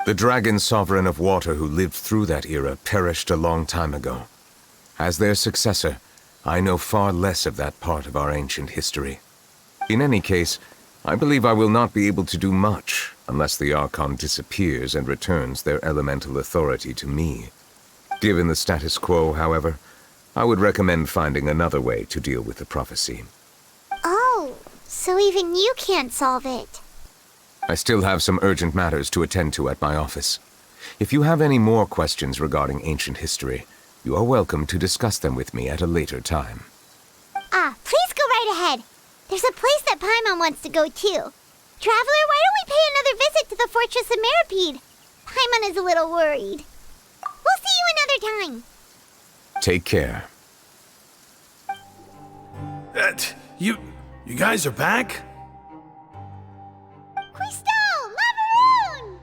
The dragon sovereign of water who lived through that era perished a long time ago. As their successor, I know far less of that part of our ancient history. In any case, I believe I will not be able to do much unless the Archon disappears and returns their elemental authority to me. Given the status quo, however, I would recommend finding another way to deal with the prophecy. Oh, so even you can't solve it. I still have some urgent matters to attend to at my office. If you have any more questions regarding ancient history, you are welcome to discuss them with me at a later time. Please go right ahead. There's a place that Paimon wants to go too. Traveler, why don't we pay another visit to the Fortress of Meripede? Paimon is a little worried. We'll see you another time. Take care. You guys are back? Laveroon!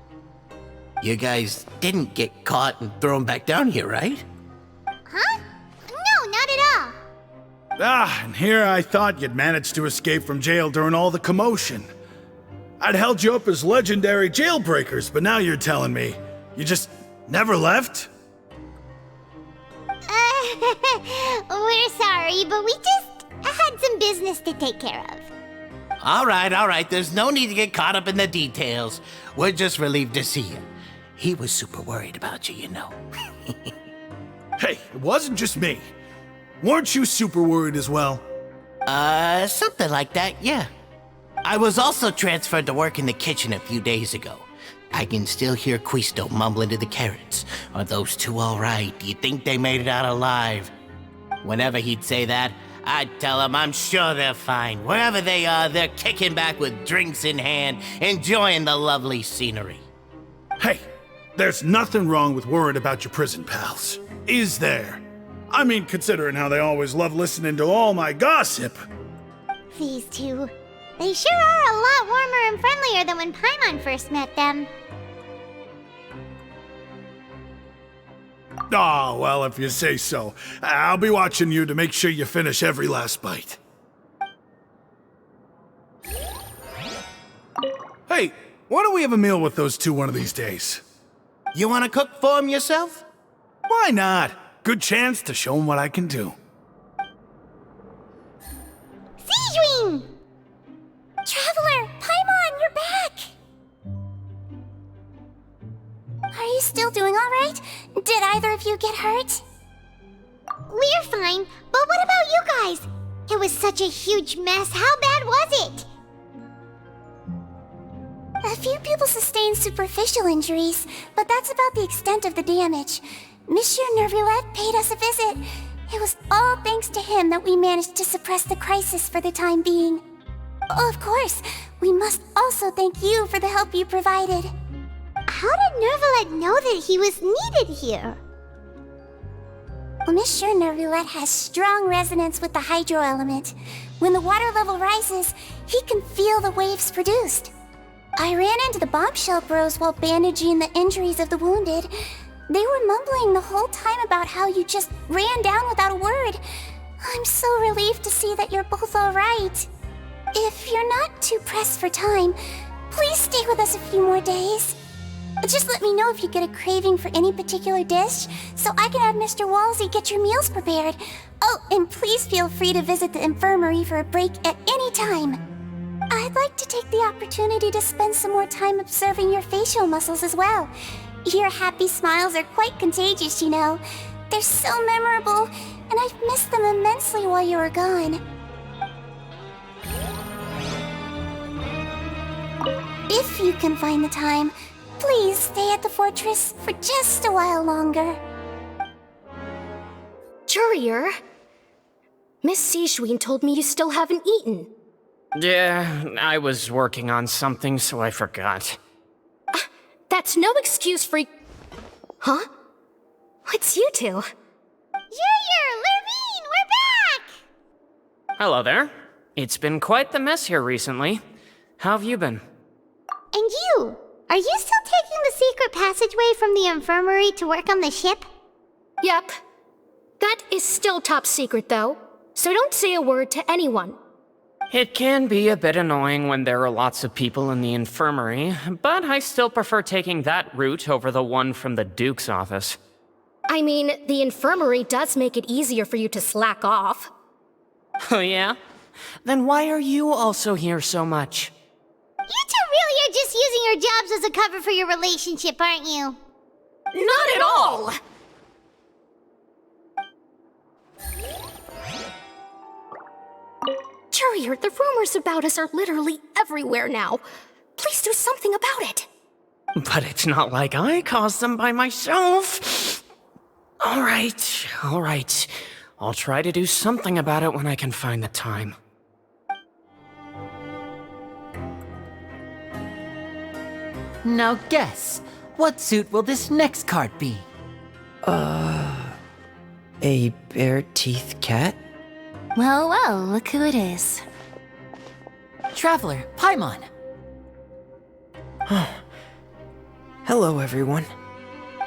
You guys didn't get caught and thrown back down here, right? Huh? No, not at all. And here I thought you'd managed to escape from jail during all the commotion. I'd held you up as legendary jailbreakers, but now you're telling me you just never left? We're sorry, but we just had some business to take care of. All right. There's no need to get caught up in the details. We're just relieved to see you. He was super worried about you, you know. Hey, it wasn't just me. Weren't you super worried as well? Something like that, yeah. I was also transferred to work in the kitchen a few days ago. I can still hear Quisto mumbling to the carrots. Are those two all right? Do you think they made it out alive? Whenever he'd say that, I'd tell him I'm sure they're fine. Wherever they are, they're kicking back with drinks in hand, enjoying the lovely scenery. Hey, there's nothing wrong with worrying about your prison pals, is there? I mean, considering how they always love listening to all my gossip. These two, they sure are a lot warmer and friendlier than when Paimon first met them. Oh, well, if you say so. I'll be watching you to make sure you finish every last bite. Hey, why don't we have a meal with those two one of these days? You want to cook for them yourself? Why not? Good chance to show them what I can do. Sijuin! Traveler, Paimon, you're back! Are you still doing all right? Did either of you get hurt? We're fine, but what about you guys? It was such a huge mess. How bad was it? A few people sustained superficial injuries, but that's about the extent of the damage. Monsieur Nervulette paid us a visit. It was all thanks to him that we managed to suppress the crisis for the time being. Of course, we must also thank you for the help you provided. How did Nervulette know that he was needed here? Well, Monsieur Nervulette has strong resonance with the hydro element. When the water level rises, he can feel the waves produced. I ran into the bombshell bros while bandaging the injuries of the wounded. They were mumbling the whole time about how you just ran down without a word. I'm so relieved to see that you're both all right. If you're not too pressed for time, please stay with us a few more days. Just let me know if you get a craving for any particular dish, so I can have Mr. Wolsey get your meals prepared. Oh, and please feel free to visit the infirmary for a break at any time. I'd like to take the opportunity to spend some more time observing your facial muscles as well. Your happy smiles are quite contagious, you know. They're so memorable, and I've missed them immensely while you were gone. If you can find the time, please stay at the fortress for just a while longer. Courier, Miss Sijuin told me you still haven't eaten. Yeah, I was working on something, so I forgot. That's no excuse for... Huh? It's you two. Courier, Lurvine, we're back! Hello there. It's been quite the mess here recently. How have you been? And you? Are you still taking the secret passageway from the infirmary to work on the ship? Yep. That is still top secret, though, so don't say a word to anyone. It can be a bit annoying when there are lots of people in the infirmary, but I still prefer taking that route over the one from the Duke's office. I mean, the infirmary does make it easier for you to slack off. Oh yeah? Then why are you also here so much? You two really are just using your jobs as a cover for your relationship, aren't you? Not at all! Courier, the rumors about us are literally everywhere now. Please do something about it. But it's not like I caused them by myself. All right. I'll try to do something about it when I can find the time. Now guess, what suit will this next card be? A bare-teeth cat? Well, look who it is. Traveler, Paimon. Hello, everyone.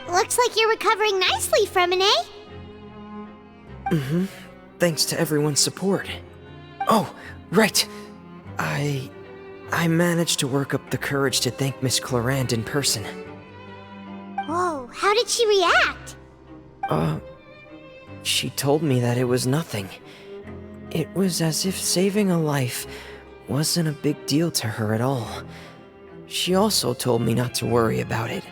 Looks like you're recovering nicely from it, eh? thanks to everyone's support. Oh, right. I managed to work up the courage to thank Miss Clorand in person. Whoa, how did she react? She told me that it was nothing. It was as if saving a life wasn't a big deal to her at all. She also told me not to worry about it.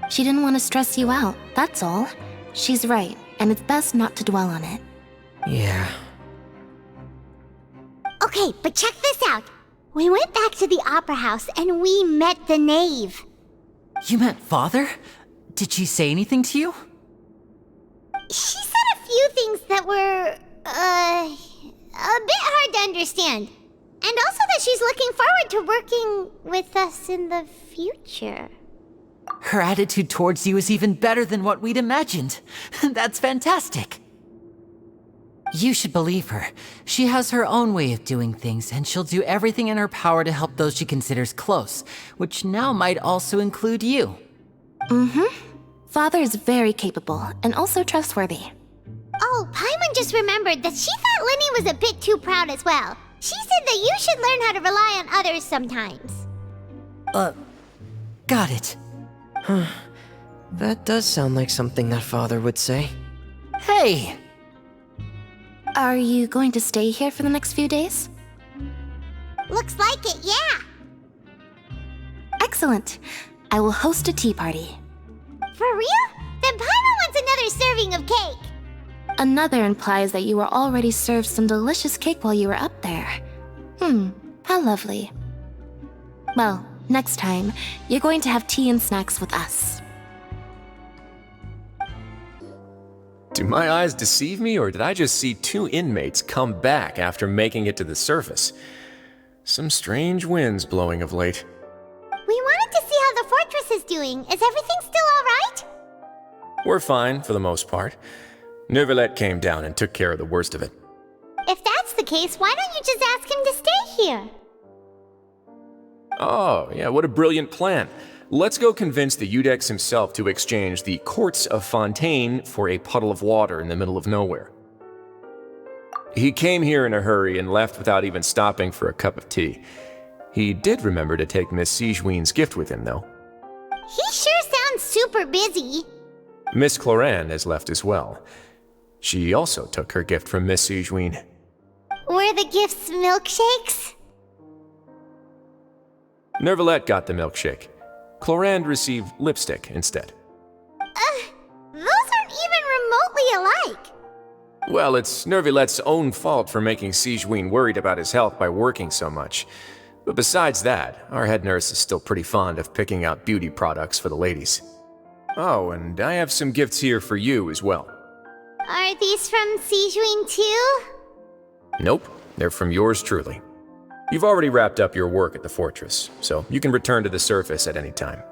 She didn't want to stress you out, that's all. She's right, and it's best not to dwell on it. Yeah. Okay, but check this out. We went back to the opera house and we met the knave. You met Father? Did she say anything to you? She said a few things that were, a bit hard to understand. And also that she's looking forward to working with us in the future. Her attitude towards you is even better than what we'd imagined. That's fantastic. You should believe her. She has her own way of doing things, and she'll do everything in her power to help those she considers close, which now might also include you. Father is very capable, and also trustworthy. Oh, Paimon just remembered that she thought Lenny was a bit too proud as well. She said that you should learn how to rely on others sometimes. Got it. Huh. That does sound like something that Father would say. Hey! Are you going to stay here for the next few days? Looks like it, yeah. Excellent. I will host a tea party. For real? Then Paimon wants another serving of cake. Another implies that you were already served some delicious cake while you were up there. How lovely. Well, next time, you're going to have tea and snacks with us. Do my eyes deceive me, or did I just see two inmates come back after making it to the surface? Some strange winds blowing of late. We wanted to see how the fortress is doing. Is everything still alright? We're fine, for the most part. Neuvillette came down and took care of the worst of it. If that's the case, why don't you just ask him to stay here? Oh, yeah, what a brilliant plan. Let's go convince the Eudex himself to exchange the courts of Fontaine for a puddle of water in the middle of nowhere. He came here in a hurry and left without even stopping for a cup of tea. He did remember to take Miss Sigewinne's gift with him, though. He sure sounds super busy. Miss Clorand has left as well. She also took her gift from Miss Sigewinne. Were the gifts milkshakes? Neuvillette got the milkshake. Clorand received lipstick instead. Those aren't even remotely alike. Well, it's Neuvillette's own fault for making Sigewinne worried about his health by working so much. But besides that, our head nurse is still pretty fond of picking out beauty products for the ladies. Oh, and I have some gifts here for you as well. Are these from Sigewinne too? Nope, they're from yours truly. You've already wrapped up your work at the fortress, so you can return to the surface at any time.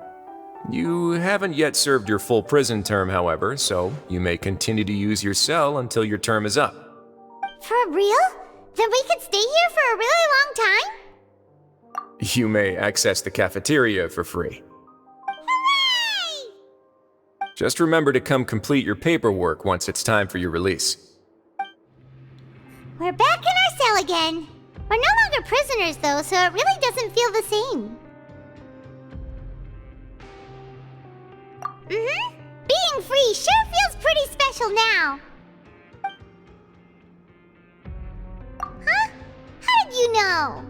You haven't yet served your full prison term, however, so you may continue to use your cell until your term is up. For real? Then we could stay here for a really long time? You may access the cafeteria for free. Hooray! Just remember to come complete your paperwork once it's time for your release. We're back in our cell again. We're no longer prisoners, though, so it really doesn't feel the same. Being free sure feels pretty special now. Huh? How did you know?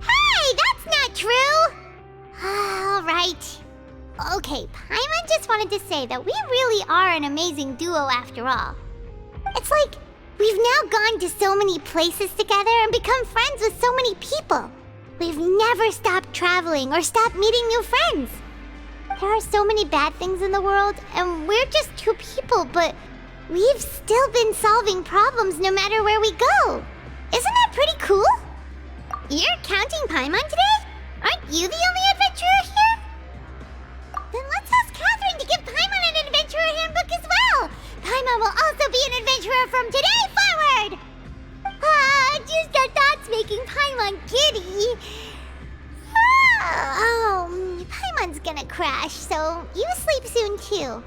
Hey, that's not true! Alright. Okay, Paimon just wanted to say that we really are an amazing duo after all. It's like we've now gone to so many places together and become friends with so many people. We've never stopped traveling or stopped meeting new friends. There are so many bad things in the world, and we're just two people, but we've still been solving problems no matter where we go. Isn't that pretty cool? You're counting Paimon today? Aren't you the only adventurer here? Then let's ask Catherine to give Paimon an adventurer handbook as well. Paimon will also be an adventurer from today forward. Just the thoughts making Paimon giddy. Paimon's gonna crash, so you sleep soon too.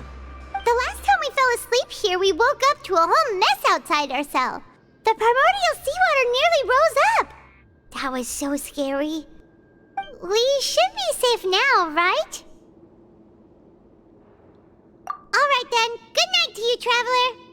The last time we fell asleep here, we woke up to a whole mess outside our cell. The primordial seawater nearly rose up. That was so scary. We should be safe now, right? Alright then, good night to you, Traveler.